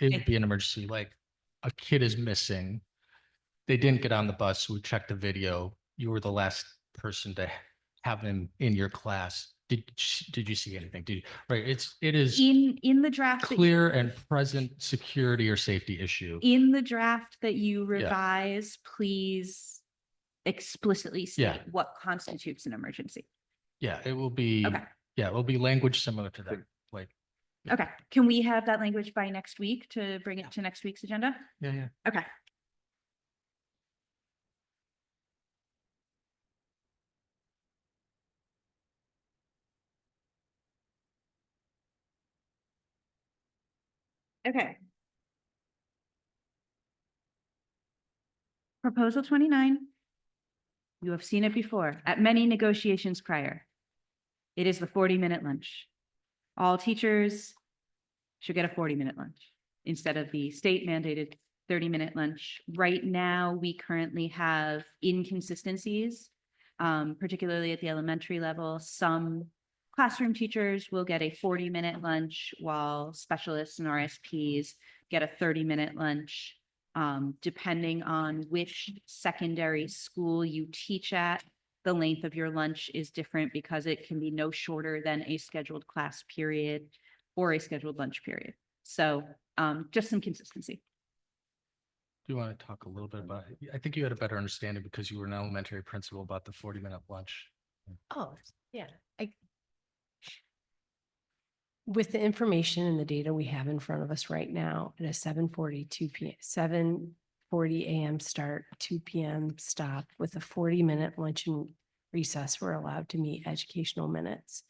Speaker 3: an emergency, like a kid is missing. They didn't get on the bus. We checked the video. You were the last person to have them in your class. Did you see anything? Right, it is
Speaker 1: In the draft. that you-
Speaker 3: clear and present security or safety issue.
Speaker 1: In the draft that you revise, please explicitly
Speaker 3: Yeah.
Speaker 1: state what constitutes an emergency.
Speaker 3: Yeah, it will be,
Speaker 1: Okay.
Speaker 3: yeah, it will be language similar to that. Like,
Speaker 1: Okay, can we have that language by next week to bring it to next week's agenda?
Speaker 3: yeah.
Speaker 1: Okay. Okay. Proposal 29. You have seen it before at many negotiations prior. It is the 40-minute lunch. All teachers should get a 40-minute lunch instead of the state mandated 30-minute lunch. Right now, we currently have inconsistencies, particularly at the elementary level. Some classroom teachers will get a 40-minute lunch while specialists and RSPs get a 30-minute lunch. Depending on which secondary school you teach at, the length of your lunch is different because it can be no shorter than a scheduled class period or a scheduled lunch period. So just some consistency.
Speaker 3: Do you want to talk a little bit about, I think you had a better understanding because you were an elementary principal about the 40-minute lunch.
Speaker 7: Oh, yeah. with the information and the data we have in front of us right now, at a 7:42 p.m., 7:40 a.m. start, 2 p.m. stop with a 40-minute lunch and recess, we're allowed to meet educational minutes.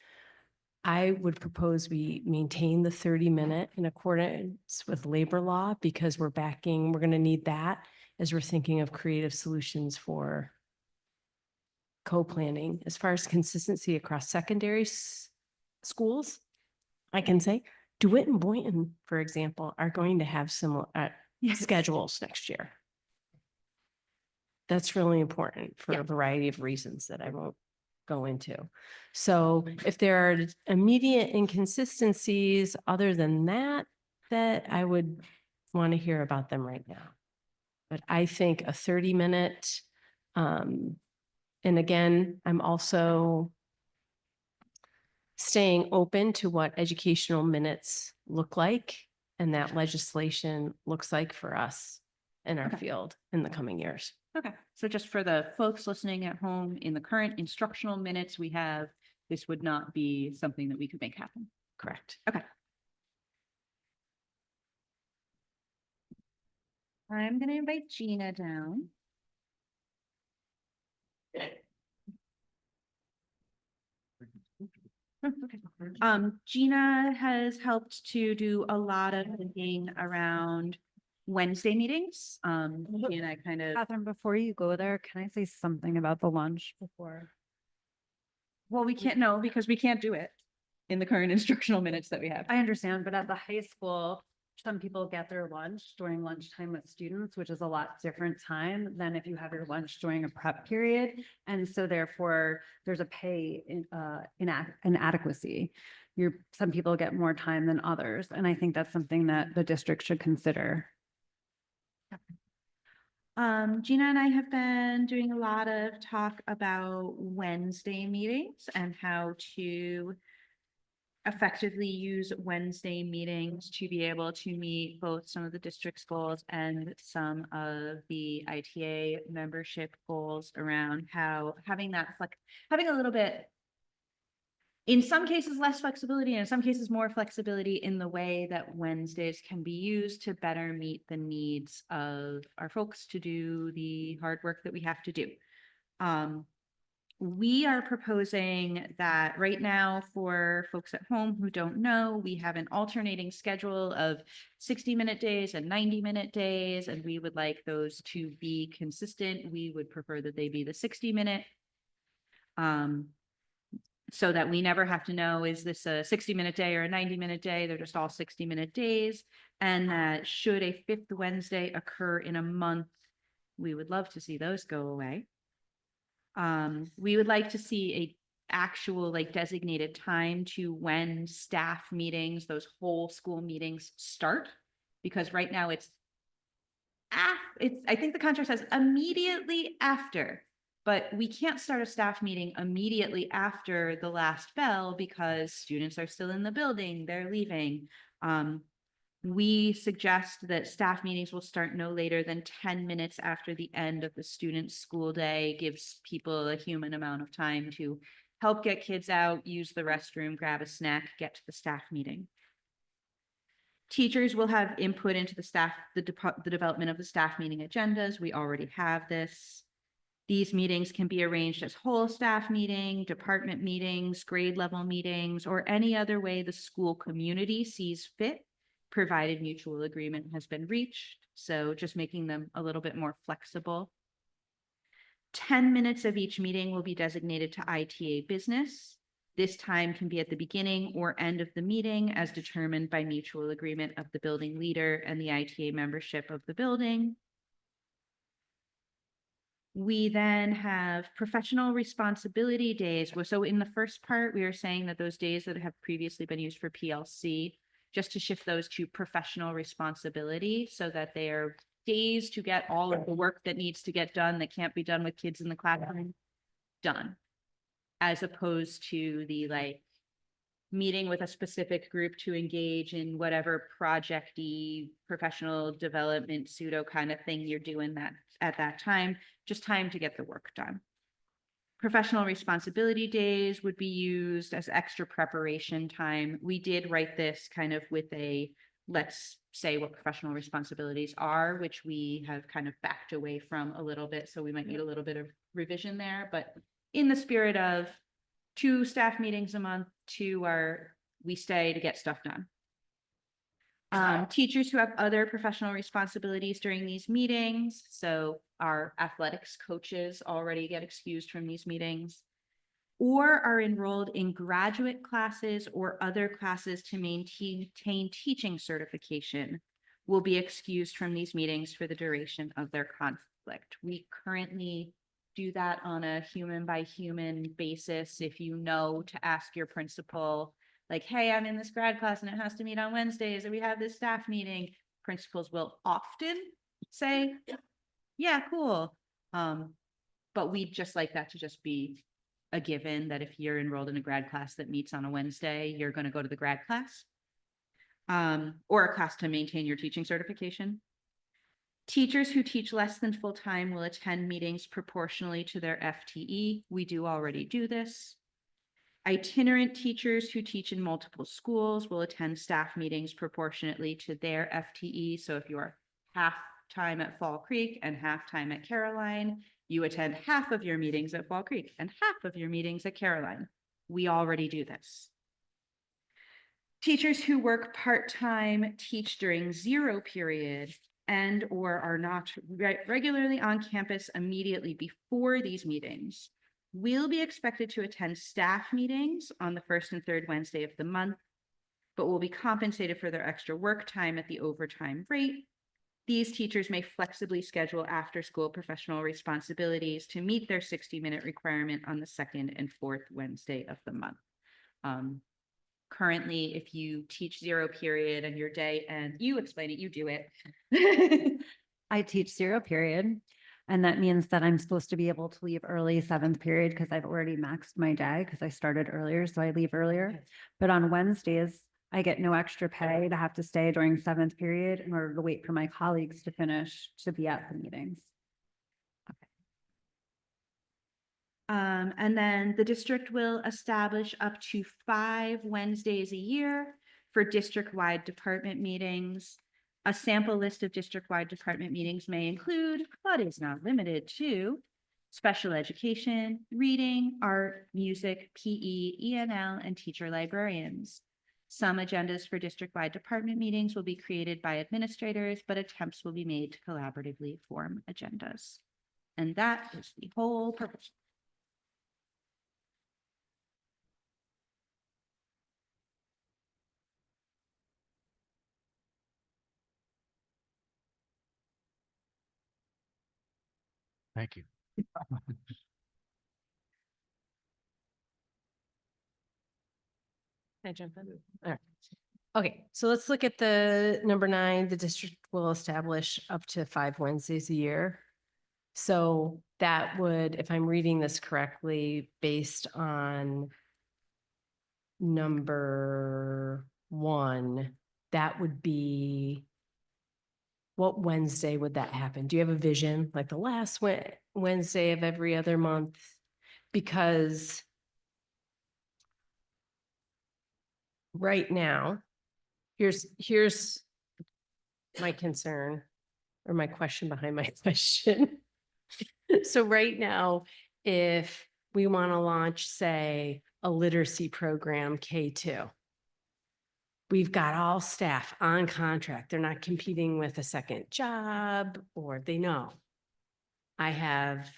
Speaker 7: I would propose we maintain the 30-minute in accordance with labor law, because we're going to need that as we're thinking of creative solutions for co-planning. As far as consistency across secondary schools, I can say DeWitt and Boynton, for example, are going to have similar schedules next year. That's really important for a variety of reasons that I won't go into. So if there are immediate inconsistencies other than that, that I would want to hear about them right now. But I think a 30-minute, and again, I'm also staying open to what educational minutes look like and that legislation looks like for us in our field in the coming years.
Speaker 1: Okay, so just for the folks listening at home, in the current instructional minutes we have, this would not be something that we could make happen.
Speaker 7: Correct.
Speaker 1: Okay. I'm gonna invite Gina down. Gina has helped to do a lot of thinking around Wednesday meetings. She and I kind of,
Speaker 12: Catherine, before you go there, can I say something about the lunch before?
Speaker 1: well, we can't know because we can't do it in the current instructional minutes that we have.
Speaker 12: I understand, but at the high school, some people get their lunch during lunchtime with students, which is a lot different time than if you have your lunch during a prep period. And so therefore, there's a pay inadequacy. Some people get more time than others. And I think that's something that the district should consider.
Speaker 1: Gina and I have been doing a lot of talk about Wednesday meetings and how to effectively use Wednesday meetings to be able to meet both some of the district's goals and some of the ITA membership goals around how having a little bit, in some cases, less flexibility, and in some cases, more flexibility in the way that Wednesdays can be used to better meet the needs of our folks to do the hard work that we have to do. We are proposing that right now, for folks at home who don't know, we have an alternating schedule of 60-minute days and 90-minute days, and we would like those to be consistent. We would prefer that they be the 60-minute. So that we never have to know, is this a 60-minute day or a 90-minute day? They're just all 60-minute days. And that should a fifth Wednesday occur in a month, we would love to see those go away. We would like to see a actual designated time to when staff meetings, those whole school meetings start, because right now I think the contract says immediately after, but we can't start a staff meeting immediately after the last bell because students are still in the building, they're leaving. We suggest that staff meetings will start no later than 10 minutes after the end of the student's school day, gives people a human amount of time to help get kids out, use the restroom, grab a snack, get to the staff meeting. Teachers will have input into the development of the staff meeting agendas. We already have this. These meetings can be arranged as whole staff meeting, department meetings, grade level meetings, or any other way the school community sees fit, provided mutual agreement has been reached. So just making them a little bit more flexible. 10 minutes of each meeting will be designated to ITA business. This time can be at the beginning or end of the meeting as determined by mutual agreement of the building leader and the ITA membership of the building. We then have professional responsibility days. So in the first part, we are saying that those days that have previously been used for PLC, just to shift those to professional responsibility so that they are days to get all of the work that needs to get done that can't be done with kids in the classroom done, as opposed to the meeting with a specific group to engage in whatever project-y professional development pseudo kind of thing you're doing that at that time, just time to get the work done. Professional responsibility days would be used as extra preparation time. We did write this kind of with a, let's say what professional responsibilities are, which we have kind of backed away from a little bit. So we might need a little bit of revision there, but in the spirit of 2 staff meetings a month, 2 are, we stay to get stuff done. Teachers who have other professional responsibilities during these meetings, so our athletics coaches already get excused from these meetings, or are enrolled in graduate classes or other classes to maintain teaching certification, will be excused from these meetings for the duration of their conflict. We currently do that on a human by human basis. If you know to ask your principal, like, hey, I'm in this grad class and it has to meet on Wednesdays, and we have this staff meeting, principals will often say, yeah, cool. But we'd just like that to just be a given, that if you're enrolled in a grad class that meets on a Wednesday, you're going to go to the grad class. Or a class to maintain your teaching certification. Teachers who teach less than full-time will attend meetings proportionally to their FTE. We do already do this. Itinerant teachers who teach in multiple schools will attend staff meetings proportionately to their FTE. So if you're half-time at Fall Creek and half-time at Caroline, you attend half of your meetings at Fall Creek and half of your meetings at Caroline. We already do this. Teachers who work part-time teach during 0 period and or are not regularly on campus immediately before these meetings will be expected to attend staff meetings on the 1st and 3rd Wednesday of the month, but will be compensated for their extra work time at the overtime rate. These teachers may flexibly schedule after-school professional responsibilities to meet their 60-minute requirement on the 2nd and 4th Wednesday of the month. Currently, if you teach 0 period and your day, and you explain it, you do it.
Speaker 12: I teach 0 period. And that means that I'm supposed to be able to leave early 7th period because I've already maxed my day because I started earlier. So I leave earlier. But on Wednesdays, I get no extra pay to have to stay during 7th period in order to wait for my colleagues to finish to be at the meetings.
Speaker 1: And then the district will establish up to 5 Wednesdays a year for district-wide department meetings. A sample list of district-wide department meetings may include, but is not limited to, special education, reading, art, music, PE, ENL, and teacher librarians. Some agendas for district-wide department meetings will be created by administrators, but attempts will be made to collaboratively form agendas. And that is the whole purpose.
Speaker 8: Thank you.
Speaker 7: Can I jump in? All right. Okay, so let's look at the number 9. The district will establish up to 5 Wednesdays a year. So that would, if I'm reading this correctly, based on number 1, that would be, what Wednesday would that happen? Do you have a vision, like the last Wednesday of every other month? Because right now, here's my concern or my question behind my question. So right now, if we want to launch, say, a literacy program K2, we've got all staff on contract. They're not competing with a second job, or they know. I have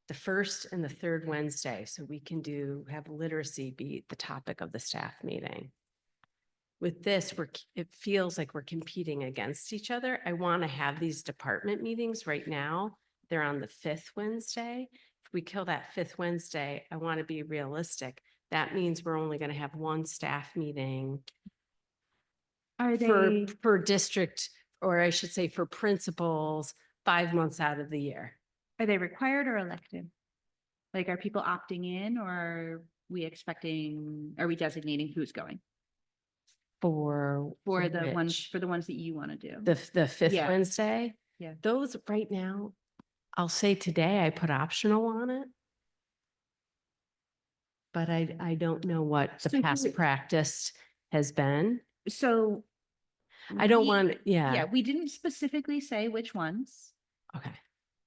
Speaker 7: the 1st and the 3rd Wednesday, so we can have literacy be the topic of the staff meeting. With this, it feels like we're competing against each other. I want to have these department meetings right now. They're on the 5th Wednesday. If we kill that 5th Wednesday, I want to be realistic. That means we're only going to have 1 staff meeting for district, or I should say for principals, 5 months out of the year.
Speaker 1: Are they required or elected? Like, are people opting in, or are we designating who's going?
Speaker 7: For
Speaker 1: the ones
Speaker 7: which?
Speaker 1: that you want to do.
Speaker 7: The 5th
Speaker 1: Yeah.
Speaker 7: Wednesday?
Speaker 1: Yeah.
Speaker 7: Those right now, I'll say today I put optional on it. but I don't know what the
Speaker 1: So
Speaker 7: past
Speaker 1: we-
Speaker 7: practice has been.
Speaker 1: So.
Speaker 7: I don't
Speaker 1: we-
Speaker 7: want,
Speaker 1: Yeah,
Speaker 7: yeah,
Speaker 1: we didn't specifically say which ones.
Speaker 7: okay.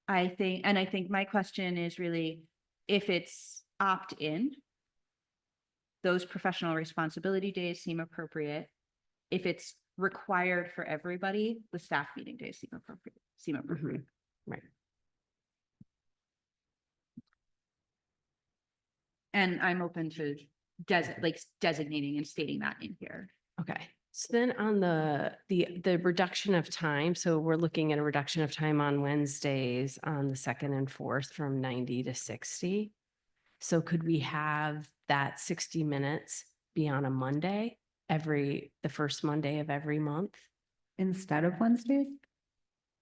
Speaker 1: I think my question is really if it's opt-in, those professional responsibility days seem appropriate. If it's required for everybody, the staff meeting days seem appropriate.
Speaker 7: Right.
Speaker 1: And I'm open to designating and stating that in here.
Speaker 7: Okay, so then on the reduction of time, so we're looking at a reduction of time on Wednesdays on the 2nd and 4th from 90 to 60. So could we have that 60 minutes be on a Monday, the first Monday of every month?
Speaker 12: Instead of Wednesdays?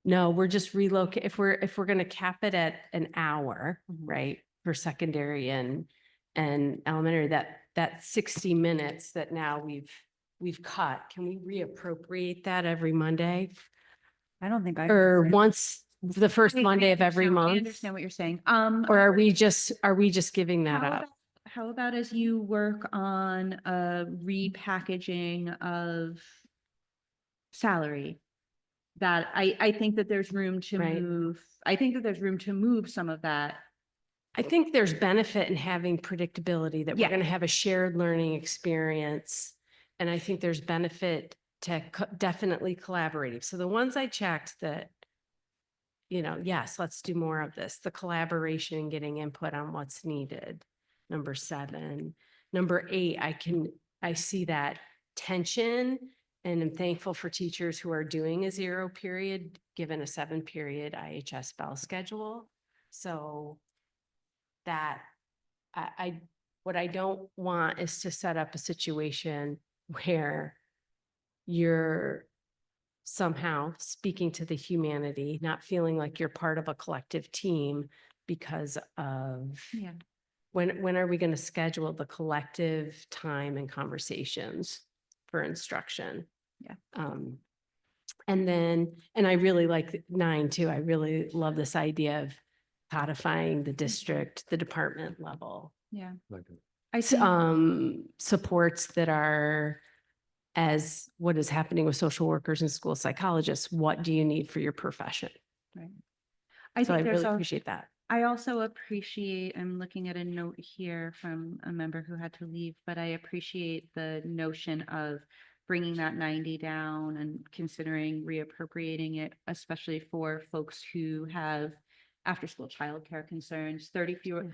Speaker 7: No, we're just relocate, if we're gonna cap it at an hour,
Speaker 1: Mhm.
Speaker 7: right, for secondary and elementary, that 60 minutes that now we've cut, can we reappropriate that every Monday?
Speaker 12: I don't think I.
Speaker 7: Or once, the first
Speaker 1: I
Speaker 7: Monday of every
Speaker 1: understand- I
Speaker 7: month?
Speaker 1: understand what you're saying.
Speaker 7: Or are we just giving that
Speaker 1: How
Speaker 7: up?
Speaker 1: How about as you work on a repackaging of salary? That I think that there's room to
Speaker 7: Right.
Speaker 1: move, I think that there's room to move some of that.
Speaker 7: I think there's benefit in having predictability that we're
Speaker 1: Yeah.
Speaker 7: going to have a shared learning experience. And I think there's benefit to definitely collaborating. So the ones I checked that, yes, let's do more of this, the collaboration and getting input on what's needed. Number 7. Number 8, I see that tension and I'm thankful for teachers who are doing a 0 period, given a 7 period IHS bell schedule. So that what I don't want is to set up a situation where you're somehow speaking to the humanity, not feeling like you're part of a collective team because of
Speaker 1: Yeah.
Speaker 7: when are we going to schedule the collective time and conversations for instruction?
Speaker 1: Yeah.
Speaker 7: And I really like 9 too. I really love this idea of codifying the district, the department level.
Speaker 1: Yeah.
Speaker 2: Like,
Speaker 1: I think,
Speaker 7: Supports that are as what is happening with social workers and school psychologists. What do you need for your profession?
Speaker 1: right.
Speaker 7: So I
Speaker 1: think there's
Speaker 7: really
Speaker 1: al-
Speaker 7: appreciate that.
Speaker 1: I also appreciate, I'm looking at a note here from a member who had to leave, but I appreciate the notion of bringing that 90 down and considering reappropriating it, especially for folks who have after-school childcare concerns, 30 fewer.
Speaker 7: Yeah.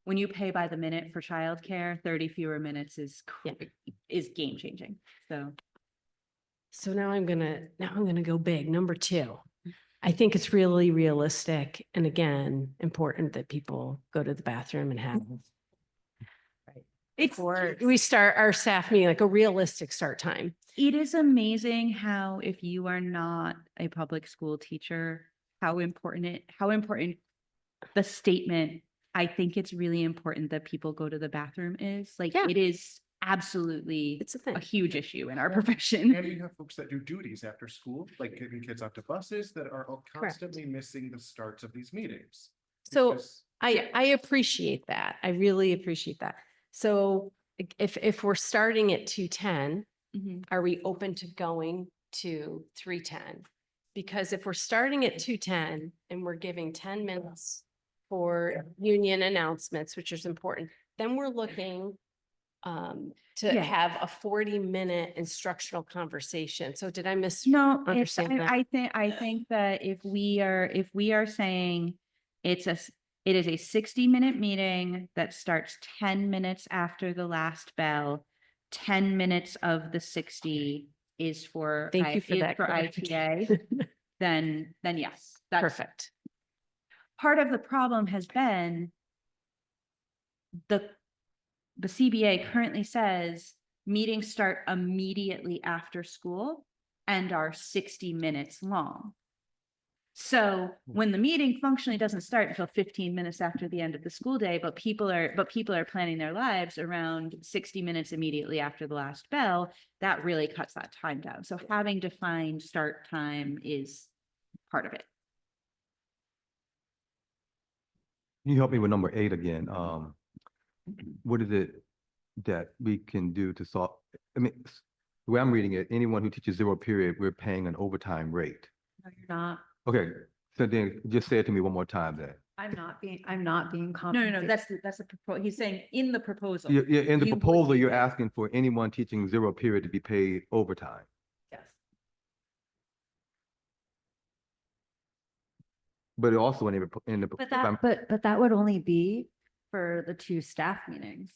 Speaker 1: When you pay by the minute for childcare, 30 fewer minutes is
Speaker 7: Yeah.
Speaker 1: game changing.
Speaker 7: So now I'm gonna go big. Number 2. I think it's really realistic and again, important that people go to the bathroom and have. Before we start our staff meeting, like a realistic start time.
Speaker 1: It is amazing how if you are not a public school teacher, how important the statement, I think it's really important that people go to the bathroom is. Like,
Speaker 7: Yeah.
Speaker 1: it is absolutely
Speaker 7: It's a thing.
Speaker 1: a huge issue in our profession.
Speaker 6: And you have folks that do duties after school, like getting kids onto buses that are constantly missing the starts of these meetings.
Speaker 7: So
Speaker 6: Because-
Speaker 7: I appreciate that. I really appreciate that. So if we're starting at 2:10,
Speaker 1: Mhm.
Speaker 7: are we open to going to 3:10? Because if we're starting at 2:10 and we're giving 10 minutes for union announcements, which is important, then we're looking to
Speaker 1: Yeah.
Speaker 7: have a 40-minute instructional conversation. So did I
Speaker 1: No,
Speaker 7: understand that?
Speaker 1: I think that if we are saying it is a 60-minute meeting that starts 10 minutes after the last bell, 10 minutes of the 60 is for
Speaker 7: Thank you for
Speaker 1: is
Speaker 7: that
Speaker 1: for ITA, then yes, that's
Speaker 7: Perfect.
Speaker 1: part of the problem has been the CBA currently says meetings start immediately after school and are 60 minutes long. So when the meeting functionally doesn't start until 15 minutes after the end of the school day, but people are planning their lives around 60 minutes immediately after the last bell, that really cuts that time down. So having defined start time is part of it.
Speaker 4: Can you help me with number 8 again? what is it that we can do to solve? I mean, the way I'm reading it, anyone who teaches 0 period, we're paying an overtime rate.
Speaker 12: No, you're not.
Speaker 4: Okay, so then just say it to me one more time then.
Speaker 12: I'm not being
Speaker 1: No,
Speaker 12: compensated.
Speaker 1: that's the proposal. He's saying in the proposal.
Speaker 4: Yeah, in the
Speaker 1: you would
Speaker 4: proposal,
Speaker 1: be
Speaker 4: you're
Speaker 1: paid.
Speaker 4: asking for anyone teaching 0 period to be paid overtime.
Speaker 12: Yes.
Speaker 4: But also in the.
Speaker 12: But
Speaker 4: if I'm-
Speaker 12: but that would only be for the 2 staff meetings.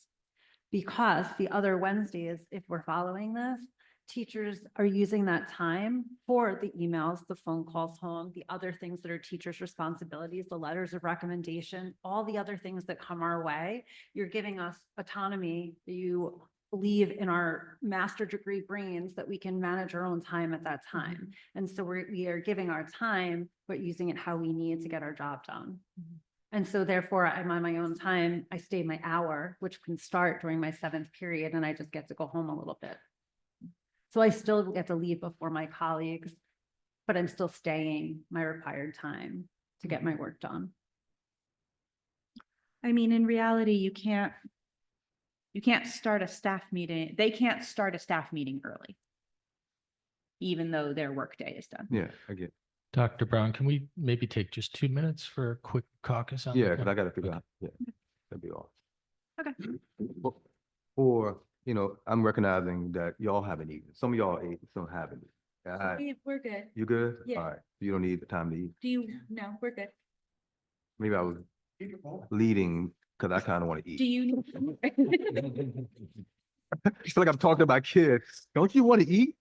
Speaker 12: Because the other Wednesdays, if we're following this, teachers are using that time for the emails, the phone calls home, the other things that are teachers' responsibilities, the letters of recommendation, all the other things that come our way. You're giving us autonomy that you believe in our master degree brains that we can manage our own time at that time. And so we are giving our time, but using it how we need to get our job done. And so therefore, I'm on my own time. I stay my hour, which can start during my 7th period, and I just get to go home a little bit. So I still get to leave before my colleagues, but I'm still staying my required time to get my work done.
Speaker 1: I mean, in reality, you can't start a staff meeting. They can't start a staff meeting early, even though their workday is done.
Speaker 4: Yeah, I get.
Speaker 3: Dr. Brown, can we maybe take just 2 minutes for a quick caucus on?
Speaker 4: Yeah,
Speaker 3: that
Speaker 4: because
Speaker 3: one?
Speaker 4: I gotta figure
Speaker 3: Okay.
Speaker 4: out, yeah, that'd be all.
Speaker 1: Okay.
Speaker 4: Or, I'm recognizing that y'all haven't eaten. Some of y'all ate, some haven't.
Speaker 1: We're good.
Speaker 4: You good?
Speaker 1: Yeah.
Speaker 4: All right, you don't need the time to eat.
Speaker 1: No, we're good.
Speaker 4: Maybe I was leading because I kind of want to
Speaker 1: Do
Speaker 4: eat.
Speaker 1: you?
Speaker 4: It's like I'm talking to my kids. Don't you want to eat?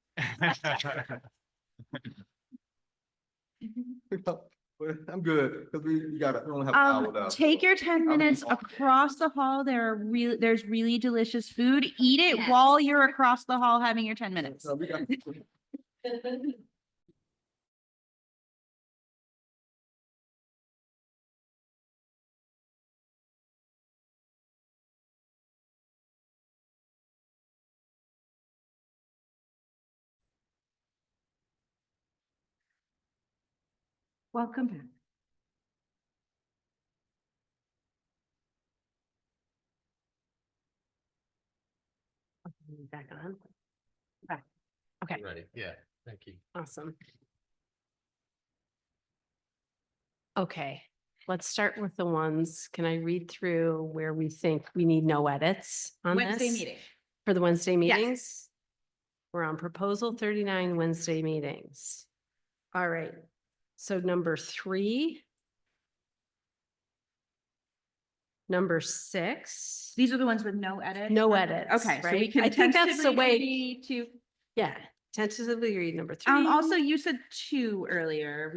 Speaker 4: I'm good because we only have an hour left.
Speaker 1: Take your 10 minutes across the hall. There's really delicious food. Eat it
Speaker 10: Yes.
Speaker 1: while you're across the hall having your 10 minutes.
Speaker 4: So we got-
Speaker 1: Welcome back.
Speaker 7: Back on. Back. Okay,
Speaker 3: Ready, yeah, thank you.
Speaker 7: awesome. Okay, let's start with the ones. Can I read through where we think we need no edits on this?
Speaker 1: Wednesday meeting.
Speaker 7: For the Wednesday
Speaker 1: Yes.
Speaker 7: meetings? We're on proposal 39 Wednesday meetings. All right, so number 3. Number 6.
Speaker 1: These are the ones with no edit.
Speaker 7: No edits,
Speaker 1: Okay, so we
Speaker 7: right?
Speaker 1: can
Speaker 7: I think that's the
Speaker 1: tentatively
Speaker 7: way-
Speaker 1: agree to.
Speaker 7: Yeah, tentatively read number 3.
Speaker 1: Also, you said 2 earlier.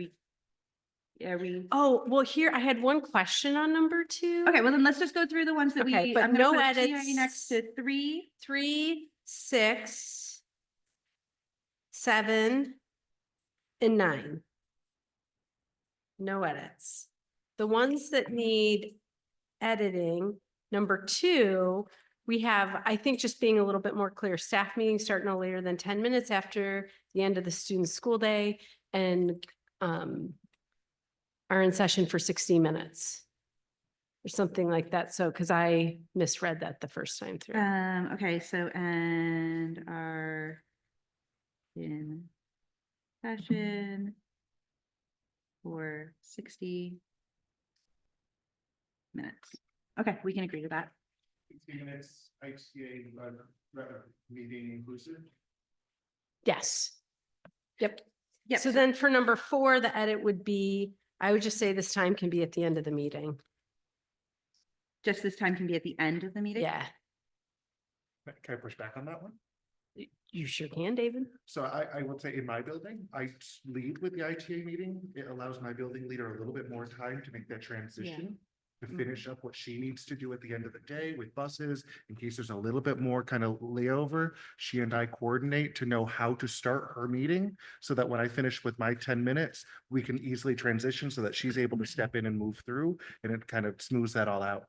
Speaker 7: Oh, well, here I had one question on number 2.
Speaker 1: Okay, well then let's just go through the ones that
Speaker 7: Okay,
Speaker 1: we.
Speaker 7: but
Speaker 1: I'm gonna
Speaker 7: no
Speaker 1: put TI
Speaker 7: edits.
Speaker 1: next to 3.
Speaker 7: 3, 6, 7, and 9. No edits. The ones that need editing, number 2, we have, I think, just being a little bit more clear, staff meetings start no later than 10 minutes after the end of the student's school day and are in session for 60 minutes. Or something like that. So, because I misread that the first time through.
Speaker 1: Okay, so and are in session for 60 minutes. Okay, we can agree to that.
Speaker 6: 60 minutes, ICA meeting inclusive.
Speaker 7: Yes. Yep.
Speaker 1: Yep.
Speaker 7: So then for number 4, the edit would be, I would just say this time can be at the end of the meeting.
Speaker 1: Just this time can be at the end of the meeting?
Speaker 7: Yeah,
Speaker 6: Can I push back on that one?
Speaker 7: you sure can, David.
Speaker 6: So I would say in my building, I lead with the ITA meeting. It allows my building leader a little bit more time to make that transition. To finish up what she needs to do at the end of the day with buses, in case there's a little bit more kind of layover. She and I coordinate to know how to start her meeting so that when I finish with my 10 minutes, we can easily transition so that she's able to step in and move through, and it kind of smooths that all out.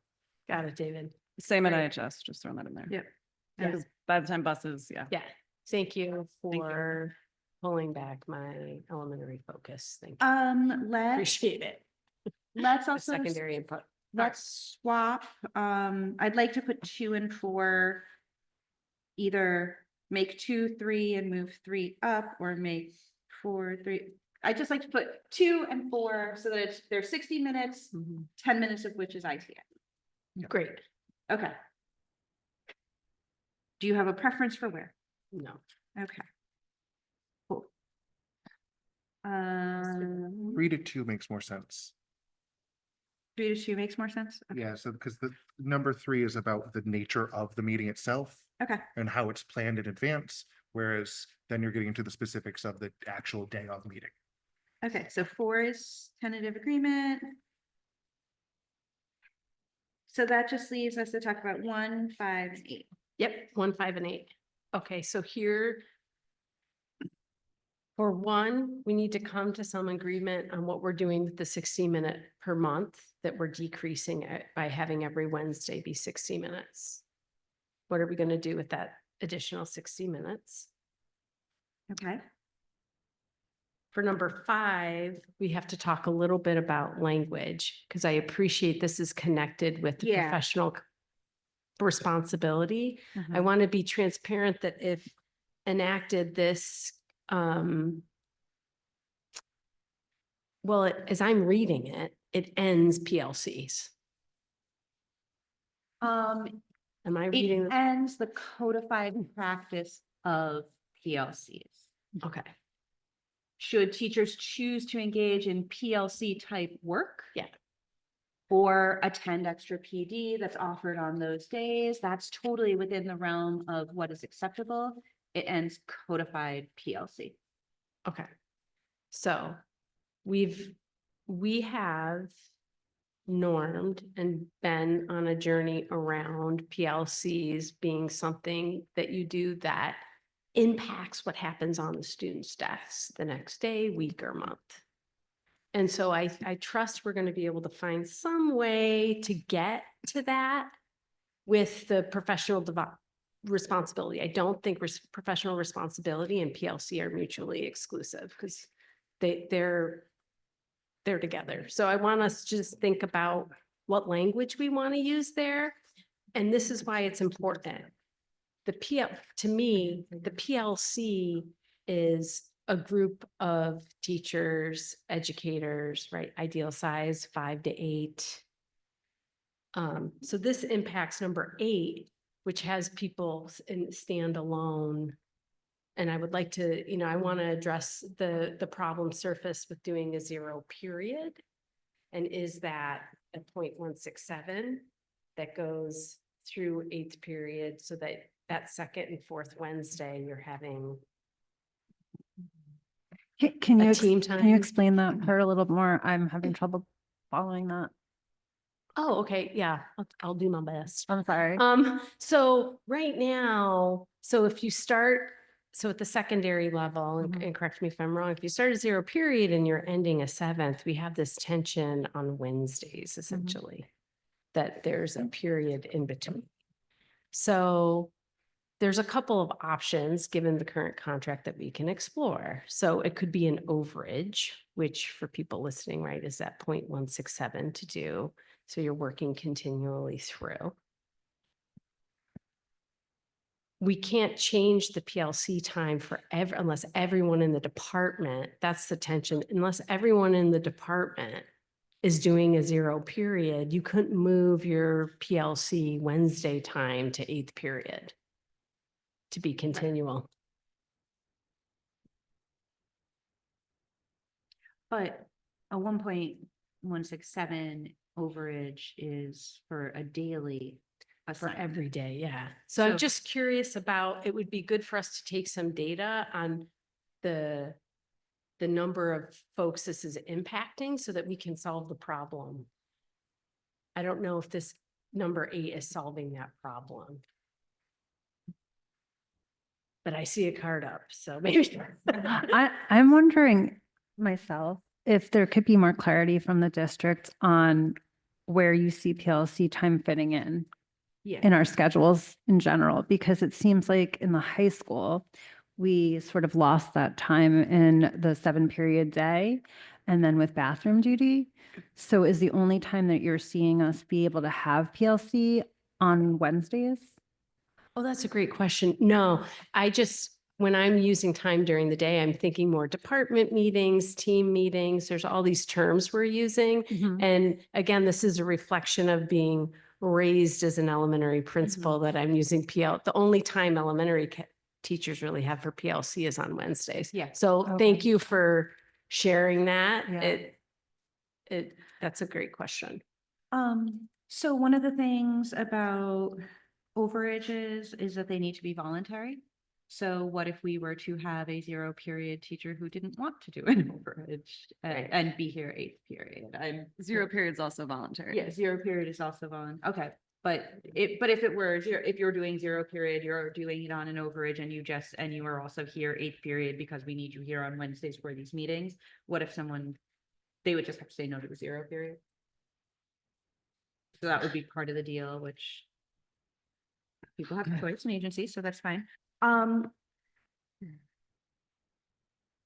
Speaker 7: Got it, David.
Speaker 12: Same at
Speaker 7: Great.
Speaker 12: IHS, just throwing that in there.
Speaker 1: Yep.
Speaker 7: Yes.
Speaker 12: By the time buses, yeah.
Speaker 7: Yeah, thank you
Speaker 12: Thank you.
Speaker 7: for pulling back my elementary focus. Thank you.
Speaker 1: Let's
Speaker 7: Appreciate it.
Speaker 1: let's
Speaker 7: The
Speaker 1: also
Speaker 7: secondary input.
Speaker 1: let's swap. I'd like to put 2 and 4. Either make 2, 3 and move 3 up, or make 4, 3. I just like to put 2 and 4 so that they're 60 minutes, 10 minutes of which is ITA.
Speaker 7: Great.
Speaker 1: Okay. Do you have a preference for where?
Speaker 7: No.
Speaker 1: Okay. Cool.
Speaker 6: 3 to 2 makes more sense.
Speaker 1: 3 to 2 makes more sense? Okay.
Speaker 6: Yeah, so because the number 3 is about the nature of the meeting itself
Speaker 1: Okay.
Speaker 6: and how it's planned in advance, whereas then you're getting into the specifics of the actual day of meeting.
Speaker 1: Okay, so 4 is tentative agreement. So that just leaves us to talk about 1, 5, and 8.
Speaker 7: Yep, 1, 5, and 8. Okay, so here. For 1, we need to come to some agreement on what we're doing with the 60-minute per month that we're decreasing it by having every Wednesday be 60 minutes. What are we going to do with that additional 60 minutes?
Speaker 1: Okay.
Speaker 7: For number 5, we have to talk a little bit about language because I appreciate this is connected with the
Speaker 1: Yeah.
Speaker 7: professional responsibility. I want to be transparent that if enacted this, well, as I'm reading it, it ends PLCs. Am I reading?
Speaker 1: It ends the codified practice of PLCs.
Speaker 7: Okay,
Speaker 1: Should teachers choose to engage in PLC type work?
Speaker 7: Yeah.
Speaker 1: Or attend extra PD that's offered on those days, that's totally within the realm of what is acceptable. It ends codified PLC.
Speaker 7: okay. So we have normed and been on a journey around PLCs being something that you do that impacts what happens on the student's desks the next day, week, or month. And so I trust we're going to be able to find some way to get to that with the professional responsibility. I don't think professional responsibility and PLC are mutually exclusive because they're together. So I want us to just think about what language we want to use there. And this is why it's important. To me, the PLC is a group of teachers, educators, right? Ideal size 5 to 8. So this impacts number 8, which has people in standalone. And I would like to, I want to address the problem surface with doing a 0 period. And is that a 0.167 that goes through 8th period so that second and 4th Wednesday, you're having
Speaker 12: Can you,
Speaker 7: a team
Speaker 12: can you
Speaker 7: time?
Speaker 12: explain that part a little more? I'm having trouble following that.
Speaker 7: Oh, okay. Yeah, I'll do my best.
Speaker 12: I'm sorry.
Speaker 7: So right now, so if you start, so at the secondary level, and correct me if I'm wrong, if you start a 0 period and you're ending a 7th, we have this tension on Wednesdays, essentially, that there's a period in between. So there's a couple of options given the current contract that we can explore. So it could be an overage, which for people listening, right, is that 0.167 to do. So you're working continually through. We can't change the PLC time for unless everyone in the department, that's the tension, unless everyone in the department is doing a 0 period, you couldn't move your PLC Wednesday time to 8th period to be continual.
Speaker 1: But a 1.167 overage is for a daily
Speaker 7: For
Speaker 1: assignment.
Speaker 7: every day, yeah. So I'm
Speaker 1: So-
Speaker 7: just curious about, it would be good for us to take some data on the number of folks this is impacting so that we can solve the problem. I don't know if this number 8 is solving that problem. But I see a card up, so maybe.
Speaker 12: I'm wondering myself if there could be more clarity from the district on where you see PLC time fitting in
Speaker 7: Yeah.
Speaker 12: our schedules in general, because it seems like in the high school, we sort of lost that time in the 7 period day. and then with bathroom duty. So is the only time that you're seeing us be able to have PLC on Wednesdays?
Speaker 7: Oh, that's a great question. No, when I'm using time during the day, I'm thinking more department meetings, team meetings. There's all these terms we're using. And again, this is a reflection of being raised as an elementary principal that I'm using The only time elementary teachers really have for PLC is on Wednesdays.
Speaker 1: Yeah.
Speaker 7: So thank
Speaker 12: Okay.
Speaker 7: you for sharing that.
Speaker 12: Yeah.
Speaker 7: That's a great question.
Speaker 1: So one of the things about overages is that they need to be voluntary. So what if we were to have a 0 period teacher who didn't want to do an overage and be here 8th period?
Speaker 13: 0 period's also voluntary.
Speaker 1: Yeah, 0 period is also voluntary. Okay. But if it were if you're doing 0 period, you're doing it on an overage and you are also here 8th period because we need you here on Wednesdays for these meetings. What if they would just have to say no to the 0 period? So that would be part of the deal, which people have choice in agencies, so that's fine.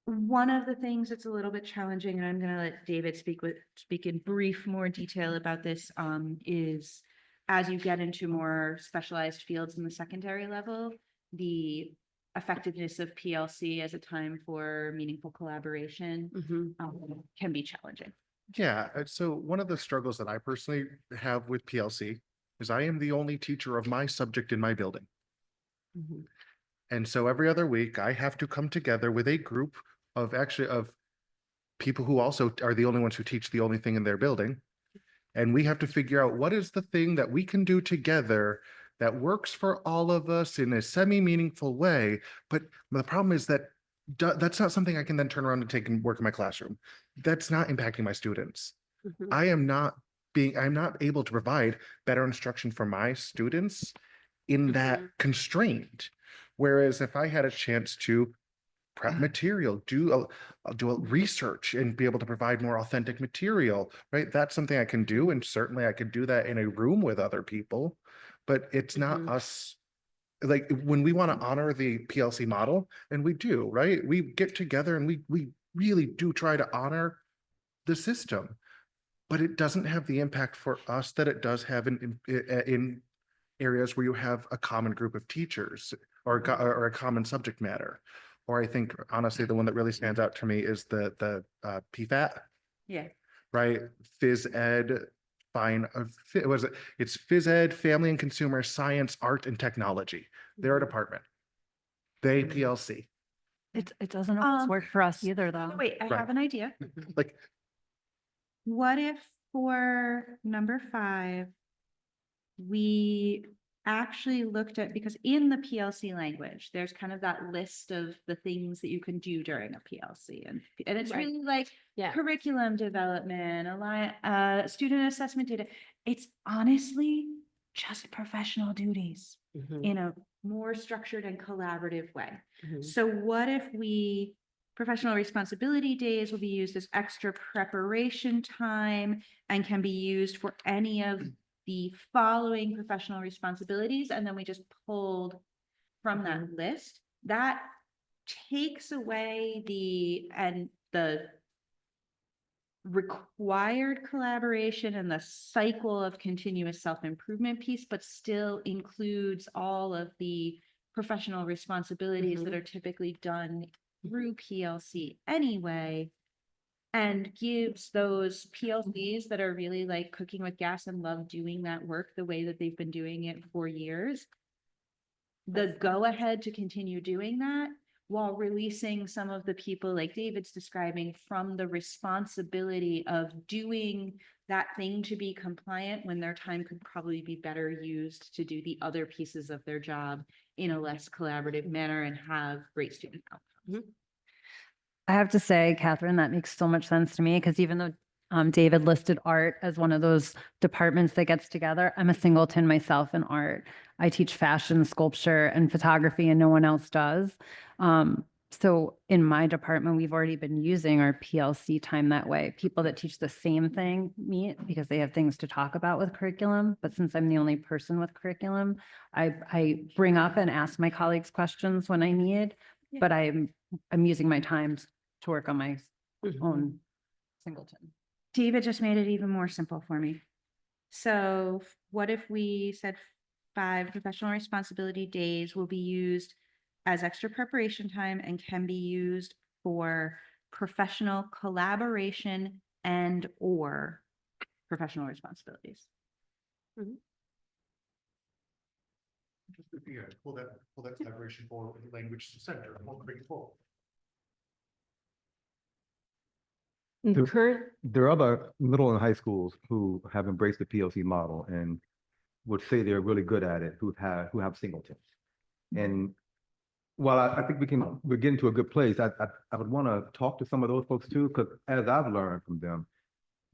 Speaker 1: One of the things that's a little bit challenging, and I'm going to let David speak in brief more detail about this, is as you get into more specialized fields in the secondary level, the effectiveness of PLC as a time for meaningful collaboration can be challenging.
Speaker 6: Yeah, so one of the struggles that I personally have with PLC is I am the only teacher of my subject in my building. And so every other week I have to come together with a group of people who also are the only ones who teach the only thing in their building. And we have to figure out what is the thing that we can do together that works for all of us in a semi-meaningful way. But the problem is that that's not something I can then turn around and take and work in my classroom. That's not impacting my students. I'm not able to provide better instruction for my students in that constraint. Whereas if I had a chance to prep material, do a research and be able to provide more authentic material, right? That's something I can do. And certainly I could do that in a room with other people, but it's not us. Like when we want to honor the PLC model, and we do, right? We get together and we really do try to honor the system, but it doesn't have the impact for us that it does have in areas where you have a common group of teachers or a common subject matter. Or I think honestly, the one that really stands out to me is the PFAT.
Speaker 1: Yeah.
Speaker 6: Right. Phys ed, it's Phys ed, Family and Consumer Science, Art and Technology. They're a department. They PLC.
Speaker 12: It doesn't always work for us either, though.
Speaker 1: Wait, I have an idea.
Speaker 6: Like,
Speaker 1: What if for number 5, we actually looked at, because in the PLC language, there's kind of that list of the things that you can do during a PLC. And it's
Speaker 7: Right.
Speaker 1: really like curriculum development, student assessment data. It's honestly just professional duties in a more structured and collaborative way. So what if professional responsibility days will be used as extra preparation time and can be used for any of the following professional responsibilities, and then we just pulled from that list. That takes away the required collaboration and the cycle of continuous self-improvement piece, but still includes all of the professional responsibilities that are typically done through PLC anyway, and gives those PLCs that are really like cooking with gas and love doing that work the way that they've been doing it for years, the go ahead to continue doing that, while releasing some of the people like David's describing from the responsibility of doing that thing to be compliant when their time could probably be better used to do the other pieces of their job in a less collaborative manner and have great student outcomes.
Speaker 12: I have to say, Catherine, that makes so much sense to me, because even though David listed art as one of those departments that gets together, I'm a singleton myself in art. I teach fashion, sculpture, and photography, and no one else does. So in my department, we've already been using our PLC time that way. People that teach the same thing meet because they have things to talk about with curriculum. But since I'm the only person with curriculum, I bring up and ask my colleagues questions when I need, but I'm using my time to work on my own singleton.
Speaker 1: David just made it even more simple for me. So what if we said 5 professional responsibility days will be used as extra preparation time and can be used for professional collaboration and or professional responsibilities.
Speaker 6: Just, yeah, pull that collaboration forward with the language center, more bring it forward.
Speaker 7: In the
Speaker 4: There-
Speaker 7: current,
Speaker 4: There are other middle and high schools who have embraced the PLC model and would say they're really good at it, who have singletons. And while I think we're getting to a good place, I would want to talk to some of those folks too, because as I've learned from them,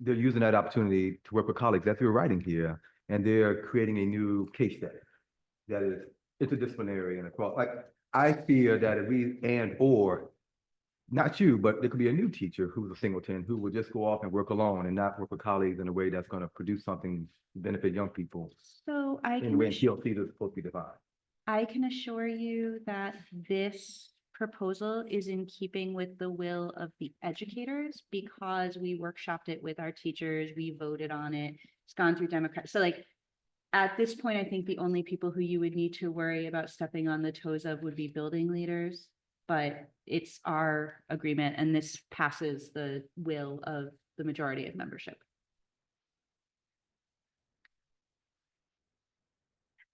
Speaker 4: they're using that opportunity to work with colleagues as we're writing here, and they're creating a new case study that is interdisciplinary and across. Like, I fear that if we or not you, but there could be a new teacher who's a singleton who will just go off and work alone and not work with colleagues in a way that's going to produce something to benefit young people
Speaker 1: So I
Speaker 4: in the
Speaker 1: can,
Speaker 4: way PLC is supposed to be defined.
Speaker 1: I can assure you that this proposal is in keeping with the will of the educators because we workshopped it with our teachers, we voted on it, it's gone through Democrat. So like, at this point, I think the only people who you would need to worry about stepping on the toes of would be building leaders. But it's our agreement and this passes the will of the majority of membership.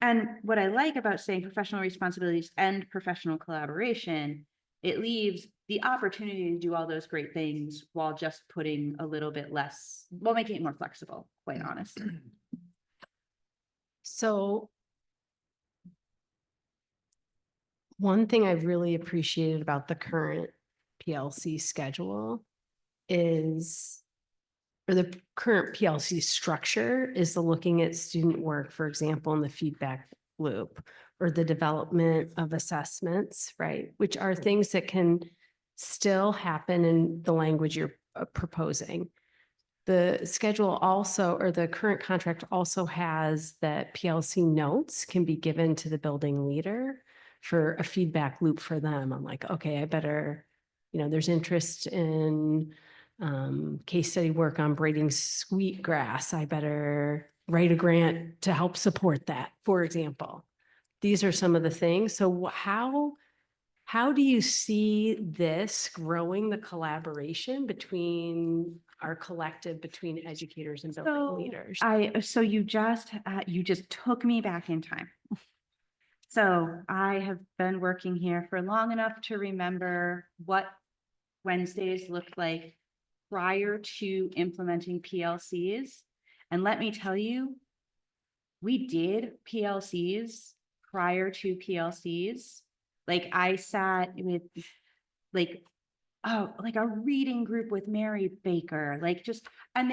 Speaker 1: And what I like about saying professional responsibilities and professional collaboration, it leaves the opportunity to do all those great things while just putting a little bit less, while making it more flexible, quite honestly.
Speaker 7: so one thing I've really appreciated about the current PLC schedule is, or the current PLC structure is the looking at student work, for example, in the feedback loop or the development of assessments, right? Which are things that can still happen in the language you're proposing. The schedule also, or the current contract also has that PLC notes can be given to the building leader for a feedback loop for them. I'm like, okay, I better, there's interest in case study work on braiding sweetgrass. I better write a grant to help support that, for example. These are some of the things. So how do you see this growing the collaboration between our collective, between educators and building leaders?
Speaker 1: So you just took me back in time. So I have been working here for long enough to remember what Wednesdays looked like prior to implementing PLCs. And let me tell you, we did PLCs prior to PLCs. Like I sat with a reading group with Mary Baker, and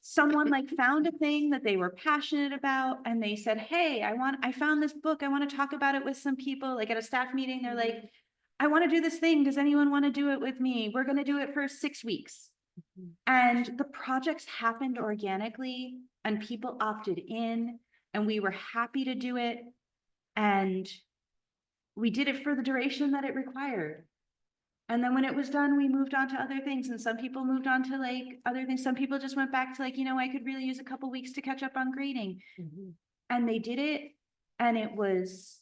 Speaker 1: someone found a thing that they were passionate about. And they said, hey, I found this book. I want to talk about it with some people. Like at a staff meeting, they're like, I want to do this thing. Does anyone want to do it with me? We're going to do it for 6 weeks. And the projects happened organically and people opted in and we were happy to do it. And we did it for the duration that it required. And then when it was done, we moved on to other things. And some people moved on to other things. Some people just went back to I could really use a couple weeks to catch up on grading. And they did it. And it was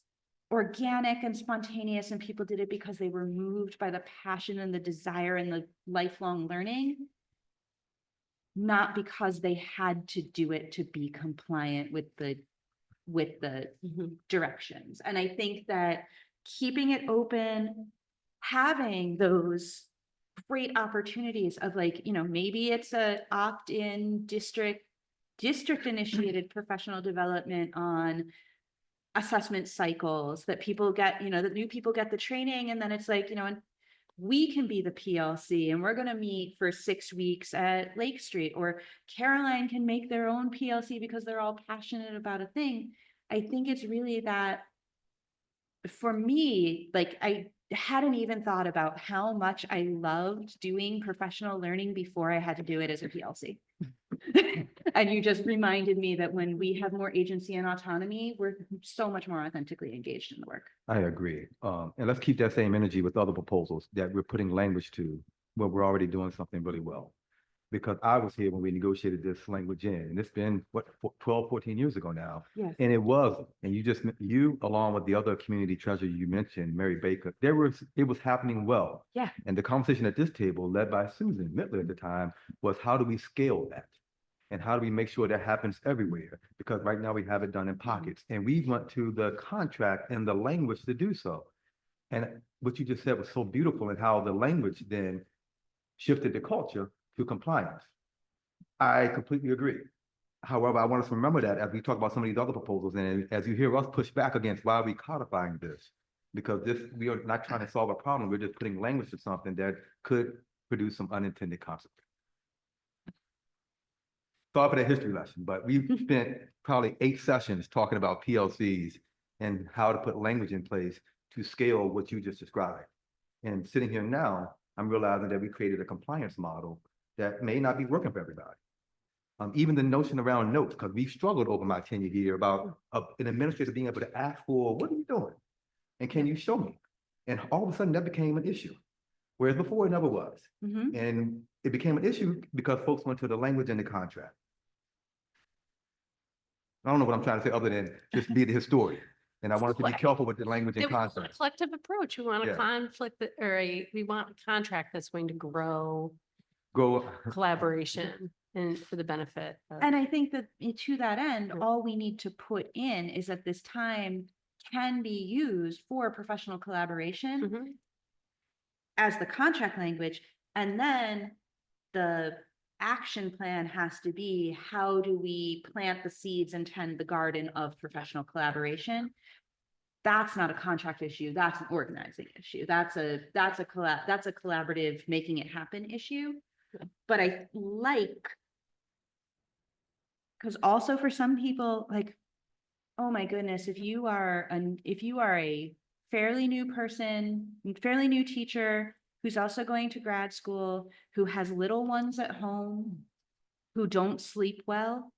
Speaker 1: organic and spontaneous. And people did it because they were moved by the passion and the desire and the lifelong learning. Not because they had to do it to be compliant with the directions. And I think that keeping it open, having those great opportunities of maybe it's a opt-in district initiated professional development on assessment cycles that people get, that new people get the training. And then it's and we can be the PLC and we're going to meet for 6 weeks at Lake Street, or Caroline can make their own PLC because they're all passionate about a thing. I think it's really that for me, I hadn't even thought about how much I loved doing professional learning before I had to do it as a PLC. And you just reminded me that when we have more agency and autonomy, we're so much more authentically engaged in the work.
Speaker 4: I agree. And let's keep that same energy with other proposals that we're putting language to where we're already doing something really well. because I was here when we negotiated this language in, and it's been, what, 12, 14 years ago now.
Speaker 1: Yes.
Speaker 4: And it was, and you, along with the other community treasurer you mentioned, Mary Baker, it was happening well.
Speaker 1: Yeah.
Speaker 4: And the conversation at this table, led by Susan Mittler at the time, was how do we scale that? And how do we make sure that happens everywhere? Because right now we have it done in pockets, and we went to the contract and the language to do so. And what you just said was so beautiful, and how the language then shifted the culture to compliance. I completely agree. However, I want us to remember that as we talk about some of these other proposals, and as you hear us push back against why are we codifying this? Because we are not trying to solve a problem, we're just putting language to something that could produce some unintended consequences. Sorry for that history lesson, but we've spent probably 8 sessions talking about PLCs and how to put language in place to scale what you just described. And sitting here now, I'm realizing that we created a compliance model that may not be working for everybody. Even the notion around notes, because we've struggled over my tenure here about an administrator being able to ask for, what are you doing? And can you show me? And all of a sudden that became an issue, whereas before it never was.
Speaker 1: Mhm.
Speaker 4: And it became an issue because folks went to the language in the contract. I don't know what I'm trying to say other than just be the historian. And I wanted to be careful with the language and
Speaker 7: It was a
Speaker 4: contract.
Speaker 7: collective approach. We want a
Speaker 4: Yeah.
Speaker 7: conflict that, we want a contract that's going to grow
Speaker 4: Go.
Speaker 7: collaboration and for the benefit of.
Speaker 1: And I think that to that end,
Speaker 7: Yeah.
Speaker 1: all we need to put in is that this time can be used for professional collaboration
Speaker 7: Mhm.
Speaker 1: as the contract language. And then the action plan has to be, how do we plant the seeds and tend the garden of professional collaboration? That's not a contract issue. That's an organizing issue. That's a collaborative, making it happen issue. But I like, because also for some people, like, oh my goodness, if you are a fairly new person, fairly new teacher, who's also going to grad school, who has little ones at home, who don't sleep well,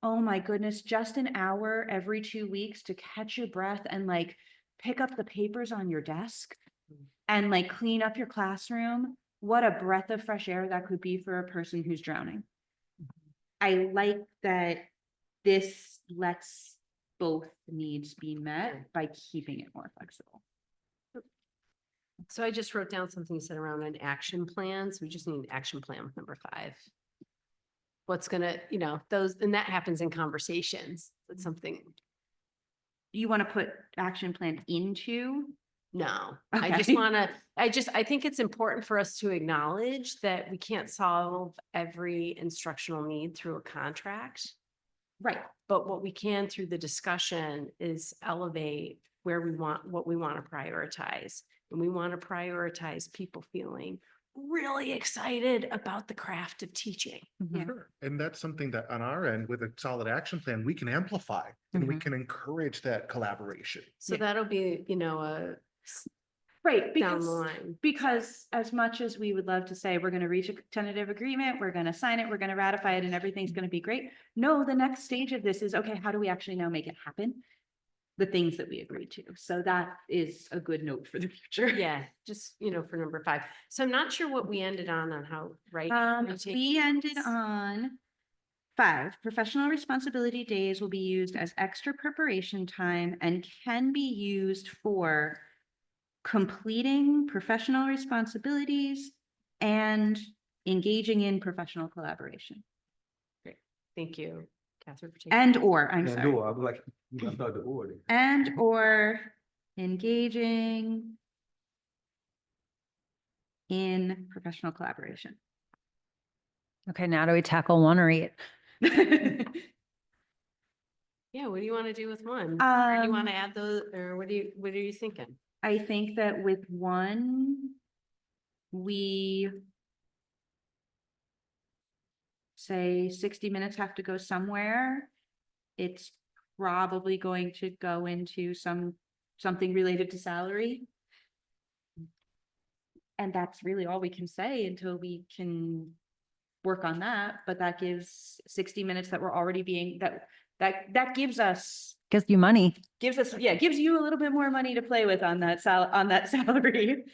Speaker 1: oh my goodness, just an hour every 2 weeks to catch your breath and like pick up the papers on your desk and like clean up your classroom. What a breath of fresh air that could be for a person who's drowning. I like that this lets both needs be met by keeping it more flexible.
Speaker 7: So I just wrote down something you said around an action plan. So we just need an action plan with number 5. What's gonna, those, and that happens in conversations. That's something,
Speaker 1: You want to put action plan into?
Speaker 7: no, I just
Speaker 1: Okay.
Speaker 7: wanna, I think it's important for us to acknowledge that we can't solve every instructional need through a contract.
Speaker 1: Right.
Speaker 7: But what we can through the discussion is elevate what we want to prioritize. And we want to prioritize people feeling really excited about the craft of teaching.
Speaker 6: Sure. And that's something that on our end, with a solid action plan, we can amplify and we can encourage that collaboration.
Speaker 7: So
Speaker 1: Yeah.
Speaker 7: that'll be, a
Speaker 1: Right.
Speaker 7: down the line.
Speaker 1: Because as much as we would love to say, we're going to reach a tentative agreement, we're going to sign it, we're going to ratify it, and everything's going to be great. No, the next stage of this is, okay, how do we actually now make it happen? The things that we agreed to. So that is a good note for the future.
Speaker 7: Yeah, just, for number 5. So I'm not sure what we ended on how, right?
Speaker 1: We ended on 5. Professional responsibility days will be used as extra preparation time and can be used for completing professional responsibilities and engaging in professional collaboration.
Speaker 7: Great. Thank you, Catherine, for taking.
Speaker 1: And
Speaker 7: that.
Speaker 1: or, I'm
Speaker 4: And
Speaker 1: sorry,
Speaker 4: I was like, I thought the order.
Speaker 1: and or engaging in professional collaboration.
Speaker 12: Okay, now do we tackle 1 or 8?
Speaker 7: Yeah, what do you want to do with 1? Or do you want to add those, or what are you thinking?
Speaker 1: I think that with 1, we say 60 minutes have to go somewhere. It's probably going to go into something related to salary. And that's really all we can say until we can work on that. But that gives 60 minutes that we're already being, that gives us,
Speaker 12: Gives you money.
Speaker 1: gives you a little bit more money to play with on that salary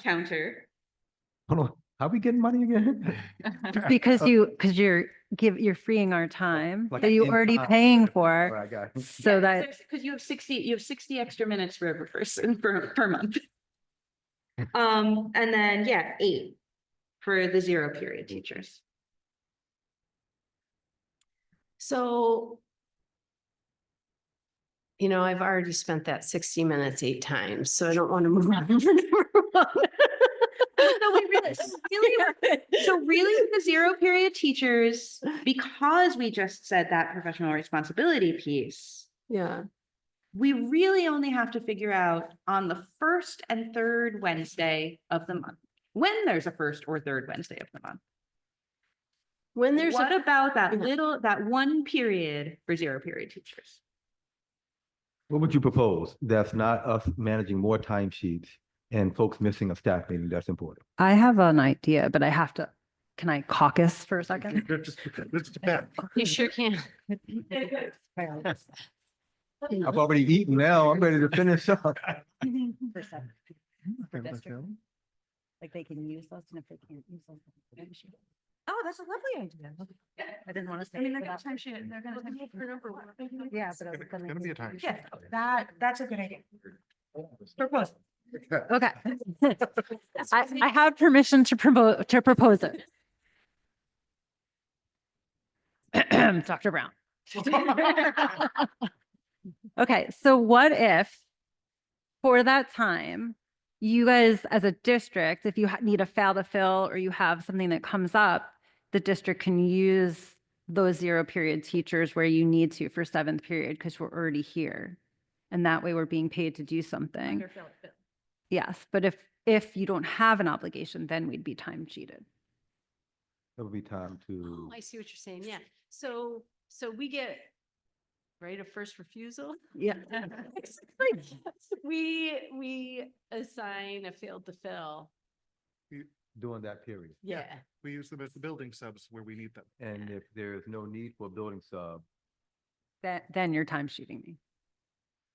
Speaker 1: counter.
Speaker 4: Hold on. How we getting money again?
Speaker 12: Because you're freeing our time
Speaker 4: Like
Speaker 12: that you
Speaker 4: in
Speaker 12: already
Speaker 4: time.
Speaker 12: paying
Speaker 4: Right,
Speaker 12: for.
Speaker 4: I got it.
Speaker 12: So that,
Speaker 1: Because you have 60 extra minutes for every person per month. And then, yeah, 8 for the 0 period teachers.
Speaker 7: So, I've already spent that 60 minutes 8 times, so I don't want to move on. For number one.
Speaker 1: So really with the 0 period teachers, because we just said that professional responsibility piece,
Speaker 7: Yeah.
Speaker 1: we really only have to figure out on the 1st and 3rd Wednesday of the month, when there's a 1st or 3rd Wednesday of the month.
Speaker 7: When there's
Speaker 1: What about that
Speaker 7: Yeah.
Speaker 1: that one period for 0 period teachers?
Speaker 4: What would you propose? That's not us managing more timesheets and folks missing a staff meeting. That's important.
Speaker 12: I have an idea, but can I caucus for a second?
Speaker 6: Let's depend.
Speaker 7: You sure can.
Speaker 4: I've already eaten now. I'm ready to finish up.
Speaker 12: For district. Like they can use those, and if they can't use those.
Speaker 1: Oh, that's a lovely idea.
Speaker 12: I didn't want to say.
Speaker 1: I mean,
Speaker 12: it
Speaker 1: they're gonna
Speaker 12: without-
Speaker 1: time sheet, they're gonna time sheet for number 1.
Speaker 12: Yeah, but I was
Speaker 6: Gonna be a time.
Speaker 1: Yeah, that's a good idea. Propose.
Speaker 12: Okay. I have permission to propose it. Dr. Brown. Okay, so what if for that time, you guys as a district, if you need a fail to fill or you have something that comes up, the district can use those 0 period teachers where you need to for 7th period because we're already here. And that way we're being paid to do something. Yes, but if you don't have an obligation, then we'd be time cheated.
Speaker 4: That would be time to.
Speaker 7: Oh, I see what you're saying. Yeah. So we get, right, a first refusal.
Speaker 12: Yeah.
Speaker 7: We assign a failed to fill.
Speaker 4: During that period.
Speaker 7: Yeah.
Speaker 6: We use them as the building subs where we need them.
Speaker 4: And if there's no need for a building sub,
Speaker 12: Then you're time cheating me.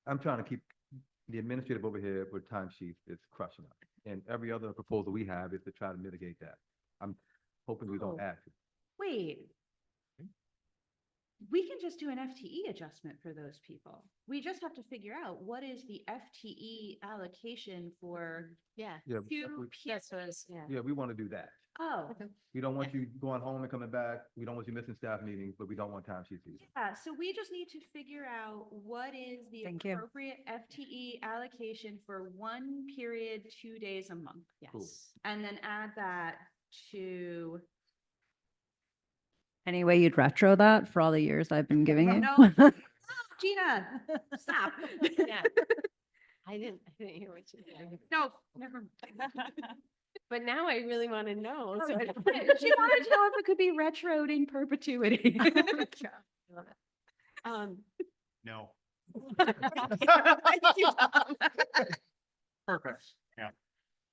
Speaker 4: I'm trying to keep the administrative overhead with timesheets is crushing us. And every other proposal we have is to try to mitigate that. I'm hoping we don't add to.
Speaker 1: Wait. We can just do an FTE adjustment for those people. We just have to figure out what is the FTE allocation for
Speaker 7: Yeah.
Speaker 4: Yeah,
Speaker 1: 2
Speaker 7: That's what I was, yeah.
Speaker 4: yeah, we want to do that.
Speaker 1: Oh,
Speaker 4: We don't want you going home and coming back. We don't want you missing staff meetings, but we don't want timesheets either.
Speaker 1: yeah, so we just need to figure out what is the
Speaker 12: Thank you.
Speaker 1: appropriate FTE allocation for 1 period, 2 days a month.
Speaker 4: Cool.
Speaker 7: Yes.
Speaker 1: And then add that to,
Speaker 12: Any way you'd retro that for all the years I've been giving you?
Speaker 1: No. Gina, stop.
Speaker 7: Yeah. I didn't hear what you said.
Speaker 1: No, never.
Speaker 7: But now I really want to know. So I don't-
Speaker 1: She wanted to know if it could be retroed in perpetuity.
Speaker 6: No.
Speaker 12: Perfect.
Speaker 6: Yeah.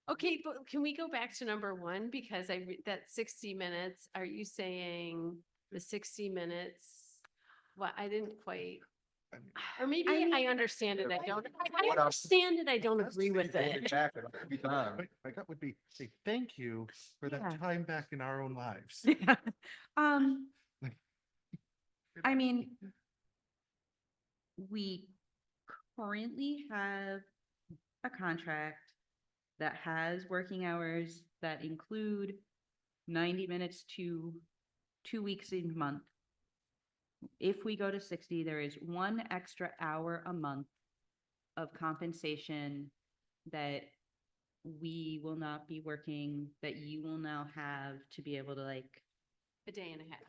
Speaker 7: Okay, but can we go back to number 1? Because that 60 minutes, are you saying the 60 minutes? Well, I didn't quite, or maybe I understand it. I don't, I understand it. I don't agree with it.
Speaker 6: My gut would be, say, thank you for that
Speaker 1: Yeah.
Speaker 6: time back in our own lives.
Speaker 1: I mean, we currently have a contract that has working hours that include 90 minutes to 2 weeks in a month. If we go to 60, there is 1 extra hour a month of compensation that we will not be working, that you will now have to be able to like
Speaker 7: A day and a half,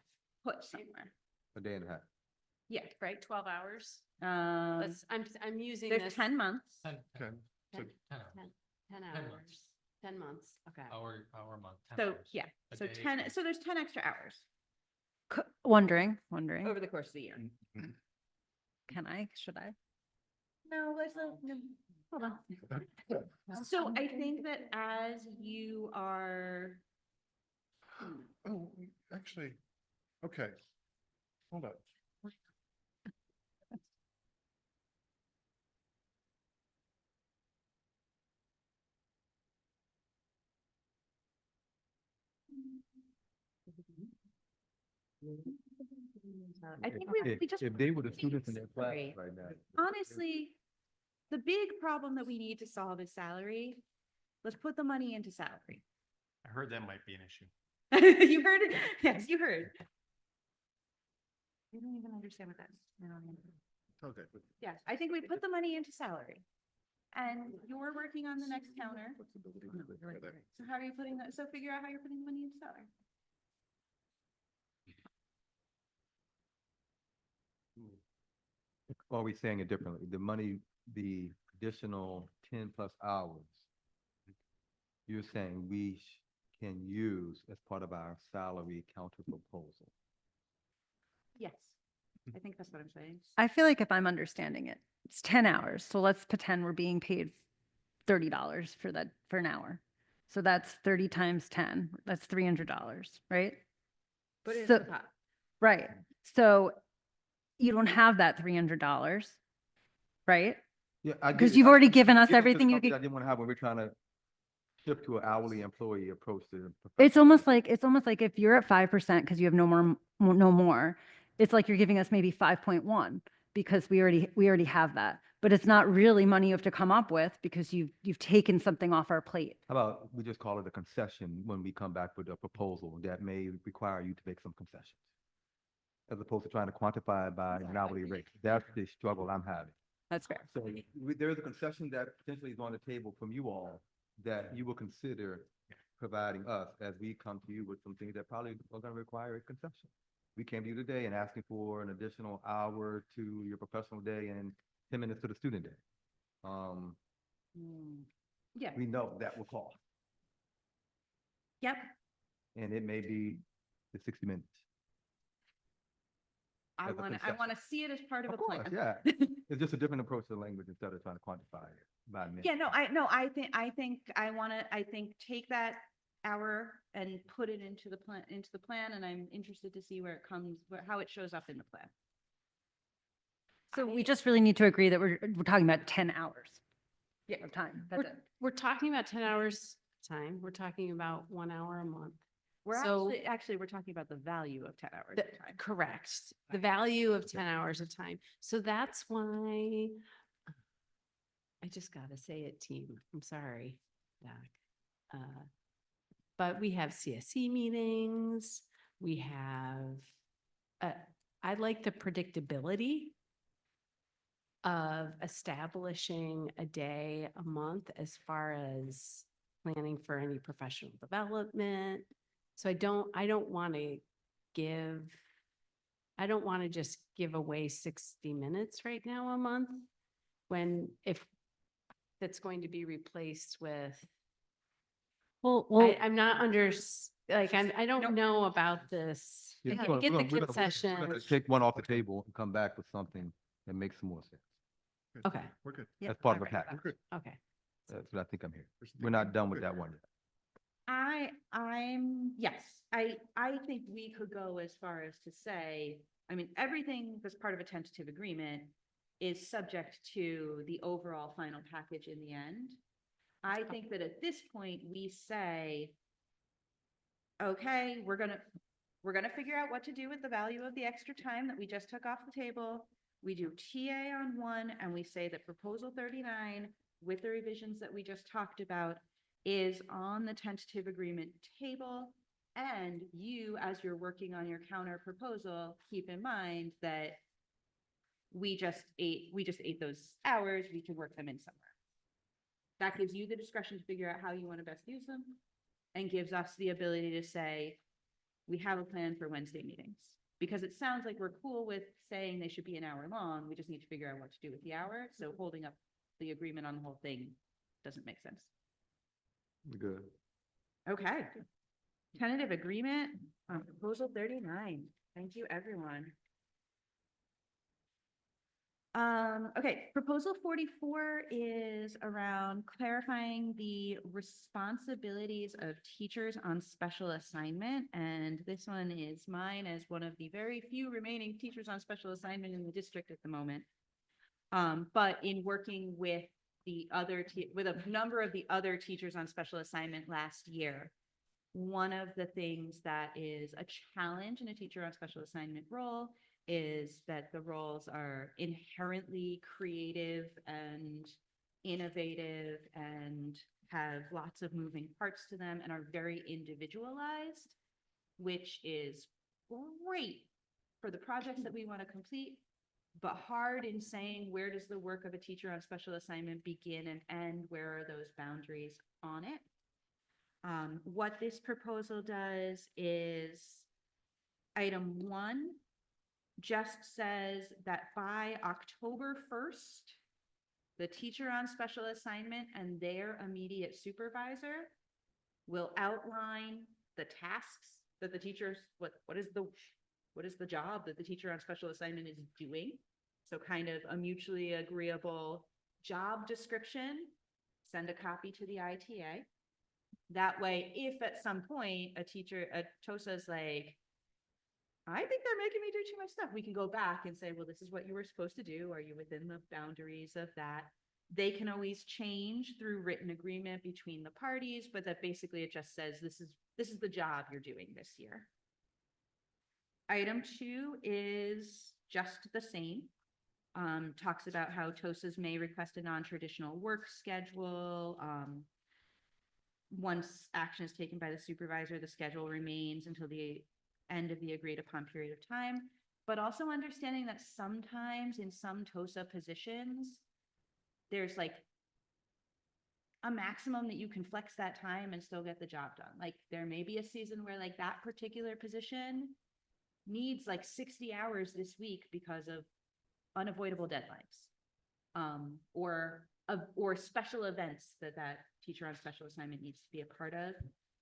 Speaker 1: put somewhere.
Speaker 4: A day and a half.
Speaker 1: Yeah.
Speaker 7: right? 12 hours.
Speaker 1: Um,
Speaker 7: I'm using
Speaker 1: there's
Speaker 7: this
Speaker 1: 10 months.
Speaker 3: 10,
Speaker 6: Okay. So
Speaker 3: 10
Speaker 7: 10
Speaker 3: months.
Speaker 7: hours, 10 months. Okay.
Speaker 3: hour a month. 10
Speaker 1: So,
Speaker 3: hours.
Speaker 1: yeah,
Speaker 3: A
Speaker 1: so
Speaker 3: day.
Speaker 1: 10, so there's 10 extra hours
Speaker 12: Wondering.
Speaker 1: over the course of the year.
Speaker 12: Should I?
Speaker 1: No, let's not, no, hold on. So I think that as you are,
Speaker 6: Oh, actually, okay. Hold on.
Speaker 1: I think we just.
Speaker 4: If they were the students in their class
Speaker 1: Right.
Speaker 4: right now.
Speaker 1: Honestly, the big problem that we need to solve is salary. Let's put the money into salary.
Speaker 8: I heard that might be an issue.
Speaker 1: You heard it? Yes, you heard. You don't even understand what that is. I don't even-
Speaker 6: Okay.
Speaker 1: Yes, I think we put the money into salary. And you're working on the next counter. So how are you putting that? So figure out how you're putting the money into salary.
Speaker 4: Or are we saying it differently? The money, the additional 10+ hours, you're saying we can use as part of our salary counter proposal.
Speaker 1: Yes, I think that's what I'm saying.
Speaker 12: I feel like if I'm understanding it, it's 10 hours. So let's pretend we're being paid $30 for that, for an hour. So that's 30 times 10, that's $300, right?
Speaker 1: Put it
Speaker 12: So-
Speaker 1: at the top.
Speaker 12: Right. So you don't have that $300, right?
Speaker 4: Yeah, I
Speaker 12: Because
Speaker 4: get it.
Speaker 12: you've
Speaker 4: I-
Speaker 12: already
Speaker 4: I'm
Speaker 12: given us
Speaker 4: getting to the
Speaker 12: everything you
Speaker 4: concept
Speaker 12: could.
Speaker 4: I didn't want to have when we're trying to shift to an hourly employee approach to.
Speaker 12: It's almost like if you're at 5% because you have no more, it's like you're giving us maybe 5.1 because we already have that. But it's not really money you have to come up with because you've taken something off our plate.
Speaker 4: How about we just call it a concession when we come back with a proposal that may require you to make some concessions? As opposed to trying to quantify it by an hourly rate. That's the struggle I'm having.
Speaker 12: That's fair.
Speaker 4: So there's a concession that potentially is on the table from you all that you will consider providing us as we come to you with some things that probably are going to require a concession. We came to you today and asking for an additional hour to your professional day and 10 minutes to the student day.
Speaker 1: Yeah,
Speaker 4: We know that will cost,
Speaker 1: yep.
Speaker 4: and it may be the 60 minutes.
Speaker 1: I
Speaker 4: As a
Speaker 1: want to
Speaker 4: concession.
Speaker 1: see it as part of a
Speaker 4: Of course,
Speaker 1: plan.
Speaker 4: yeah. It's just a different approach to language instead of trying to quantify it by minute.
Speaker 1: Yeah, I think take that hour and put it into the plan, and I'm interested to see where it comes, how it shows up in the plan.
Speaker 12: So we just really need to agree that we're talking about 10 hours
Speaker 1: Yeah.
Speaker 12: of time. That's it.
Speaker 7: We're talking about 10 hours time. We're talking about 1 hour a month.
Speaker 1: We're
Speaker 7: So-
Speaker 1: actually, we're talking about the value of 10 hours
Speaker 7: The-
Speaker 1: of time.
Speaker 7: Correct. The value of 10 hours of time. So that's why I just gotta say it, team. I'm sorry, Doc. But we have CSE meetings. We have, I like the predictability of establishing a day a month as far as planning for any professional development. So I don't want to just give away 60 minutes right now a month if that's going to be replaced with, I'm not I don't know about this.
Speaker 4: Yeah,
Speaker 7: I
Speaker 4: we're gonna-
Speaker 7: get the
Speaker 4: we're gonna
Speaker 7: concession.
Speaker 4: take one off the table and come back with something that makes some more sense.
Speaker 6: Good.
Speaker 7: Okay.
Speaker 6: We're good.
Speaker 4: That's part of a
Speaker 7: alright.
Speaker 4: package.
Speaker 7: Okay.
Speaker 4: That's what I think I'm hearing. We're not done with that one yet.
Speaker 1: Yes, I think we could go as far as to say, I mean, everything that's part of a tentative agreement is subject to the overall final package in the end. I think that at this point, we say, okay, we're gonna figure out what to do with the value of the extra time that we just took off the table. We do TA on one, and we say that proposal 39 with the revisions that we just talked about is on the tentative agreement table. And you, as you're working on your counter proposal, keep in mind that we just ate those hours, we can work them in somewhere. That gives you the discretion to figure out how you want to best use them, and gives us the ability to say, we have a plan for Wednesday meetings. Because it sounds like we're cool with saying they should be an hour long, we just need to figure out what to do with the hour, so holding up the agreement on the whole thing doesn't make sense.
Speaker 4: We're good.
Speaker 1: Okay. Tentative agreement on proposal 39. Thank you, everyone. Okay, proposal 44 is around clarifying the responsibilities of teachers on special assignment. And this one is mine as one of the very few remaining teachers on special assignment in the district at the moment. But in working with the other, with a number of the other teachers on special assignment last year, one of the things that is a challenge in a teacher on special assignment role is that the roles are inherently creative and innovative and have lots of moving parts to them and are very individualized, which is great for the projects that we want to complete, but hard in saying where does the work of a teacher on special assignment begin and end? Where are those boundaries on it? What this proposal does is item 1 just says that by October 1st, the teacher on special assignment and their immediate supervisor will outline the tasks that the teachers, what is the job that the teacher on special assignment is doing. So kind of a mutually agreeable job description, send a copy to the ITA. That way, if at some point a TOSA's like, I think they're making me do too much stuff, we can go back and say, well, this is what you were supposed to do. Are you within the boundaries of that? They can always change through written agreement between the parties, but that basically it just says, this is the job you're doing this year. Item 2 is just the same. Talks about how TOSAs may request a non-traditional work schedule. Once action is taken by the supervisor, the schedule remains until the end of the agreed upon period of time, but also understanding that sometimes in some TOSA positions, there's like a maximum that you can flex that time and still get the job done. Like there may be a season where like that particular position needs like 60 hours this week because of unavoidable deadlines, or special events that teacher on special assignment needs to be a part of,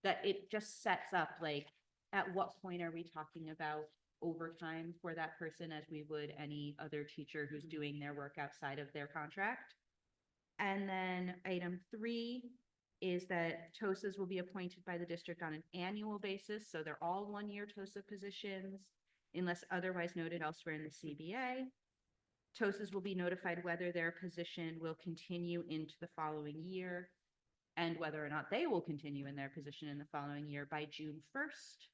Speaker 1: that it just sets up like, at what point are we talking about overtime for that person as we would any other teacher who's doing their work outside of their contract. And then item 3 is that TOSAs will be appointed by the district on an annual basis. So they're all 1-year TOSA positions unless otherwise noted elsewhere in the CBA. TOSAs will be notified whether their position will continue into the following year and whether or not they will continue in their position in the following year by June 1st.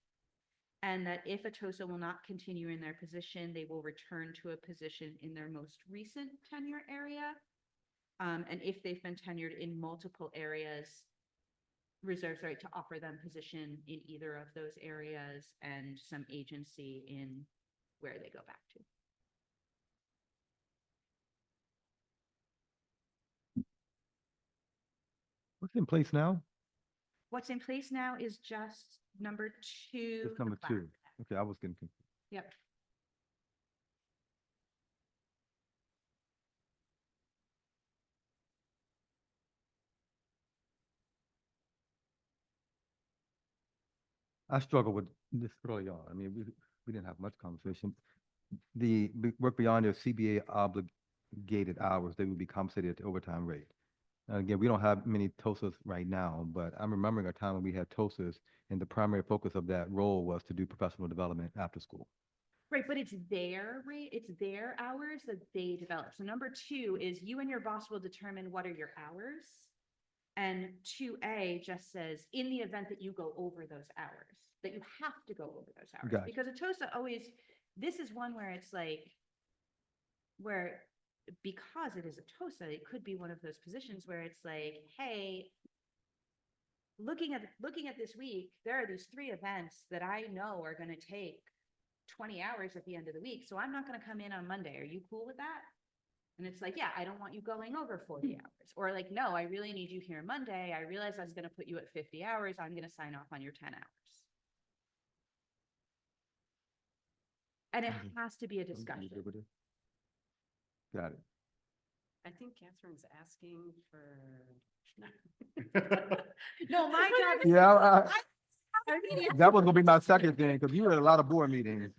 Speaker 1: And that if a TOSA will not continue in their position, they will return to a position in their most recent tenure area. And if they've been tenured in multiple areas, reserves the right to offer them position in either of those areas and some agency in where they go back to.
Speaker 4: What's in place now?
Speaker 1: What's in place now is just number 2.
Speaker 4: It's number
Speaker 1: the
Speaker 4: 2.
Speaker 1: black.
Speaker 4: Okay, I was getting confused.
Speaker 1: Yep.
Speaker 4: I struggle with this early on. I mean, we didn't have much conversation. The work beyond their CBA obligated hours, they would be compensated at the overtime rate. Again, we don't have many TOSAs right now, but I'm remembering a time when we had TOSAs and the primary focus of that role was to do professional development after school.
Speaker 1: Right, but it's their rate, it's their hours that they develop. So number 2 is you and your boss will determine what are your hours. And 2A just says, in the event that you go over those hours, that you have to go over those hours.
Speaker 4: Gotcha.
Speaker 1: Because a TOSA always, this is one where it's like, where because it is a TOSA, it could be one of those positions where it's like, hey, looking at this week, there are these 3 events that I know are going to take 20 hours at the end of the week. So I'm not going to come in on Monday. Are you cool with that? And it's like, yeah, I don't want you going over 40 hours. Or like, no, I really need you here Monday. I realize I was going to put you at 50 hours. I'm going to sign off on your 10 hours. And it has to be a discussion.
Speaker 4: Got it.
Speaker 12: I think Catherine's asking for.
Speaker 1: No, my job is.
Speaker 4: Yeah, that was gonna be my second thing, because you were at a lot of board meetings.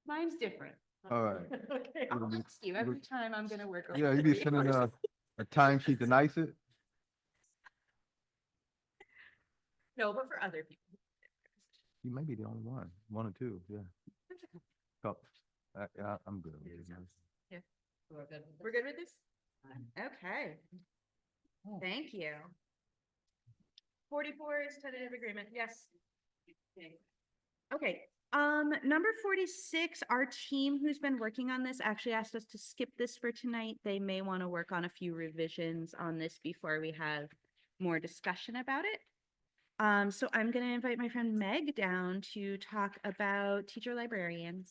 Speaker 1: Mine's different.
Speaker 4: All right.
Speaker 12: Okay.
Speaker 1: I'll ask you every time I'm going to work. over
Speaker 4: Yeah, you be
Speaker 1: 40
Speaker 4: sending
Speaker 1: hours.
Speaker 4: a timesheet to NICE.
Speaker 1: No, but for other people.
Speaker 4: You may be the only one or two, yeah. Couple. Yeah, I'm good. with it, man.
Speaker 1: We're good with this? Okay. Thank you. 44 is tentative agreement, yes. Okay, number 46, our team who's been working on this actually asked us to skip this for tonight. They may want to work on a few revisions on this before we have more discussion about it. So I'm going to invite my friend Meg down to talk about teacher librarians.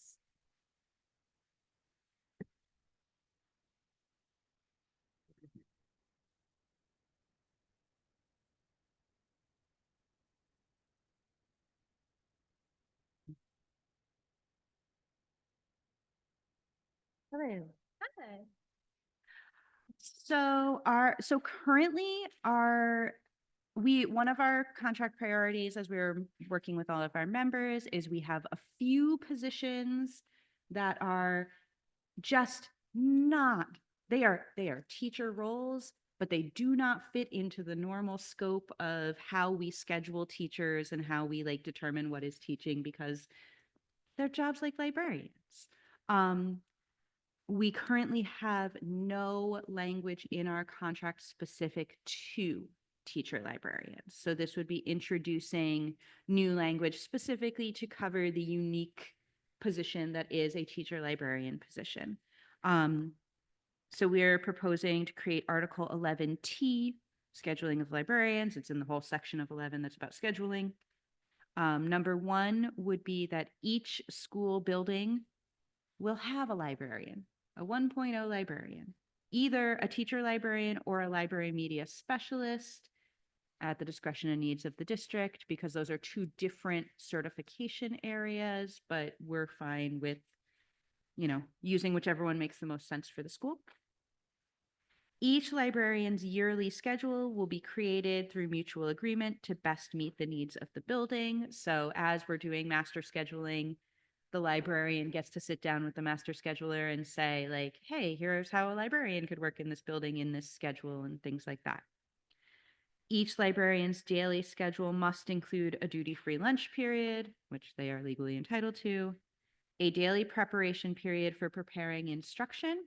Speaker 1: Hello.
Speaker 10: Hi.
Speaker 1: So currently one of our contract priorities as we're working with all of our members is we have a few positions that are just not, they are teacher roles, but they do not fit into the normal scope of how we schedule teachers and how we like determine what is teaching because they're jobs like librarians. We currently have no language in our contract specific to teacher librarians. So this would be introducing new language specifically to cover the unique position that is a teacher librarian position. So we're proposing to create Article 11T, scheduling of librarians. It's in the whole section of 11 that's about scheduling. Number 1 would be that each school building will have a librarian, a 1.0 librarian, either a teacher librarian or a library media specialist at the discretion and needs of the district, because those are 2 different certification areas, but we're fine with, using whichever one makes the most sense for the school. Each librarian's yearly schedule will be created through mutual agreement to best meet the needs of the building. So as we're doing master scheduling, the librarian gets to sit down with the master scheduler and say like, hey, here's how a librarian could work in this building in this schedule and things like that. Each librarian's daily schedule must include a duty-free lunch period, which they are legally entitled to, a daily preparation period for preparing instruction,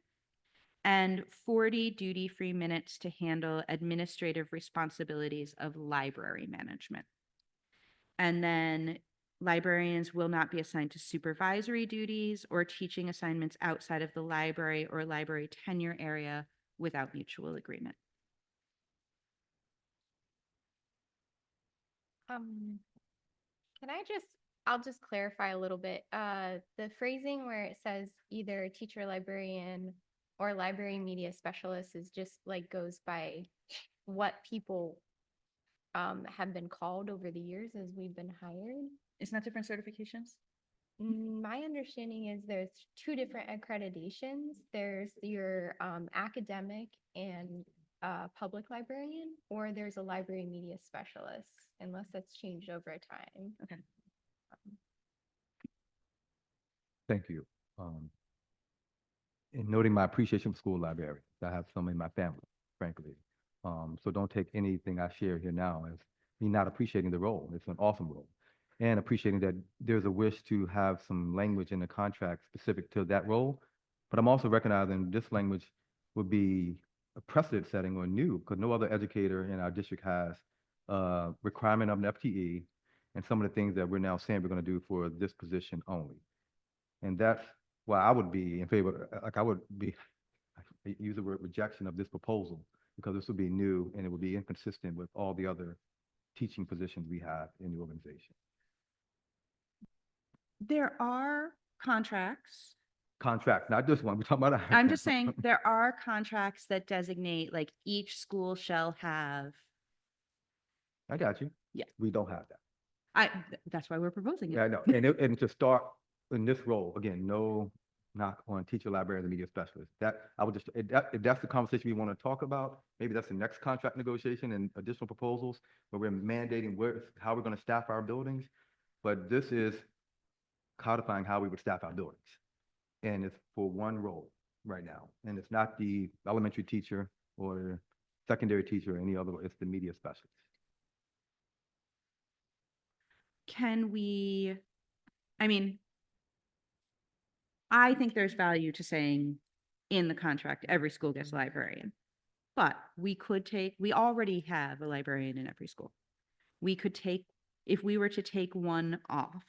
Speaker 1: and 40 duty-free minutes to handle administrative responsibilities of library management. And then librarians will not be assigned to supervisory duties or teaching assignments outside of the library or library tenure area without mutual agreement.
Speaker 14: I'll just clarify a little bit. The phrasing where it says either teacher librarian or library media specialist is just like goes by what people have been called over the years as we've been hired.
Speaker 1: Isn't that different certifications?
Speaker 14: My understanding is there's 2 different accreditations. There's your academic and public librarian, or there's a library media specialist, unless that's changed over time.
Speaker 1: Okay.
Speaker 4: Thank you. In noting my appreciation for school librarians, I have some in my family, frankly. So don't take anything I share here now as me not appreciating the role. It's an awesome role. And appreciating that there's a wish to have some language in the contract specific to that role. But I'm also recognizing this language would be a precedent setting or new, because no other educator in our district has requirement of an FTE and some of the things that we're now saying we're going to do for this position only. And that's why I would be in favor, like I would be, I use the word rejection of this proposal, because this would be new and it would be inconsistent with all the other teaching positions we have in the organization.
Speaker 1: There are contracts.
Speaker 4: Contract, not this one, we're talking about.
Speaker 1: I'm just saying there are contracts that designate like each school shall have.
Speaker 4: I got you.
Speaker 1: Yeah.
Speaker 4: We don't have that.
Speaker 1: That's why we're proposing it.
Speaker 4: Yeah, I know. And to start in this role, again, no knock on teacher, librarian, and media specialist. That I would just, if that's the conversation we want to talk about, maybe that's the next contract negotiation and additional proposals where we're mandating how we're going to staff our buildings. But this is codifying how we would staff our buildings. And it's for one role right now. And it's not the elementary teacher or secondary teacher or any other, it's the media specialist.
Speaker 1: Can we, I think there's value to saying in the contract, every school gets a librarian. But we could take, we already have a librarian in every school. We could take, if we were to take one off,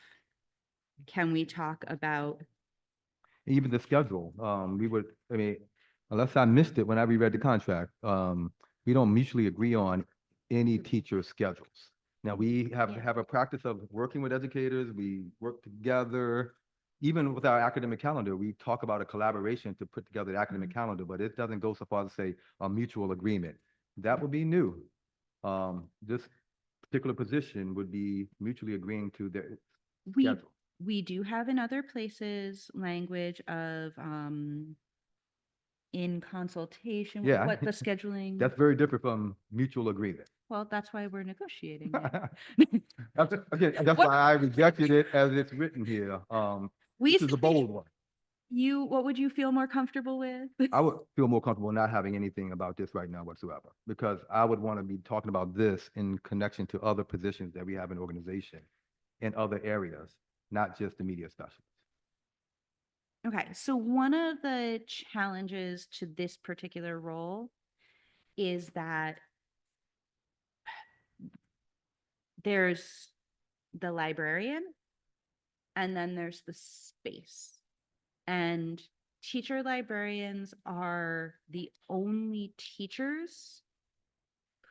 Speaker 1: can we talk about,
Speaker 4: Even the schedule, we would, I mean, unless I missed it when I reread the contract, we don't mutually agree on any teacher schedules. Now, we have
Speaker 14: Yeah.
Speaker 4: a practice of working with educators, we work together. Even with our academic calendar, we talk about a collaboration to put together the academic calendar, but it doesn't go so far as to say a mutual agreement. That would be new. This particular position would be mutually agreeing to their
Speaker 1: we,
Speaker 4: schedule.
Speaker 1: we do have in other places language of, in consultation with
Speaker 4: Yeah.
Speaker 1: what the scheduling,
Speaker 4: That's very different from mutual agreement.
Speaker 1: well, that's why we're negotiating.
Speaker 4: Again, that's
Speaker 1: What-
Speaker 4: why I rejected it as it's written here.
Speaker 1: We
Speaker 4: This is a
Speaker 1: said
Speaker 4: bold one.
Speaker 1: what would you feel more comfortable with?
Speaker 4: I would feel more comfortable not having anything about this right now whatsoever, because I would want to be talking about this in connection to other positions that we have in organization in other areas, not just the media specialist.
Speaker 1: Okay, so one of the challenges to this particular role is that there's the librarian and then there's the space. And teacher librarians are the only teachers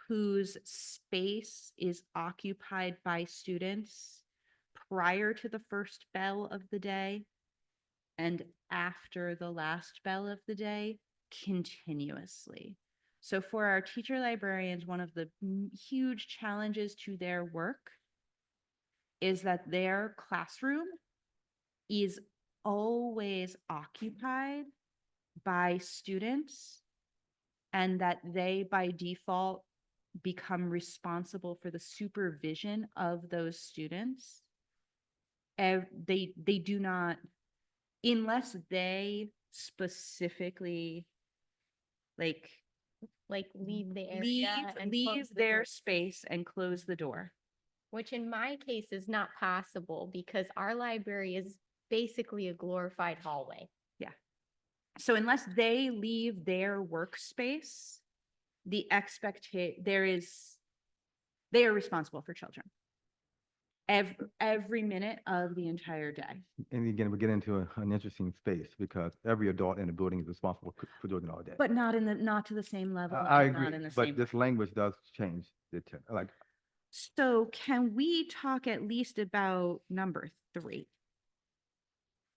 Speaker 1: whose space is occupied by students prior to the first bell of the day and after the last bell of the day continuously. So for our teacher librarians, one of the huge challenges to their work is that their classroom is always occupied by students and that they by default become responsible for the supervision of those students. They do not, unless they specifically like
Speaker 14: leave the
Speaker 1: leave,
Speaker 14: area and close
Speaker 1: leave
Speaker 14: the
Speaker 1: their
Speaker 14: door,
Speaker 1: space and close the door.
Speaker 14: which in my case is not possible because our library is basically a glorified hallway.
Speaker 1: So unless they leave their workspace, the they are responsible for children. Every minute of the entire day.
Speaker 4: And again, we get into an interesting space because every adult in the building is responsible for doing it all day.
Speaker 1: But not to the same level.
Speaker 4: I
Speaker 1: and not
Speaker 4: agree,
Speaker 1: in the
Speaker 4: but
Speaker 1: same
Speaker 4: this
Speaker 1: way.
Speaker 4: language does change like,
Speaker 1: So can we talk at least about number 3?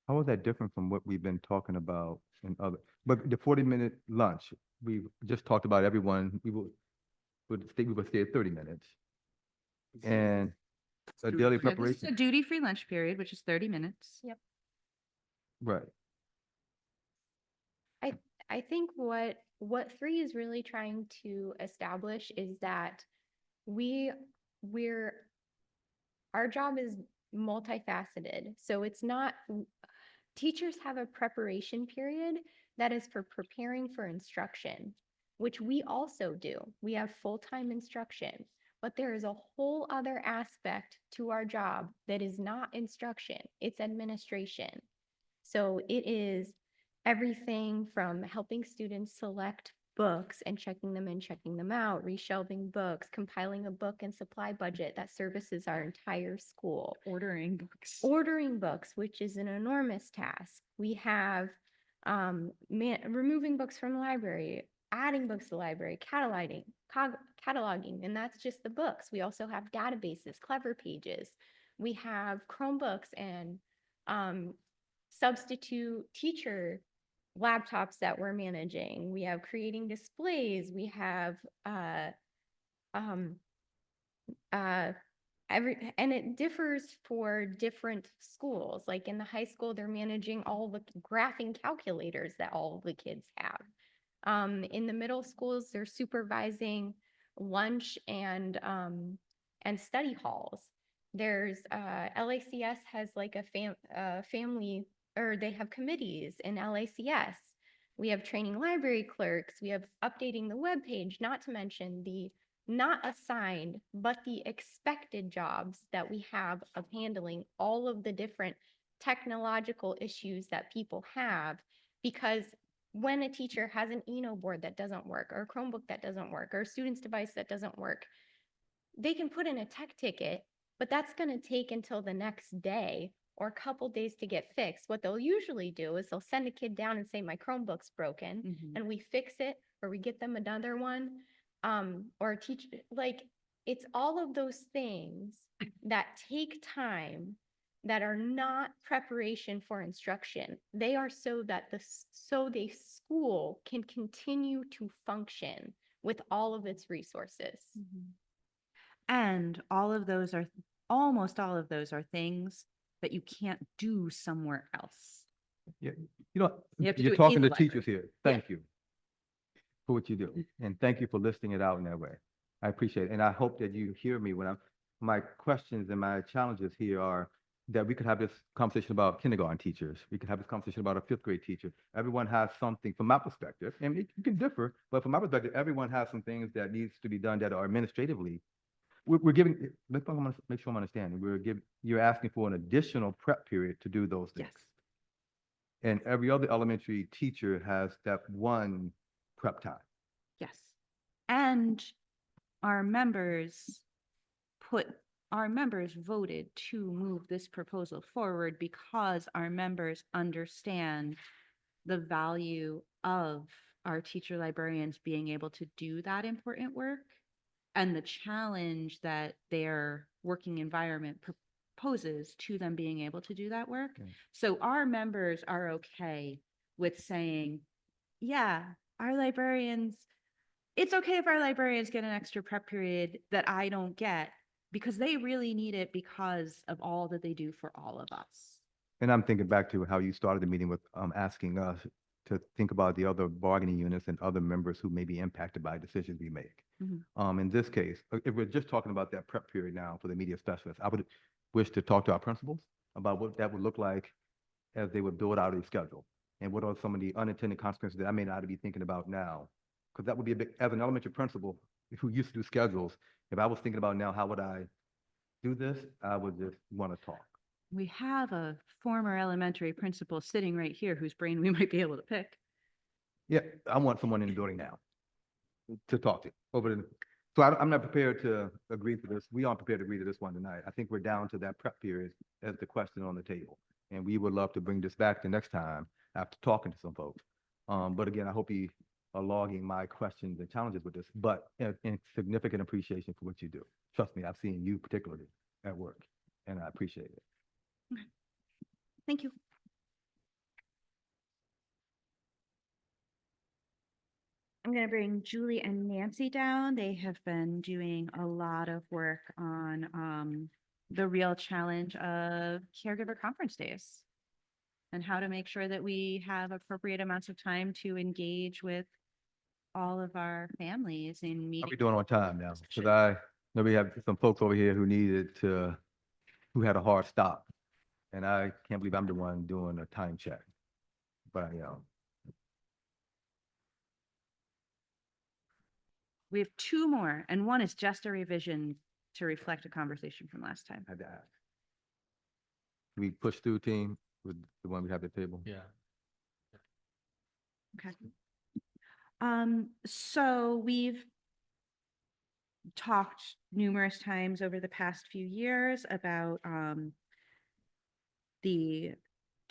Speaker 4: how is that different from what we've been talking about in other, but the 40-minute lunch, we just talked about everyone, we would stay at 30 minutes. And a daily
Speaker 1: This is
Speaker 4: preparation,
Speaker 1: a duty-free lunch period, which is 30 minutes.
Speaker 14: Yep.
Speaker 4: right?
Speaker 14: I think what 3 is really trying to establish is that our job is multifaceted. So it's not, teachers have a preparation period that is for preparing for instruction, which we also do. We have full-time instruction, but there is a whole other aspect to our job that is not instruction, it's administration. So it is everything from helping students select books and checking them in, checking them out, reshelving books, compiling a book and supply budget that services our entire school. Ordering books, which is an enormous task. We have removing books from the library, adding books to the library, cataloging, and that's just the books. We also have databases, clever pages. We have Chromebooks and substitute teacher laptops that we're managing. We have creating displays. We have and it differs for different schools. Like in the high school, they're managing all the graphing calculators that all the kids have. In the middle schools, they're supervising lunch and study halls. There's LACS has like a family, or they have committees in LACS. We have training library clerks. We have updating the webpage, not to mention the not assigned, but the expected jobs that we have of handling all of the different technological issues that people have, because when a teacher has an board that doesn't work, or a Chromebook that doesn't work, or a student's device that doesn't work, they can put in a tech ticket, but that's going to take until the next day or a couple days to get fixed. What they'll usually do is they'll send a kid down and say, my Chromebook's broken,
Speaker 1: Mhm.
Speaker 14: and we fix it, or we get them another one. Or teach, like, it's all of those things that take time, that are not preparation for instruction. They are so that the school can continue to function with all of its resources.
Speaker 1: And almost all of those are things that you can't do somewhere else.
Speaker 4: Yeah, you know,
Speaker 1: You have to do
Speaker 4: you're
Speaker 1: it
Speaker 4: talking
Speaker 1: in
Speaker 4: to
Speaker 1: the
Speaker 4: teachers
Speaker 1: library.
Speaker 4: here. Thank you for what you do. And thank you for listing it out in that way. I appreciate it. And I hope that you hear me when my questions and my challenges here are that we could have this conversation about kindergarten teachers. We could have this conversation about a fifth grade teacher. Everyone has something from my perspective, and you can differ, but from my perspective, everyone has some things that needs to be done that are administratively. We're giving, let's make sure I'm understanding. You're asking for an additional prep period to do those things.
Speaker 1: Yes.
Speaker 4: And every other elementary teacher has that one prep time.
Speaker 1: Yes. And our members voted to move this proposal forward because our members understand the value of our teacher librarians being able to do that important work and the challenge that their working environment poses to them being able to do that work.
Speaker 4: Okay.
Speaker 1: So our members are okay with saying, yeah, our librarians, it's okay if our librarians get an extra prep period that I don't get, because they really need it because of all that they do for all of us.
Speaker 4: And I'm thinking back to how you started the meeting with asking us to think about the other bargaining units and other members who may be impacted by decisions we make. In this case, if we're just talking about that prep period now for the media specialist, I would wish to talk to our principals about what that would look like as they would build out a schedule. And what are some of the unintended consequences that I may not be thinking about now? Because that would be a big, as an elementary principal who used to do schedules, if I was thinking about now, how would I do this? I would just want to talk.
Speaker 1: We have a former elementary principal sitting right here whose brain we might be able to pick.
Speaker 4: Yeah, I want someone in the building now to talk to so I'm not prepared to agree to this. We aren't prepared to agree to this one tonight. I think we're down to that prep period as the question on the table. And we would love to bring this back the next time after talking to some folks. But again, I hope you are logging my questions and challenges with this, but in significant appreciation for what you do. Trust me, I've seen you particularly at work, and I appreciate it.
Speaker 1: Thank you. I'm going to bring Julie and Nancy down. They have been doing a lot of work on the real challenge of caregiver conference days and how to make sure that we have appropriate amounts of time to engage with all of our families in
Speaker 4: How
Speaker 1: meetings.
Speaker 4: we doing on time now? Because I know we have some folks over here who had a hard stop. And I can't believe I'm the one doing a time check. But,
Speaker 1: We have two more, and one is just a revision to reflect a conversation from last time.
Speaker 4: I had to ask. We push through team with the one we have at the table.
Speaker 3: Yeah.
Speaker 1: Okay. So we've talked numerous times over the past few years about the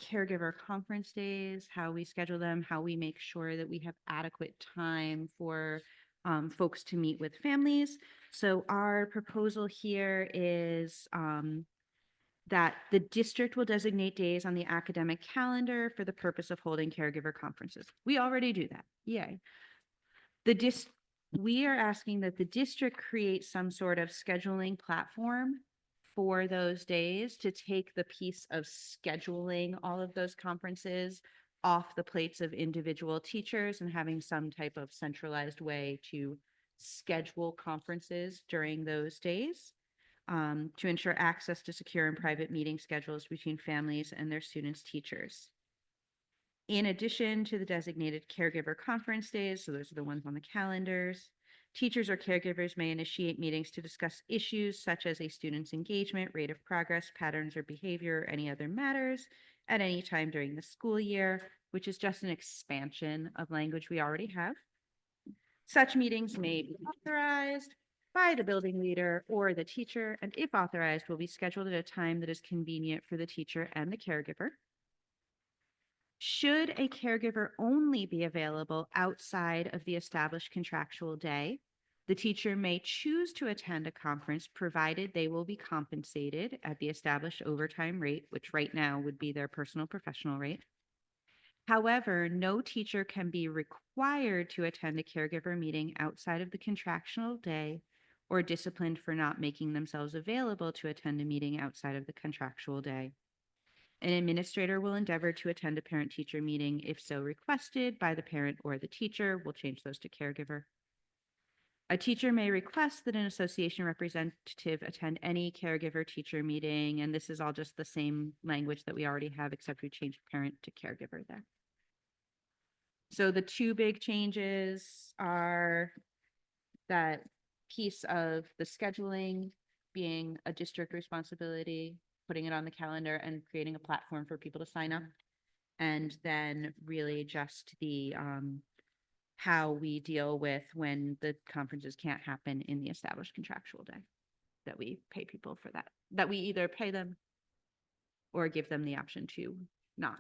Speaker 1: caregiver conference days, how we schedule them, how we make sure that we have adequate time for folks to meet with families. So our proposal here is that the district will designate days on the academic calendar for the purpose of holding caregiver conferences. We already do that. Yay. We are asking that the district create some sort of scheduling platform for those days to take the piece of scheduling all of those conferences off the plates of individual teachers and having some type of centralized way to schedule conferences during those days, to ensure access to secure and private meeting schedules between families and their students' teachers. In addition to the designated caregiver conference days, so those are the ones on the calendars, Teachers or caregivers may initiate meetings to discuss issues such as a student's engagement, rate of progress, patterns or behavior, or any other matters at any time during the school year, which is just an expansion of language we already have. Such meetings may be authorized by the building leader or the teacher, and if authorized, will be scheduled at a time that is convenient for the teacher and the caregiver. Should a caregiver only be available outside of the established contractual day, the teacher may choose to attend a conference provided they will be compensated at the established overtime rate, which right now would be their personal professional rate. However, no teacher can be required to attend a caregiver meeting outside of the contractual day or disciplined for not making themselves available to attend a meeting outside of the contractual day. An administrator will endeavor to attend a parent-teacher meeting if so requested by the parent or the teacher. We'll change those to caregiver. A teacher may request that an association representative attend any caregiver-teacher meeting, and this is all just the same language that we already have, except we changed parent to caregiver there. So the two big changes are that piece of the scheduling being a district responsibility, putting it on the calendar and creating a platform for people to sign up. And then really just the how we deal with when the conferences can't happen in the established contractual day, that we pay people for that, that we either pay them or give them the option to not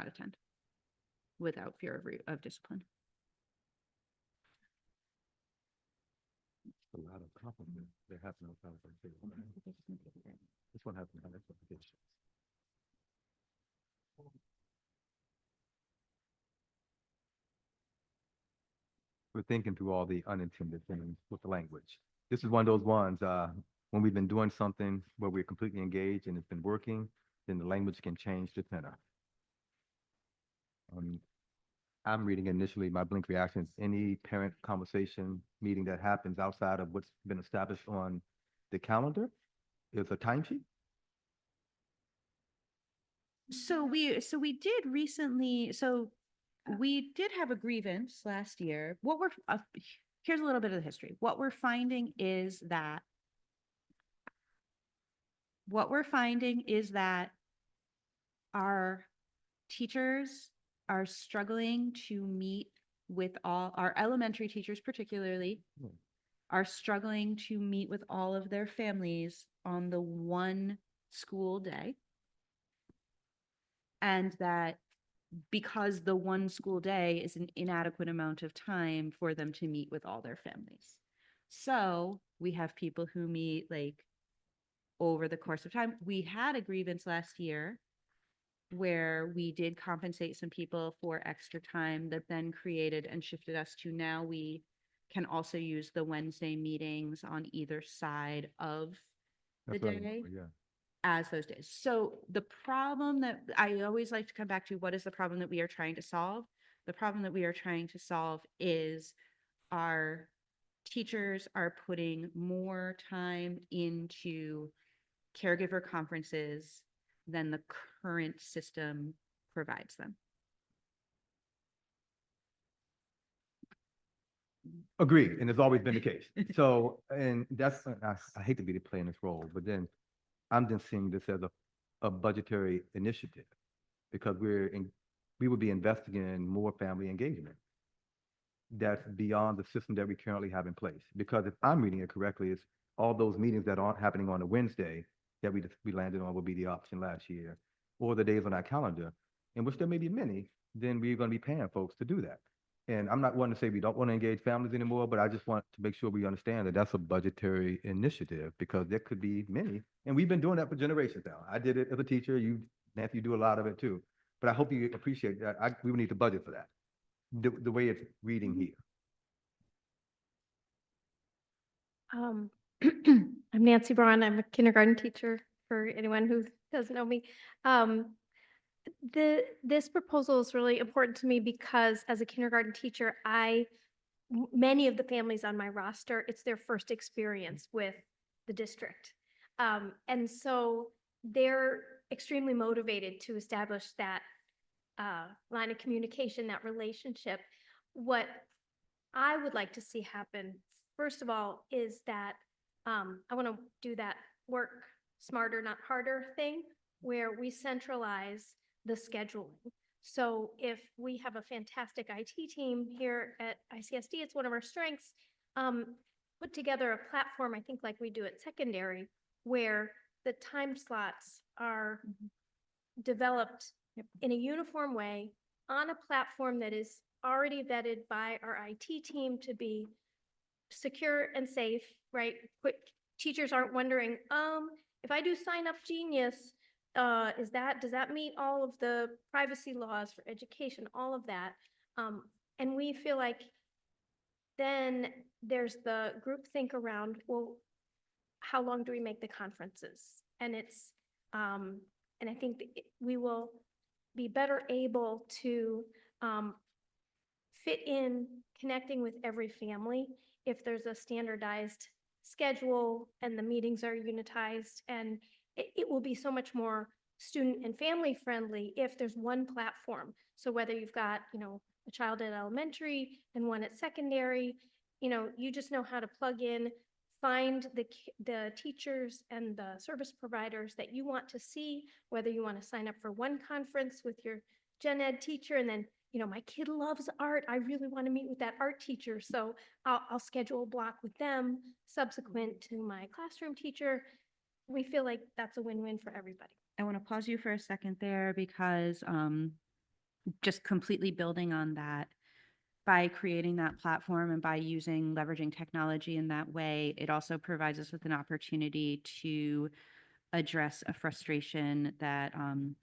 Speaker 1: attend without fear of discipline.
Speaker 4: A lot of compliments. They have no compensation. This one has no compensation. We're thinking through all the unintended things with the language. This is one of those ones, when we've been doing something where we're completely engaged and it's been working, then the language can change the tenor. I'm reading initially, my blink reaction is any parent conversation meeting that happens outside of what's been established on the calendar is a timesheet.
Speaker 1: So we did recently, we did have a grievance last year. Here's a little bit of the history. What we're finding is that our teachers are struggling to meet with all, our elementary teachers particularly, are struggling to meet with all of their families on the one school day. And that because the one school day is an inadequate amount of time for them to meet with all their families. So we have people who meet like over the course of time. We had a grievance last year where we did compensate some people for extra time that then created and shifted us to now we can also use the Wednesday meetings on either side of the day as those days. So the problem that I always like to come back to, what is the problem that we are trying to solve? The problem that we are trying to solve is our teachers are putting more time into caregiver conferences than the current system provides them.
Speaker 4: Agreed, and it's always been the case. So, and that's, I hate to be the play in this role, but then I'm just seeing this as a budgetary initiative because we would be investing in more family engagement. That's beyond the system that we currently have in place. Because if I'm reading it correctly, it's all those meetings that aren't happening on a Wednesday that we landed on will be the option last year, or the days on our calendar, in which there may be many, then we're going to be paying folks to do that. And I'm not wanting to say we don't want to engage families anymore, but I just want to make sure we understand that that's a budgetary initiative because there could be many. And we've been doing that for generations now. I did it as a teacher. Nancy, you do a lot of it too. But I hope you appreciate that. We would need to budget for that, the way it's reading here.
Speaker 14: I'm Nancy Braun. I'm a kindergarten teacher for anyone who doesn't know me. This proposal is really important to me because as a kindergarten teacher, many of the families on my roster, it's their first experience with the district. And so they're extremely motivated to establish that line of communication, that relationship. What
Speaker 15: I would like to see happen, first of all, is that I want to do that work smarter, not harder thing, where we centralize the scheduling. So if we have a fantastic IT team here at ICSD, it's one of our strengths, put together a platform, I think like we do at secondary, where the time slots are developed in a uniform way on a platform that is already vetted by our IT team to be secure and safe, right? Teachers aren't wondering, if I do sign up Genius, does that meet all of the privacy laws for education, all of that? And we feel like then there's the group think around, well, how long do we make the conferences? And it's, and I think we will be better able to fit in connecting with every family if there's a standardized schedule and the meetings are unitized, and it will be so much more student and family friendly if there's one platform. So whether you've got, a child at elementary and one at secondary, you just know how to plug in, find the teachers and the service providers that you want to see, whether you want to sign up for one conference with your gen ed teacher and then, my kid loves art. I really want to meet with that art teacher. So I'll schedule a block with them subsequent to my classroom teacher. We feel like that's a win-win for everybody.
Speaker 1: I want to pause you for a second there because just completely building on that, by creating that platform and by leveraging technology in that way, it also provides us with an opportunity to address a frustration that,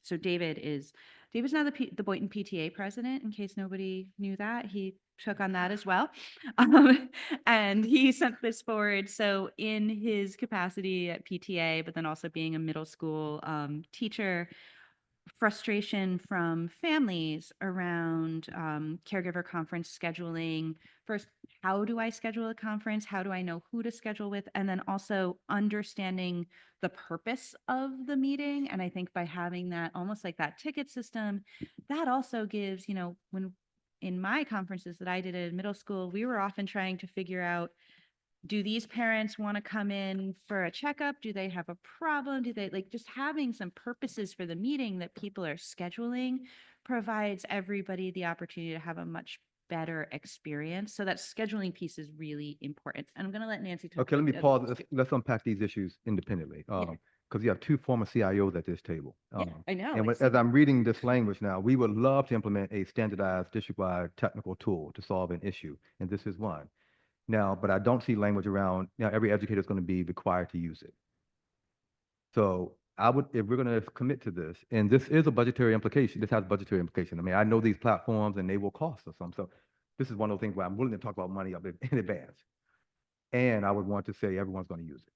Speaker 1: so David's now the Boynton PTA president, in case nobody knew that. He took on that as well. And he sent this forward. So in his capacity at PTA, but then also being a middle school teacher, frustration from families around caregiver conference scheduling. First, how do I schedule a conference? How do I know who to schedule with? And then also understanding the purpose of the meeting. And I think by having that almost like that ticket system, that also gives, when in my conferences that I did at middle school, we were often trying to figure out, do these parents want to come in for a checkup? Do they have a problem? Do they just having some purposes for the meeting that people are scheduling provides everybody the opportunity to have a much better experience. So that scheduling piece is really important. And I'm going to let Nancy talk.
Speaker 4: Okay, let me
Speaker 1: about the other
Speaker 4: pause.
Speaker 1: ones too.
Speaker 4: Let's unpack these issues independently. Because you have two former CIOs at this table.
Speaker 1: Yeah, I know.
Speaker 4: And
Speaker 1: it's-
Speaker 4: as I'm reading this language now, we would love to implement a standardized district-wide technical tool to solve an issue, and this is one. Now, but I don't see language around, every educator is going to be required to use it. So I would, if we're going to commit to this, and this is a budgetary implication, this has budgetary implication. I mean, I know these platforms and they will cost us some. So this is one of those things where I'm willing to talk about money up in advance. And I would want to say everyone's going to use it.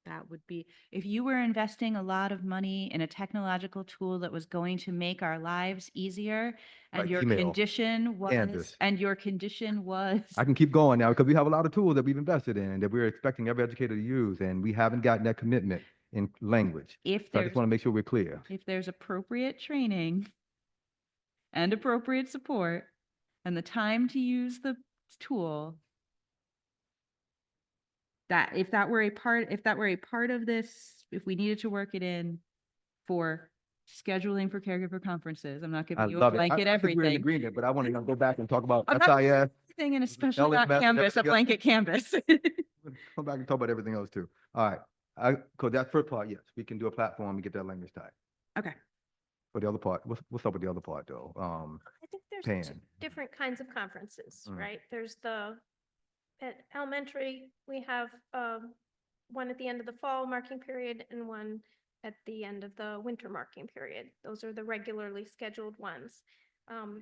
Speaker 1: That would be, if you were investing a lot of money in a technological tool that was going to make our lives easier, and
Speaker 4: Like
Speaker 1: your
Speaker 4: email,
Speaker 1: condition was,
Speaker 4: Canvas.
Speaker 1: I
Speaker 4: I can keep going now because we have a lot of tools that we've invested in that we're expecting every educator to use, and we haven't gotten that commitment in language.
Speaker 1: if
Speaker 4: So I
Speaker 1: there's,
Speaker 4: just want to make sure we're clear.
Speaker 1: if there's appropriate training and appropriate support and the time to use the tool, that if that were a part of this, if we needed to work it in for scheduling for caregiver conferences, I'm not
Speaker 4: I
Speaker 1: giving you a
Speaker 4: love it.
Speaker 1: blanket
Speaker 4: I think we're in
Speaker 1: everything.
Speaker 4: agreement, but I want to go back and talk about
Speaker 1: I'm not
Speaker 4: SIS.
Speaker 1: Everything, and especially not
Speaker 4: LMS and
Speaker 1: canvas, a
Speaker 4: everything else.
Speaker 1: blanket canvas.
Speaker 4: Come back and talk about everything else too. All right. Cause that first part, yes, we can do a platform and get that language tied.
Speaker 1: Okay.
Speaker 4: For the other part, what's up with the other part though?
Speaker 15: I think there's two
Speaker 4: Pan.
Speaker 15: different kinds of conferences,
Speaker 4: Mm.
Speaker 15: right? There's at elementary, we have one at the end of the fall marking period and one at the end of the winter marking period. Those are the regularly scheduled ones. And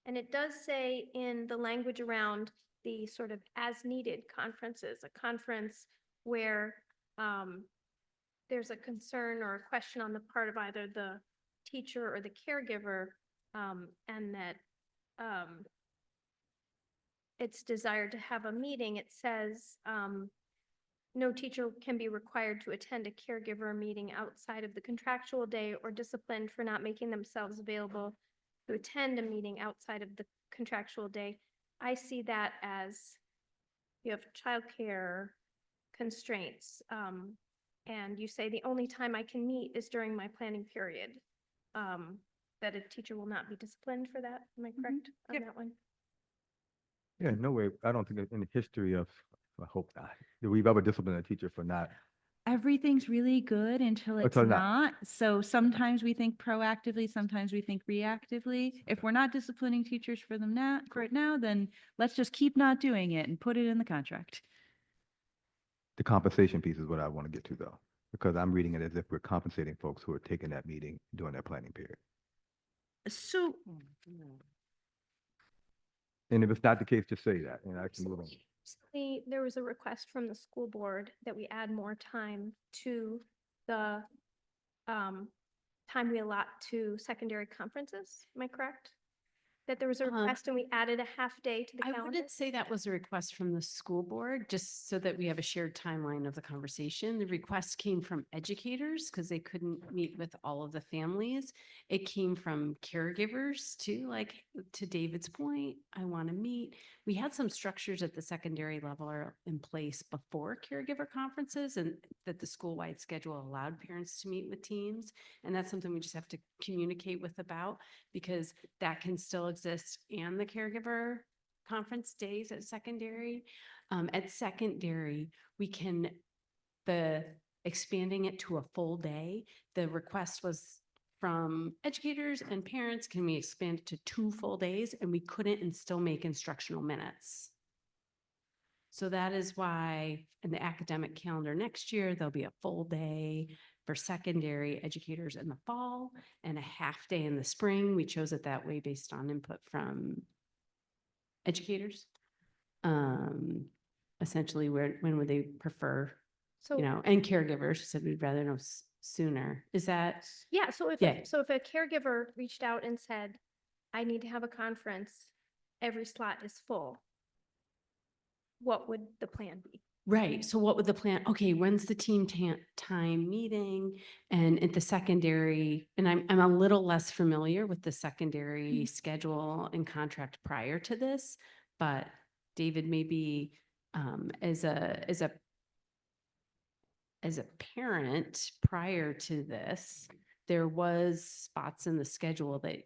Speaker 15: it does say in the language around the sort of as needed conferences, a conference where there's a concern or a question on the part of either the teacher or the caregiver, and that it's desired to have a meeting. It says no teacher can be required to attend a caregiver meeting outside of the contractual day or disciplined for not making themselves available to attend a meeting outside of the contractual day. I see that as you have childcare constraints. And you say the only time I can meet is during my planning period. That a teacher will not be disciplined for that. Am I correct on that one?
Speaker 4: Yeah, no way. I don't think in the history of, I hope not, that we've ever disciplined a teacher for not.
Speaker 1: Everything's really good until it's
Speaker 4: Until not.
Speaker 1: not. So sometimes we think proactively, sometimes we think reactively. If we're not disciplining teachers for them now, for it now, then let's just keep not doing it and put it in the contract.
Speaker 4: The compensation piece is what I want to get to though, because I'm reading it as if we're compensating folks who are taking that meeting during their planning period.
Speaker 1: So
Speaker 4: And if it's not the case, just say that and I can move on.
Speaker 15: Recently, there was a request from the school board that we add more time to the time we allot to secondary conferences. Am I correct? That there was a request and we added a half day to the
Speaker 7: I
Speaker 15: calendar?
Speaker 7: wouldn't say that was a request from the school board, just so that we have a shared timeline of the conversation. The request came from educators because they couldn't meet with all of the families. It came from caregivers too, like to David's point, I want to meet. We had some structures at the secondary level are in place before caregiver conferences and that the school-wide schedule allowed parents to meet with teams. And that's something we just have to communicate with about because that can still exist and the caregiver conference days at secondary. At secondary, we can, expanding it to a full day, the request was from educators and parents, can we expand it to 2 full days? And we couldn't and still make instructional minutes. So that is why in the academic calendar next year, there'll be a full day for secondary educators in the fall and a half day in the spring. We chose it that way based on input from educators. Essentially, when would they prefer,
Speaker 15: So,
Speaker 7: and caregivers said we'd rather know sooner. Is that?
Speaker 15: yeah, so if,
Speaker 7: Yeah.
Speaker 15: so if a caregiver reached out and said, I need to have a conference, every slot is full, what would the plan be?
Speaker 7: Right. So what would the plan? Okay, when's the team time meeting? And at the secondary, and I'm a little less familiar with the secondary schedule and contract prior to this, but David, maybe as a parent prior to this, there was spots in the schedule that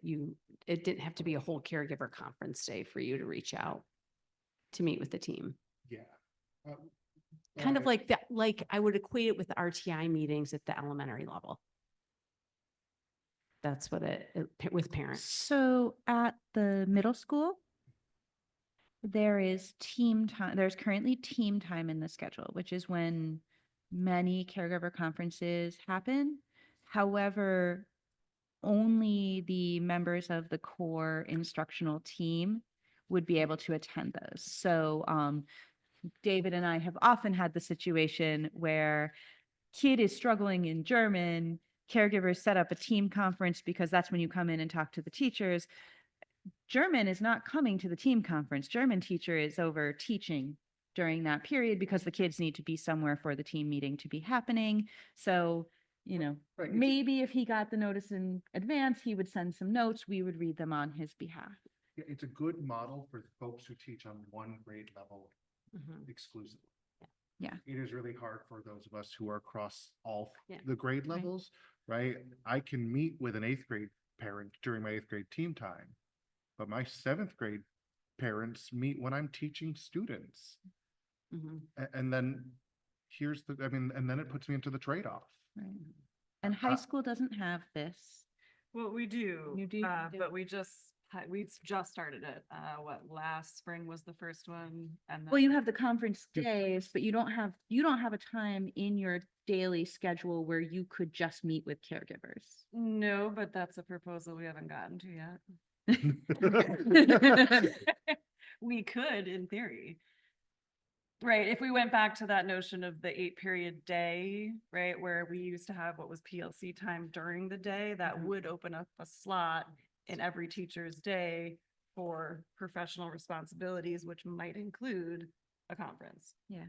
Speaker 7: it didn't have to be a whole caregiver conference day for you to reach out to meet with the team.
Speaker 6: Yeah.
Speaker 7: Kind of like that, like I would equate it with the RTI meetings at the elementary level. That's what with parents.
Speaker 1: So at the middle school, there is team time. There's currently team time in the schedule, which is when many caregiver conferences happen. However, only the members of the core instructional team would be able to attend those. So David and I have often had the situation where kid is struggling in German, caregivers set up a team conference because that's when you come in and talk to the teachers. German is not coming to the team conference. German teacher is over teaching during that period because the kids need to be somewhere for the team meeting to be happening. So,
Speaker 6: Right.
Speaker 1: maybe if he got the notice in advance, he would send some notes, we would read them on his behalf.
Speaker 6: Yeah, it's a good model for folks who teach on one grade level exclusively.
Speaker 1: Yeah.
Speaker 6: It is really hard for those of us who are across all
Speaker 7: Yeah.
Speaker 6: the grade
Speaker 1: Right.
Speaker 6: levels, right? I can meet with an 8th grade parent during my 8th grade team time, but my 7th grade parents meet when I'm teaching students. And then and then it puts me into the trade-off.
Speaker 1: Right. And high school doesn't have this.
Speaker 13: Well, we do.
Speaker 1: You do?
Speaker 13: But we just started it. Last spring was the first one, and
Speaker 1: Well, you have the conference days, but you don't have a time in your daily schedule where you could just meet with caregivers.
Speaker 13: no, but that's a proposal we haven't gotten to yet. We could, in theory. Right, if we went back to that notion of the 8-period day, right, where we used to have what was PLC time during the day, that would open up a slot in every teacher's day for professional responsibilities, which might include a conference.
Speaker 1: Yeah.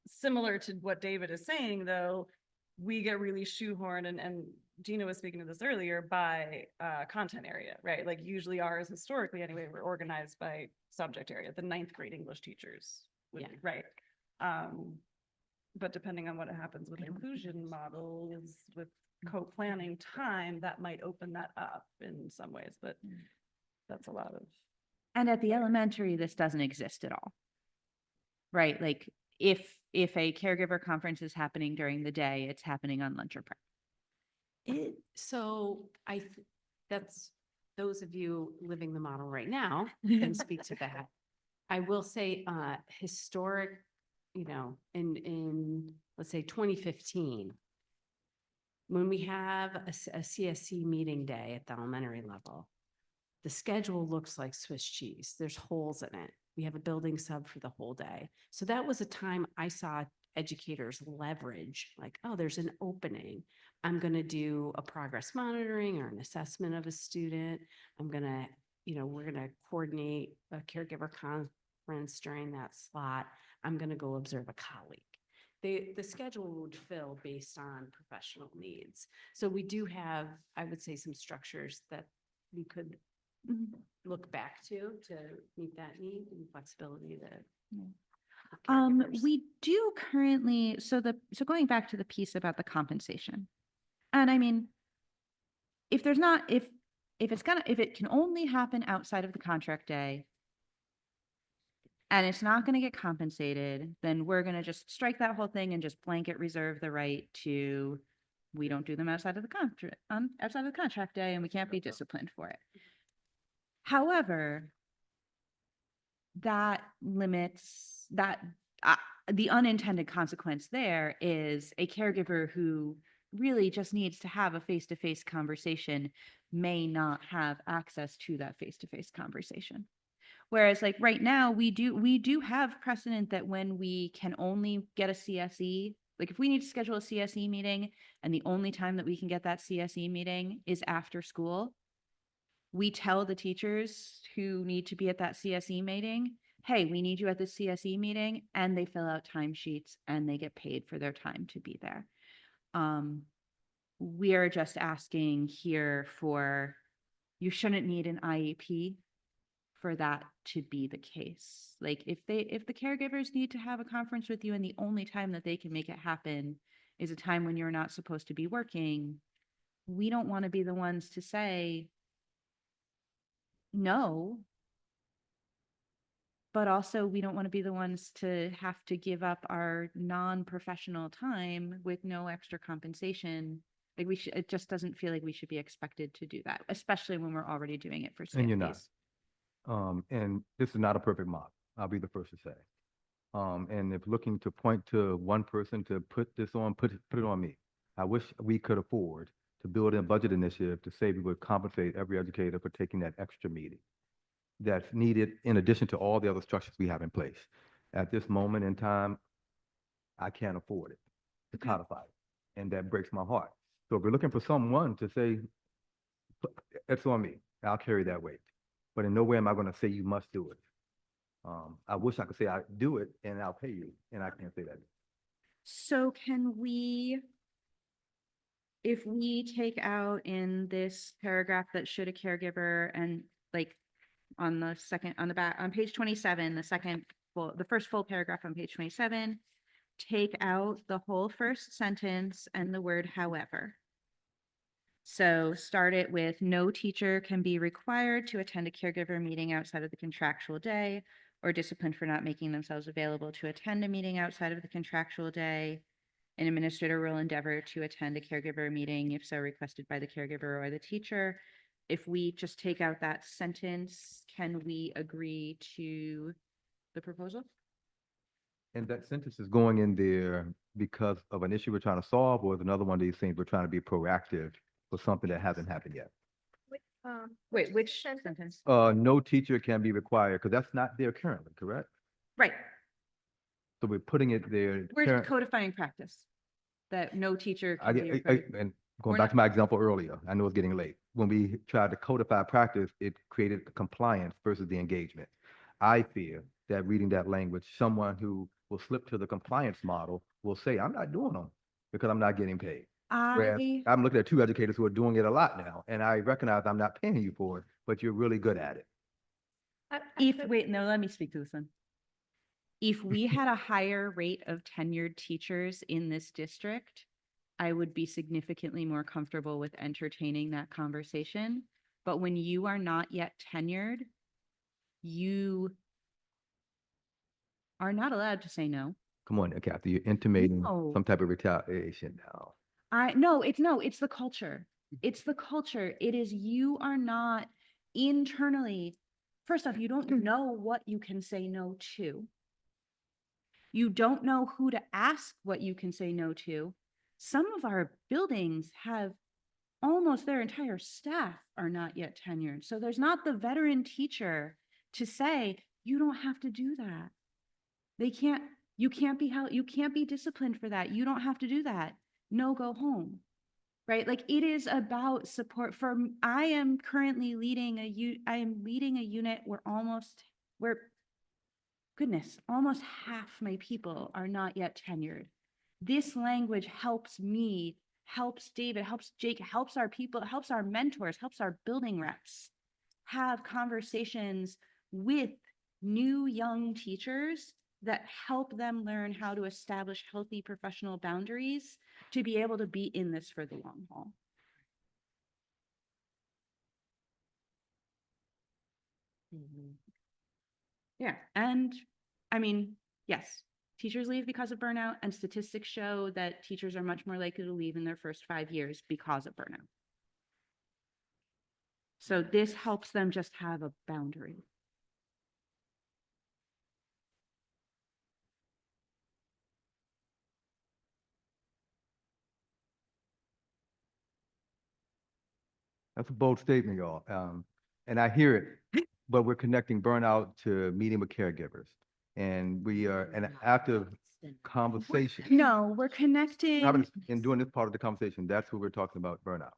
Speaker 13: Similar to what David is saying, though, we get really shoehorned, and Gina was speaking to this earlier, by content area, right? Like usually ours historically anyway, we're organized by subject area, the ninth grade English teachers would
Speaker 7: Yeah.
Speaker 13: be, right? But depending on what happens with inclusion models, with co-planning time, that might open that up in some ways, but that's a lot of.
Speaker 1: And at the elementary, this doesn't exist at all. Right? Like if a caregiver conference is happening during the day, it's happening on lunch or prep.
Speaker 7: So that's those of you living the model right now can speak to that. I will say, historic, in let's say 2015, when we have a CSC meeting day at the elementary level, the schedule looks like Swiss cheese. There's holes in it. We have a building sub for the whole day. So that was a time I saw educators leverage, like, oh, there's an opening. I'm going to do a progress monitoring or an assessment of a student. I'm going to, we're going to coordinate a caregiver conference during that slot. I'm going to go observe a colleague. The schedule would fill based on professional needs. So we do have, I would say, some structures that we could look back to meet that need and flexibility that.
Speaker 1: We do currently, so going back to the piece about the compensation. And I mean, if it can only happen outside of the contract day and it's not going to get compensated, then we're going to just strike that whole thing and just blanket reserve the right to, we don't do them outside of the contract day and we can't be disciplined for it. However, that limits the unintended consequence there is a caregiver who really just needs to have a face-to-face conversation may not have access to that face-to-face conversation. Whereas like right now, we do have precedent that when we can only get a CSE, like if we need to schedule a CSE meeting and the only time that we can get that CSE meeting is after school, we tell the teachers who need to be at that CSE meeting, hey, we need you at the CSE meeting, and they fill out timesheets and they get paid for their time to be there. We are just asking here for, you shouldn't need an IEP for that to be the case. Like if the caregivers need to have a conference with you and the only time that they can make it happen is a time when you're not supposed to be working, we don't want to be the ones to say no, but also we don't want to be the ones to have to give up our non-professional time with no extra compensation. Like it just doesn't feel like we should be expected to do that, especially when we're already doing it for CFPs.
Speaker 4: And you're not. And this is not a perfect model. I'll be the first to say. And if looking to point to one person to put this on, put it on me. I wish we could afford to build in a budget initiative to say we would compensate every educator for taking that extra meeting that's needed in addition to all the other structures we have in place. At this moment in time, I can't afford it to codify it, and that breaks my heart. So if we're looking for someone to say, it's on me, I'll carry that weight. But in no way am I going to say you must do it. I wish I could say I do it and I'll pay you, and I can't say that.
Speaker 1: So can we, if we take out in this paragraph that should a caregiver and like on the back, on page 27, the first full paragraph on page 27, take out the whole first sentence and the word however. So start it with no teacher can be required to attend a caregiver meeting outside of the contractual day or disciplined for not making themselves available to attend a meeting outside of the contractual day. An administrator will endeavor to attend a caregiver meeting if so requested by the caregiver or the teacher. If we just take out that sentence, can we agree to the proposal?
Speaker 4: And that sentence is going in there because of an issue we're trying to solve, or is another one of these things we're trying to be proactive for something that hasn't happened yet?
Speaker 1: Wait, which sentence?
Speaker 4: No teacher can be required, because that's not there currently, correct?
Speaker 1: Right.
Speaker 4: So we're putting it there.
Speaker 1: We're codifying practice that no teacher can be required.
Speaker 4: And going
Speaker 1: We're
Speaker 4: back
Speaker 1: not-
Speaker 4: to my example earlier, I know it's getting late. When we tried to codify practice, it created compliance versus the engagement. I fear that reading that language, someone who will slip to the compliance model will say, I'm not doing them because I'm not getting paid. Whereas I'm looking at two educators who are doing it a lot now, and I recognize I'm not paying you for it, but you're really good at it.
Speaker 1: Wait, no, let me speak to this one. If we had a higher rate of tenured teachers in this district, I would be significantly more comfortable with entertaining that conversation. But when you are not yet tenured, you are not allowed to say no.
Speaker 4: Come on, Kathy, you're intimating
Speaker 1: No.
Speaker 4: some type of retaliation now.
Speaker 1: No, it's the culture. It's the culture. It is, you are not internally, first off, you don't know what you can say no to. You don't know who to ask what you can say no to. Some of our buildings have almost their entire staff are not yet tenured. So there's not the veteran teacher to say, you don't have to do that. You can't be disciplined for that. You don't have to do that. No, go home. Right? Like, it is about support. I am currently leading a unit where almost half my people are not yet tenured. This language helps me, helps David, helps Jake, helps our people, helps our mentors, helps our building reps have conversations with new young teachers that help them learn how to establish healthy professional boundaries to be able to be in this for the long haul. Yeah. And I mean, yes, teachers leave because of burnout, and statistics show that teachers are much more likely to leave in their first 5 years because of burnout. So this helps them just have a boundary.
Speaker 4: That's a bold statement, y'all. And I hear it, but we're connecting burnout to meeting with caregivers. And we are an active conversation.
Speaker 1: No, we're connecting.
Speaker 4: In doing this part of the conversation, that's what we're talking about, burnout.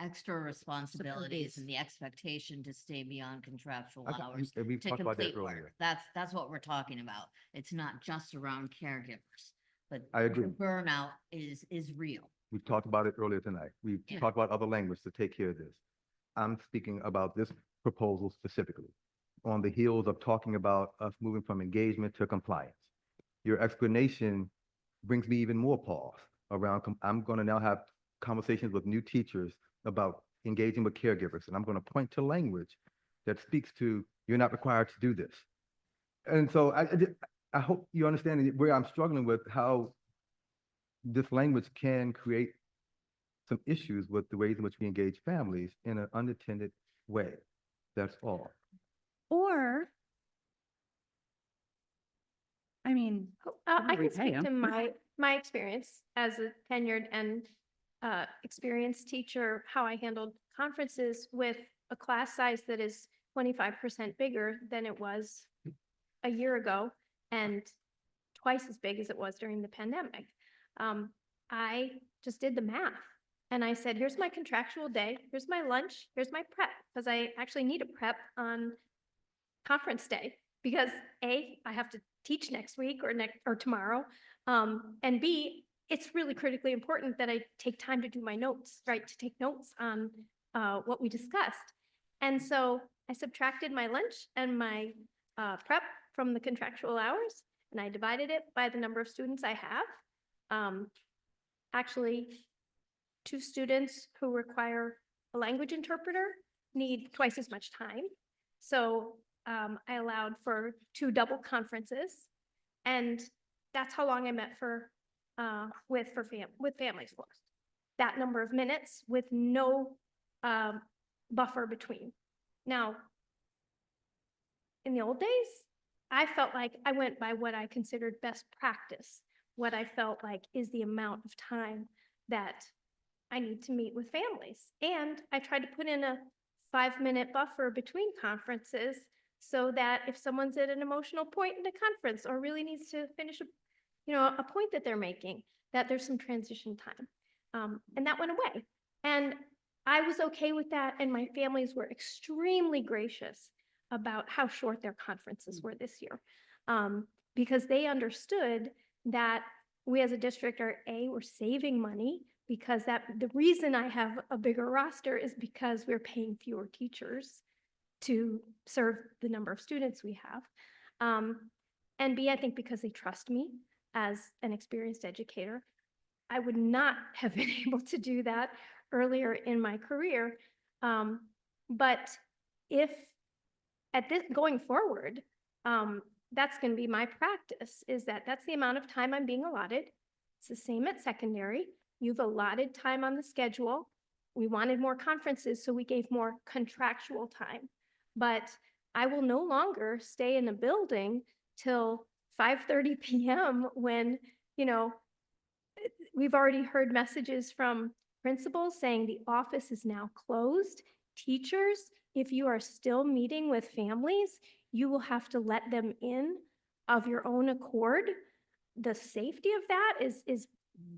Speaker 11: Extra responsibilities and the expectation to stay beyond contractual
Speaker 4: Okay,
Speaker 11: hours
Speaker 4: and we
Speaker 11: to
Speaker 4: talked about that
Speaker 11: complete work.
Speaker 4: earlier.
Speaker 11: That's what we're talking about. It's not just around caregivers, but
Speaker 4: I agree.
Speaker 11: burnout is real.
Speaker 4: We talked about it earlier tonight. We talked about other language to take care of this. I'm speaking about this proposal specifically on the heels of talking about us moving from engagement to compliance. Your explanation brings me even more pause around, I'm going to now have conversations with new teachers about engaging with caregivers. And I'm going to point to language that speaks to, you're not required to do this. And so I hope you understand where I'm struggling with how this language can create some issues with the ways in which we engage families in an unintended way. That's all.
Speaker 1: Or, I mean,
Speaker 15: I
Speaker 1: we
Speaker 15: can
Speaker 1: pay
Speaker 15: speak
Speaker 1: 'em.
Speaker 15: to my experience as a tenured and experienced teacher, how I handled conferences with a class size that is 25% bigger than it was a year ago and twice as big as it was during the pandemic. I just did the math and I said, here's my contractual day, here's my lunch, here's my prep, because I actually need a prep on conference day because A, I have to teach next week or tomorrow. And B, it's really critically important that I take time to do my notes, right? To take notes on what we discussed. And so I subtracted my lunch and my prep from the contractual hours, and I divided it by the number of students I have. Actually, 2 students who require a language interpreter need twice as much time. So I allowed for 2 double conferences, and that's how long I met with families for. That number of minutes with no buffer between. Now, in the old days, I felt like I went by what I considered best practice, what I felt like is the amount of time that I need to meet with families. And I tried to put in a 5-minute buffer between conferences so that if someone's at an emotional point in the conference or really needs to finish a point that they're making, that there's some transition time. And that went away. And I was okay with that. And my families were extremely gracious about how short their conferences were this year. Because they understood that we as a district we're saving money because the reason I have a bigger roster is because we're paying fewer teachers to serve the number of students we have. And B, I think because they trust me as an experienced educator, I would not have been able to do that earlier in my career. But if at this going forward, that's going to be my practice, is that that's the amount of time I'm being allotted. It's the same at secondary. You've allotted time on the schedule. We wanted more conferences, so we gave more contractual time. But I will no longer stay in a building till 5:30 p.m. when, you know, we've already heard messages from principals saying the office is now closed. Teachers, if you are still meeting with families, you will have to let them in of your own accord. The safety of that is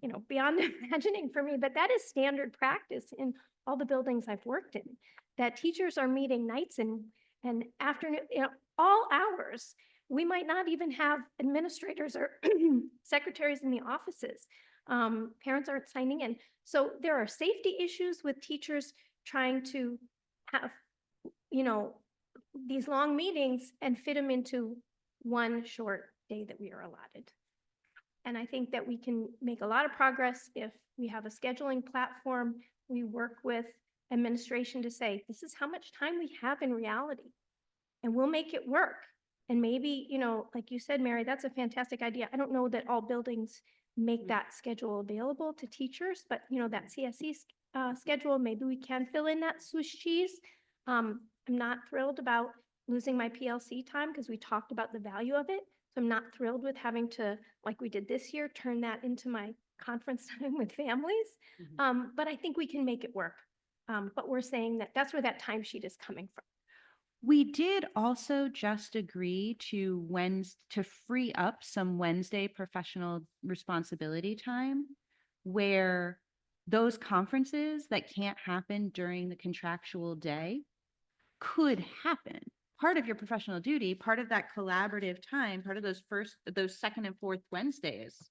Speaker 15: you know, beyond imagining for me, but that is standard practice in all the buildings I've worked in, that teachers are meeting nights and afternoon, you know, all hours. We might not even have administrators or secretaries in the offices. Parents aren't signing in. So there are safety issues with teachers trying to have, you know, these long meetings and fit them into one short day that we are allotted. And I think that we can make a lot of progress if we have a scheduling platform. We work with administration to say, this is how much time we have in reality, and we'll make it work. And maybe, you know, like you said, Mary, that's a fantastic idea. I don't know that all buildings make that schedule available to teachers, but you know, that CSE schedule, maybe we can fill in that Swiss cheese. I'm not thrilled about losing my PLC time because we talked about the value of it. So I'm not thrilled with having to, like we did this year, turn that into my conference time with families. But I think we can make it work. But we're saying that that's where that timesheet is coming from.
Speaker 1: We did also just agree to free up some Wednesday professional responsibility time where those conferences that can't happen during the contractual day could happen. Part of your professional duty, part of that collaborative time, part of those second and fourth Wednesdays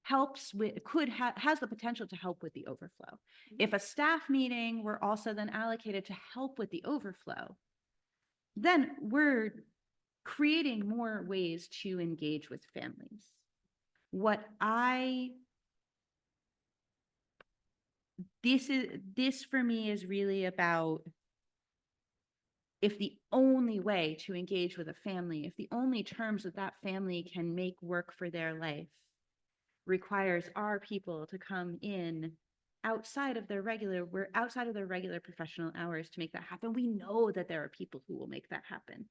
Speaker 1: has the potential to help with the overflow. If a staff meeting were also then allocated to help with the overflow, then we're creating more ways to engage with families. This for me is really about, if the only way to engage with a family, if the only terms that that family can make work for their life requires our people to come in outside of their regular professional hours to make that happen, we know that there are people who will make that happen.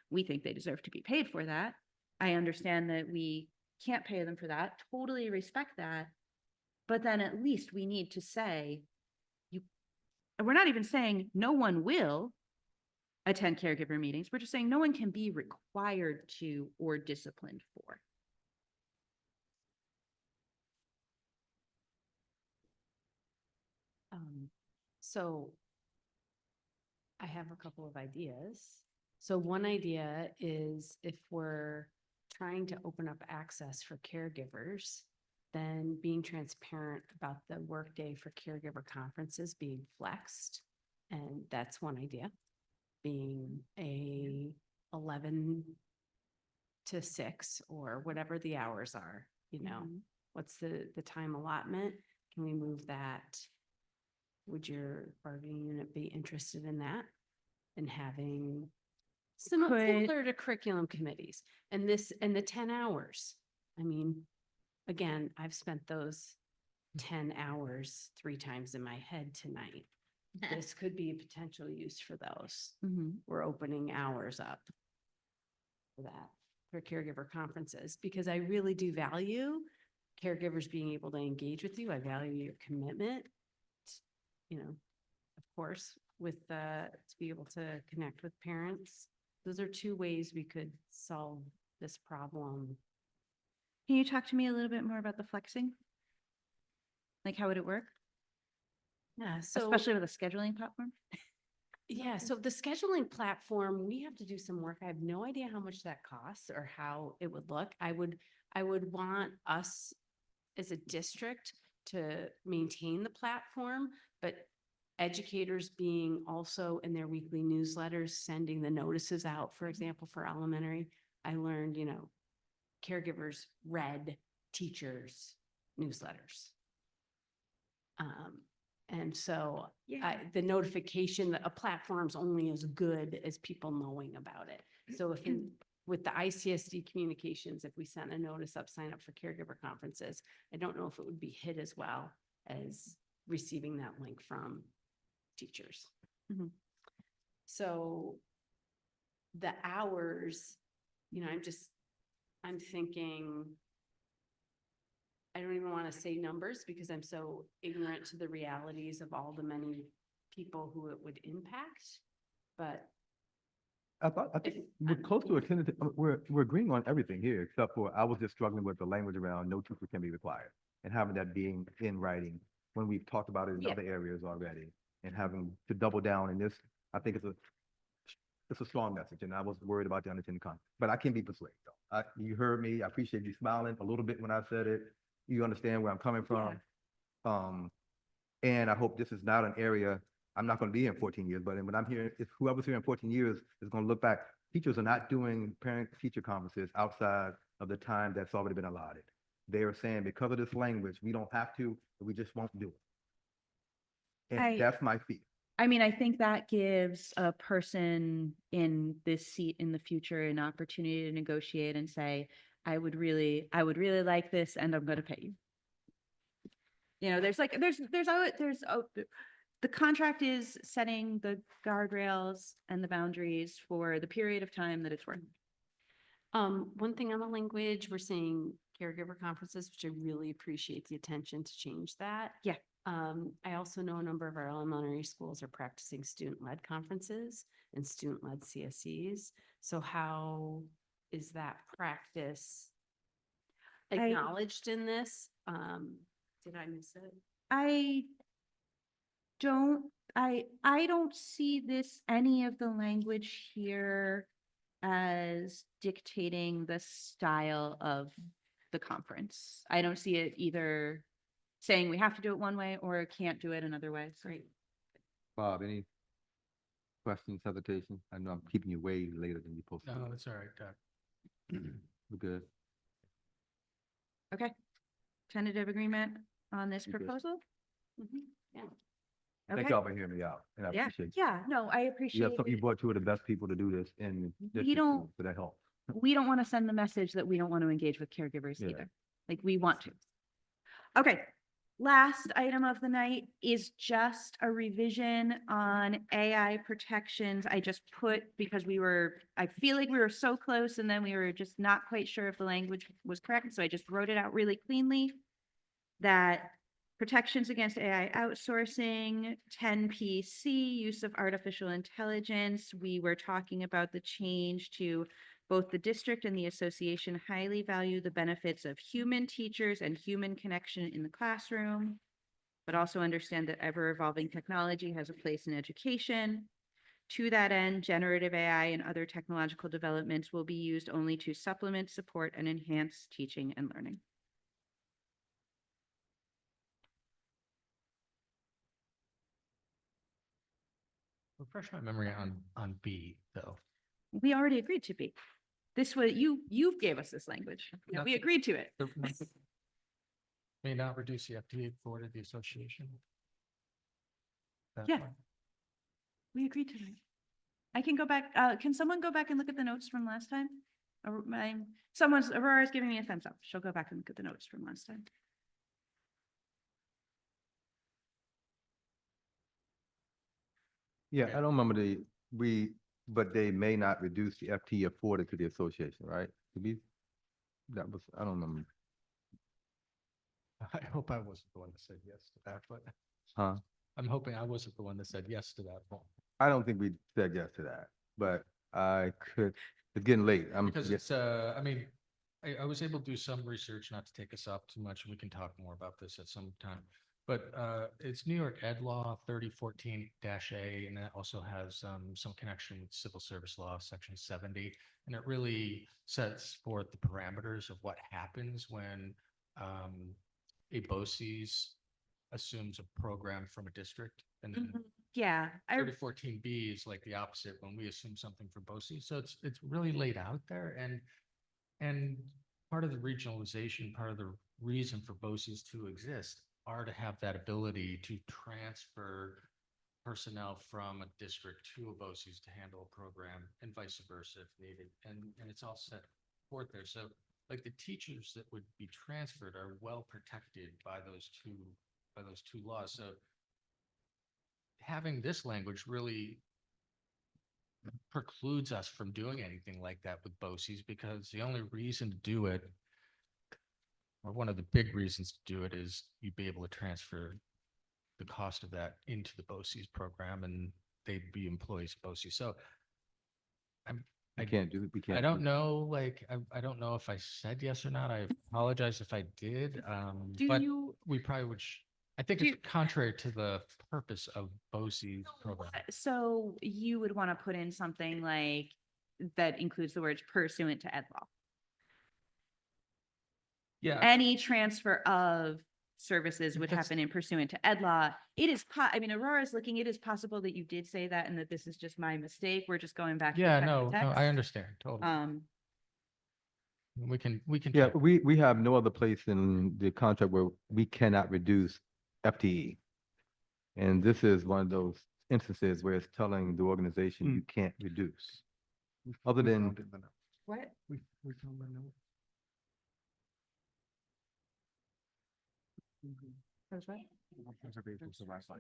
Speaker 1: We think they deserve to be paid for that. I understand that we can't pay them for that. Totally respect that. But then at least we need to say, we're not even saying no one will attend caregiver meetings. We're just saying no one can be required to or disciplined for.
Speaker 7: So I have a couple of ideas. So one idea is, if we're trying to open up access for caregivers, then being transparent about the workday for caregiver conferences being flexed. And that's one idea, being a 11 to 6 or whatever the hours are, you know, what's the time allotment? Can we move that? Would your bargaining unit be interested in that? And having similar to curriculum committees and the 10 hours. I mean, again, I've spent those 10 hours 3 times in my head tonight. This could be a potential use for those. We're opening hours up for that, for caregiver conferences, because I really do value caregivers being able to engage with you. I value your commitment, you know, of course, with to be able to connect with parents. Those are 2 ways we could solve this problem.
Speaker 1: Can you talk to me a little bit more about the flexing? Like, how would it work?
Speaker 7: Yeah, so
Speaker 1: especially with a scheduling platform.
Speaker 7: Yeah, so the scheduling platform, we have to do some work. I have no idea how much that costs or how it would look. I would want us as a district to maintain the platform, but educators being also in their weekly newsletters, sending the notices out, for example, for elementary. I learned, caregivers read teachers' newsletters. And so the notification that a platform's only as good as people knowing about it. So if with the ICSD communications, if we sent a notice up, sign up for caregiver conferences, I don't know if it would be hit as well as receiving that link from teachers.
Speaker 1: Mhm.
Speaker 7: So the hours, I'm thinking, I don't even want to say numbers because I'm so ignorant to the realities of all the many people who it would impact. But
Speaker 4: I think we're close to we're agreeing on everything here, except for I was just struggling with the language around no teacher can be required and having that being in writing when we've talked about it in other areas already, and having to double down in this. I think it's a strong message, and I was worried about the unintended consequences, but I can be persuaded. Though. You heard me. I appreciate you smiling a little bit when I said it. You understand where I'm coming from. And I hope this is not an area, I'm not going to be here in 14 years, but when I'm here, if whoever's here in 14 years is going to look back, teachers are not doing parent-teacher conferences outside of the time that's already been allotted. They are saying because of this language, we don't have to, we just won't do it. And that's my fear.
Speaker 1: I mean, I think that gives a person in this seat in the future an opportunity to negotiate and say, I would really like this, and I'm going to pay you. The contract is setting the guardrails and the boundaries for the period of time that it's working.
Speaker 7: One thing on the language, we're saying caregiver conferences, which I really appreciate the attention to change that.
Speaker 1: Yeah.
Speaker 7: I also know a number of our elementary schools are practicing student-led conferences and student-led CSEs. So how is that practice acknowledged in this? Did I miss it?
Speaker 1: I don't see any of the language here as dictating the style of the conference. I don't see it either saying we have to do it one way or can't do it another way.
Speaker 7: Great.
Speaker 4: Bob, any questions, hesitation? I know I'm keeping you way later than you're supposed to.
Speaker 3: No, it's all right, Doc.
Speaker 4: We're good.
Speaker 1: Okay. Tentative agreement on this
Speaker 4: You're good.
Speaker 1: proposal?
Speaker 7: Yeah.
Speaker 4: Thank
Speaker 1: Okay.
Speaker 4: y'all for hearing me out, and I
Speaker 1: Yeah,
Speaker 4: appreciate you.
Speaker 1: yeah, no, I appreciate
Speaker 4: You
Speaker 1: it.
Speaker 4: brought two of the best people to do this in this,
Speaker 1: don't-
Speaker 4: so that helps.
Speaker 1: We don't want to send the message that we don't want to engage with caregivers
Speaker 4: Yeah.
Speaker 1: either. Like, we want to. Okay, last item of the night is just a revision on AI protections. I just put, because I feel like we were so close and then we were just not quite sure if the language was correct. So I just wrote it out really cleanly. That protections against AI outsourcing, 10 PC, use of artificial intelligence. We were talking about the change to both the district and the association highly value the benefits of human teachers and human connection in the classroom, but also understand that ever-evolving technology has a place in education. To that end, generative AI and other technological developments will be used only to supplement, support, and enhance teaching and learning.
Speaker 3: Refresh my memory on B though.
Speaker 1: We already agreed to be. This was, you gave us this language. Yeah, we
Speaker 3: Nothing.
Speaker 1: agreed to it.
Speaker 3: May not reduce the FTE for the association. That
Speaker 1: Yeah.
Speaker 3: one.
Speaker 1: We agreed to it. I can go back, can someone go back and look at the notes from last time? Aurora's giving me a thumbs up. She'll go back and look at the notes from last time.
Speaker 4: Yeah, I don't remember but they may not reduce the FTE afforded to the association, right? I don't remember.
Speaker 3: I hope I wasn't the one that said yes to that, but
Speaker 4: Huh?
Speaker 3: I'm hoping I wasn't the one that said yes to that.
Speaker 4: I don't think we said yes to that, but it's getting late.
Speaker 3: Because it's, I mean, I was able to do some research, not to take us up too much. We can talk more about this at some time. But it's New York Ed Law 3014-A, and that also has some connection with Civil Service Law, Section 70. And it really sets forth the parameters of what happens when a BOCES assumes a program from a district And then
Speaker 1: Yeah,
Speaker 3: 3014B is like the opposite when we assume something for BOCES. So it's really laid out there, and part of the regionalization, part of the reason for BOCES to exist are to have that ability to transfer personnel from a district to a BOCES to handle a program and vice versa if needed. And it's all set forth there. So like the teachers that would be transferred are well protected by those two laws. So having this language really precludes us from doing anything like that with BOCES, because the only reason to do it, or one of the big reasons to do it, is you'd be able to transfer the cost of that into the BOCES program and they'd be employees of BOCES. So
Speaker 4: We can't do it. We can't.
Speaker 3: I don't know, like, I don't know if I said yes or not. I apologize if I did. But we probably would, I think it's contrary to the purpose of BOCES program.
Speaker 1: So you would want to put in something like that includes the words pursuant to ed law.
Speaker 3: Yeah.
Speaker 1: Any transfer of services would
Speaker 3: That's-
Speaker 1: happen in pursuant to ed law. It is, I mean, Aurora's looking, it is possible that you did say that and that this is just my mistake. We're just going back. to
Speaker 3: Yeah,
Speaker 1: check the
Speaker 3: no, I
Speaker 1: text.
Speaker 3: understand. Totally. We can.
Speaker 4: Yeah,
Speaker 3: check.
Speaker 4: we have no other place in the contract where we cannot reduce FTE. And this is one of those instances where it's telling the organization you can't reduce. Other
Speaker 6: We
Speaker 4: than,
Speaker 6: found it in the note.
Speaker 1: What?
Speaker 6: We found the note. Observations of last line.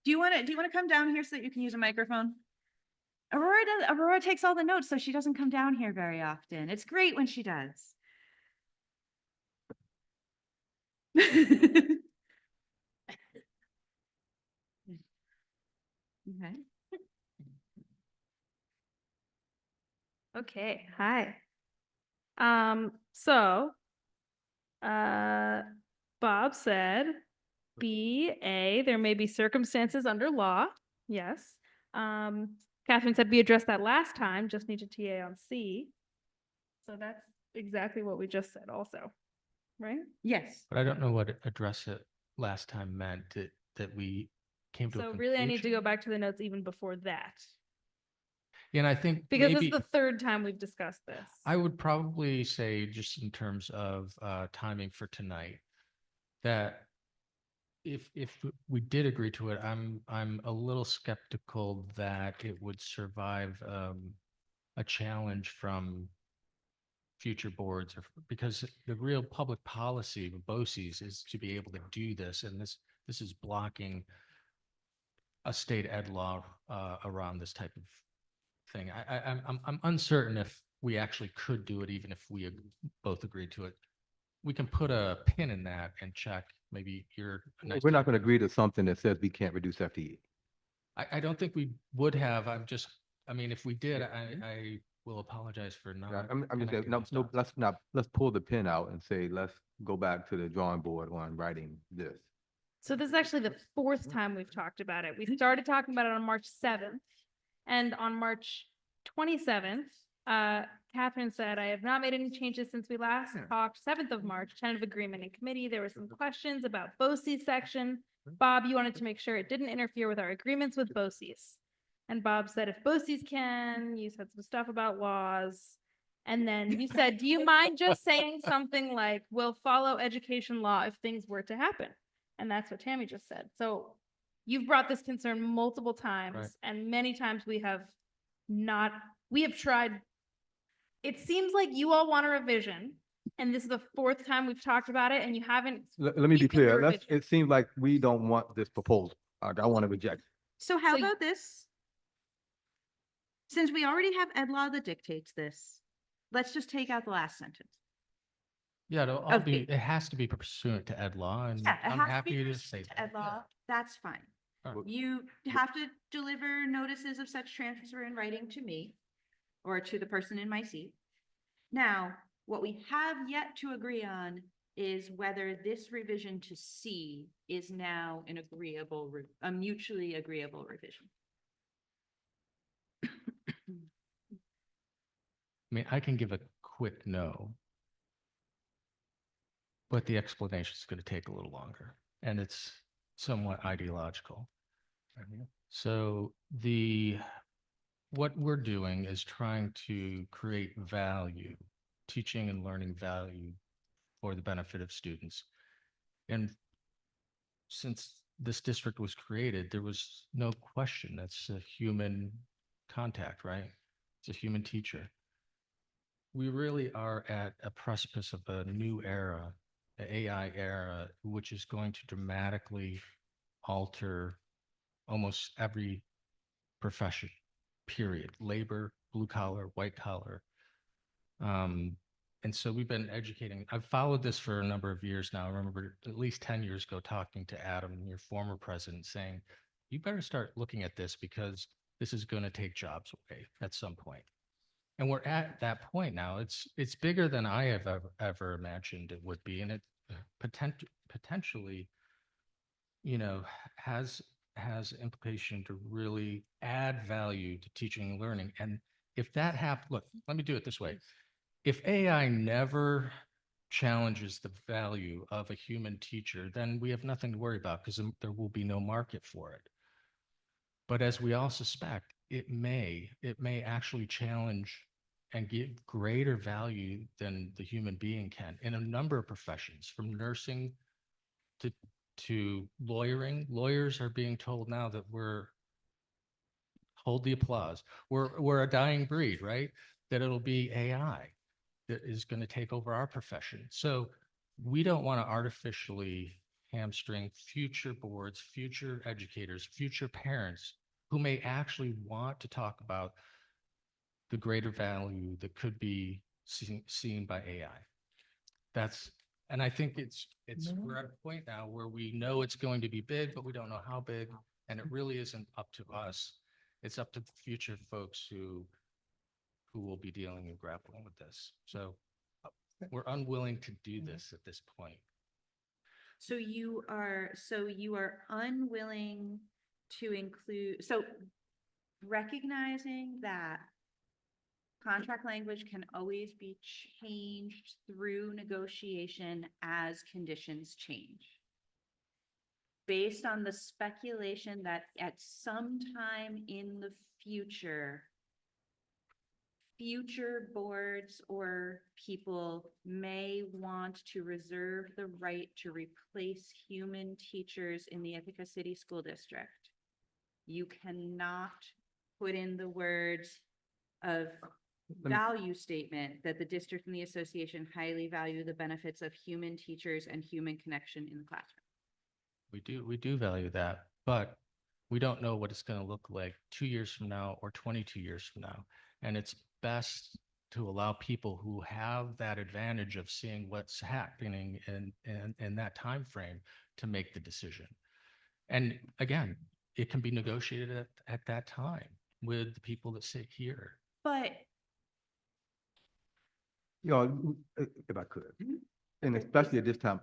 Speaker 1: Do you want to come down here so that you can use a microphone? Aurora takes all the notes, so she doesn't come down here very often. It's great when she does. Okay.
Speaker 15: Okay, hi. So, Bob said, there may be circumstances under law. Yes. Catherine said we addressed that last time, just need to TA on C. So that's exactly what we just said also, right?
Speaker 1: Yes.
Speaker 3: But I don't know what address it last time meant, that we came to a
Speaker 15: So really I need to go
Speaker 3: conclusion.
Speaker 15: back to the notes even before that,
Speaker 3: And I think
Speaker 15: because
Speaker 3: maybe
Speaker 15: this is the third time we've discussed this.
Speaker 3: I would probably say, just in terms of timing for tonight, that if we did agree to it, I'm a little skeptical that it would survive a challenge from future boards, because the real public policy of BOCES is to be able to do this, and this is blocking a state ed law around this type of thing. I'm uncertain if we actually could do it, even if we both agreed to it. We can put a pin in that and check. Maybe you're.
Speaker 4: we're not going to agree to something that says we can't reduce FTE.
Speaker 3: I don't think we would have. I mean, if we did, I will apologize for not.
Speaker 4: Yeah, I'm just saying,
Speaker 3: connecting
Speaker 4: no,
Speaker 3: those dots.
Speaker 4: let's pull the pin out and say, let's go back to the drawing board on writing this.
Speaker 15: So this is actually the fourth time we've talked about it. We started talking about it on March 7th. And on March 27th, Catherine said, I have not made any changes since we last talked. 7th of March, tentative agreement in committee. There were some questions about BOCES section. Bob, you wanted to make sure it didn't interfere with our agreements with BOCES. And Bob said, if BOCES can, you said some stuff about laws. And then you said, do you mind just saying something like, we'll follow education law if things were to happen? And that's what Tammy just said. So you've brought this concern multiple times,
Speaker 3: Right.
Speaker 15: and many times we have tried. It seems like you all want a revision, and this is the fourth time we've talked about it, and you haven't.
Speaker 4: Let me be
Speaker 15: You can do a
Speaker 4: clear.
Speaker 15: revision.
Speaker 4: It seems like we don't want this proposal. I want to reject.
Speaker 1: So how
Speaker 15: So you-
Speaker 1: about this? Since we already have ed law that dictates this, let's just take out the last sentence.
Speaker 3: Yeah,
Speaker 1: Okay.
Speaker 3: it has to be pursuant to ed law, and
Speaker 1: Yeah, it
Speaker 3: I'm
Speaker 1: has to be
Speaker 3: happy to
Speaker 1: pursuant
Speaker 3: say
Speaker 1: to ed
Speaker 3: that.
Speaker 1: law. That's fine.
Speaker 3: All right.
Speaker 1: You have to deliver notices of such transfer in writing to me or to the person in my seat. Now, what we have yet to agree on is whether this revision to C is now a mutually agreeable revision.
Speaker 3: I mean, I can give a quick no. but the explanation is going to take a little longer, and it's somewhat ideological. So what we're doing is trying to create value, teaching and learning value for the benefit of students. And since this district was created, there was no question that's a human contact, right? It's a human teacher. We really are at a precipice of a new era, the AI era, which is going to dramatically alter almost every profession, period. Labor, blue collar, white collar. And so we've been educating. I've followed this for a number of years now. I remember at least 10 years ago talking to Adam, your former president, saying, you better start looking at this because this is going to take jobs away at some point. And we're at that point now. It's bigger than I have ever imagined it would be. And it potentially, has implication to really add value to teaching and learning. And if that happens, look, let me do it this way. If AI never challenges the value of a human teacher, then we have nothing to worry about because there will be no market for it. But as we all suspect, it may actually challenge and give greater value than the human being can in a number of professions, from nursing to lawyering. Lawyers are being told now that hold the applause, we're a dying breed, right? That it'll be AI that is going to take over our profession. So we don't want to artificially hamstring future boards, future educators, future parents who may actually want to talk about the greater value that could be seen by AI. And I think we're at a point now where we know it's going to be big, but we don't know how big, and it really isn't up to us. It's up to the future folks who will be dealing and grappling with this. So we're unwilling to do this at this point.
Speaker 1: So you are unwilling to include, so recognizing that contract language can always be changed through negotiation as conditions change. Based on the speculation that at some time in the future boards or people may want to reserve the right to replace human teachers in the Ithaca City School District, you cannot put in the words of value statement that the district and the association highly value the benefits of human teachers and human connection in the classroom.
Speaker 3: We do value that, but we don't know what it's going to look like 2 years from now or 22 years from now. And it's best to allow people who have that advantage of seeing what's happening in that time frame to make the decision. And again, it can be negotiated at that time with the people that sit here.
Speaker 1: But
Speaker 4: if I could, and especially at this time,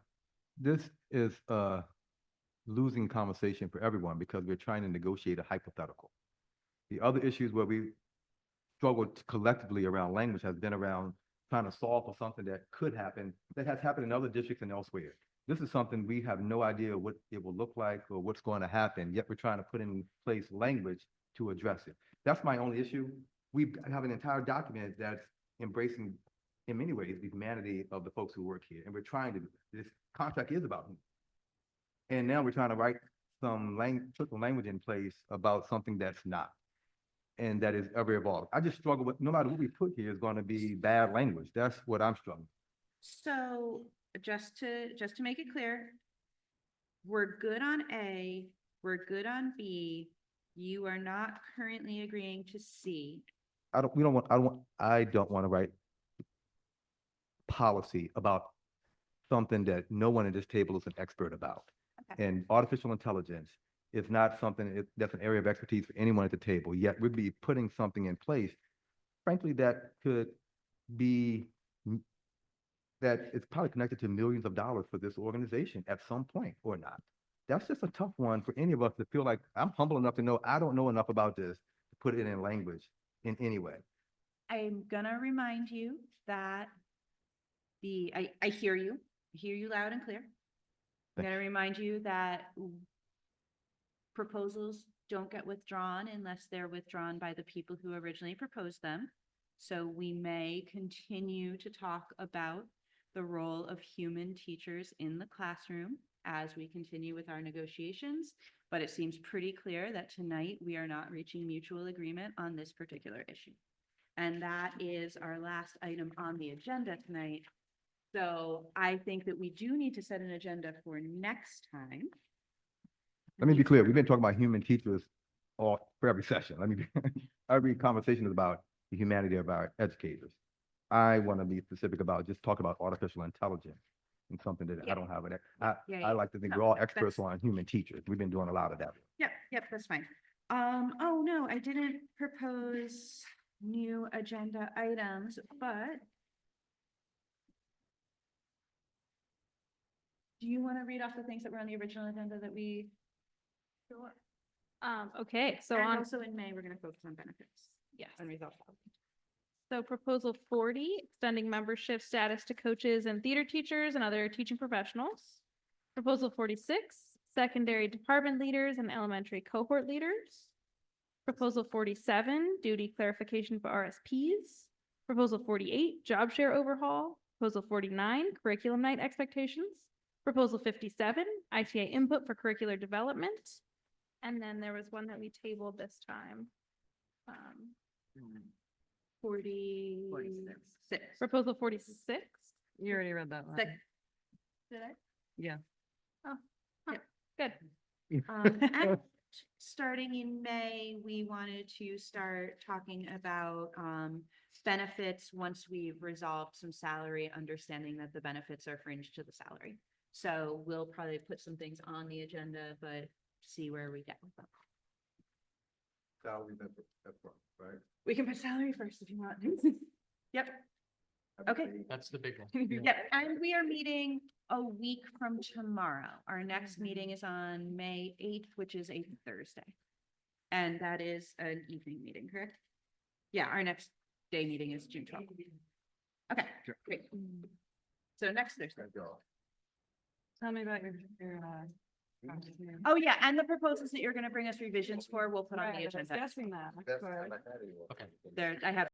Speaker 4: this is a losing conversation for everyone because we're trying to negotiate a hypothetical. The other issues where we struggled collectively around language has been around trying to solve for something that could happen, that has happened in other districts and elsewhere. This is something we have no idea what it will look like or what's going to happen, yet we're trying to put in place language to address it. That's my only issue. We have an entire document that's embracing, in many ways, the humanity of the folks who work here. And we're trying to, this contract is about them. And now we're trying to write put the language in place about something that's not, and that is ever evolving. I just struggle with, no matter what we put here is going to be bad language. That's what I'm struggling.
Speaker 1: so just to make it clear, we're good on A, we're good on B. You are not currently agreeing to C.
Speaker 4: I don't want to write policy about something that no one at this table is an expert about.
Speaker 1: Okay.
Speaker 4: And artificial intelligence is not something that's an area of expertise for anyone at the table, yet we'd be putting something in place, frankly, that could be, that it's probably connected to millions of dollars for this organization at some point or not. That's just a tough one for any of us to feel like, I'm humble enough to know I don't know enough about this to put it in language in any way.
Speaker 1: I'm gonna remind you that I hear you. hear you loud and clear. I'm
Speaker 4: Thank
Speaker 1: going to remind you that proposals don't get withdrawn unless they're withdrawn by the people who originally proposed them. So we may continue to talk about the role of human teachers in the classroom as we continue with our negotiations, but it seems pretty clear that tonight we are not reaching mutual agreement on this particular issue. And that is our last item on the agenda tonight. So I think that we do need to set an agenda for next time.
Speaker 4: Let me be clear. We've been talking about human teachers all for every session. Let me be, every conversation is about the humanity of our educators. I want to be specific about just talk about artificial intelligence and something that I don't have an, I like to think we're all experts on human teachers. We've been doing a lot of that.
Speaker 1: Yep, that's fine. Oh no, I didn't propose new agenda items, but do you want to read off the things that were on the original agenda that we?
Speaker 15: Sure. Okay, so
Speaker 1: And
Speaker 15: on,
Speaker 1: also in May, we're going to focus on benefits.
Speaker 15: yes.
Speaker 1: And results.
Speaker 15: So proposal 40, extending membership status to coaches and theater teachers and other teaching professionals. Proposal 46, secondary department leaders and elementary cohort leaders. Proposal 47, duty clarification for RSPs. Proposal 48, job share overhaul. Proposal 49, curriculum night expectations. Proposal 57, ITA input for curricular development. And then there was one that we tabled this time.
Speaker 1: 46.
Speaker 15: Proposal 46.
Speaker 13: You already read that one.
Speaker 1: Six.
Speaker 15: Did I?
Speaker 13: Yeah.
Speaker 15: Oh, huh, good.
Speaker 1: And starting in May, we wanted to start talking about benefits once we've resolved some salary, understanding that the benefits are fringe to the salary. So we'll probably put some things on the agenda, but see where we get with them.
Speaker 2: Salary, that's right.
Speaker 1: We can put salary first if you want. Yep. Okay.
Speaker 3: That's the big one.
Speaker 1: Yep, and we are meeting a week from tomorrow. Our next meeting is on May 8th, which is a Thursday. And that is an evening meeting, correct? Yeah, our next day meeting is June 12th. Okay, great. So next Thursday.
Speaker 13: Tell me about your
Speaker 1: Oh, yeah, and the proposals that you're gonna bring us revisions for, we'll put on the
Speaker 13: Right, I was
Speaker 1: agenda.
Speaker 13: guessing that.
Speaker 3: Okay.
Speaker 1: There, I have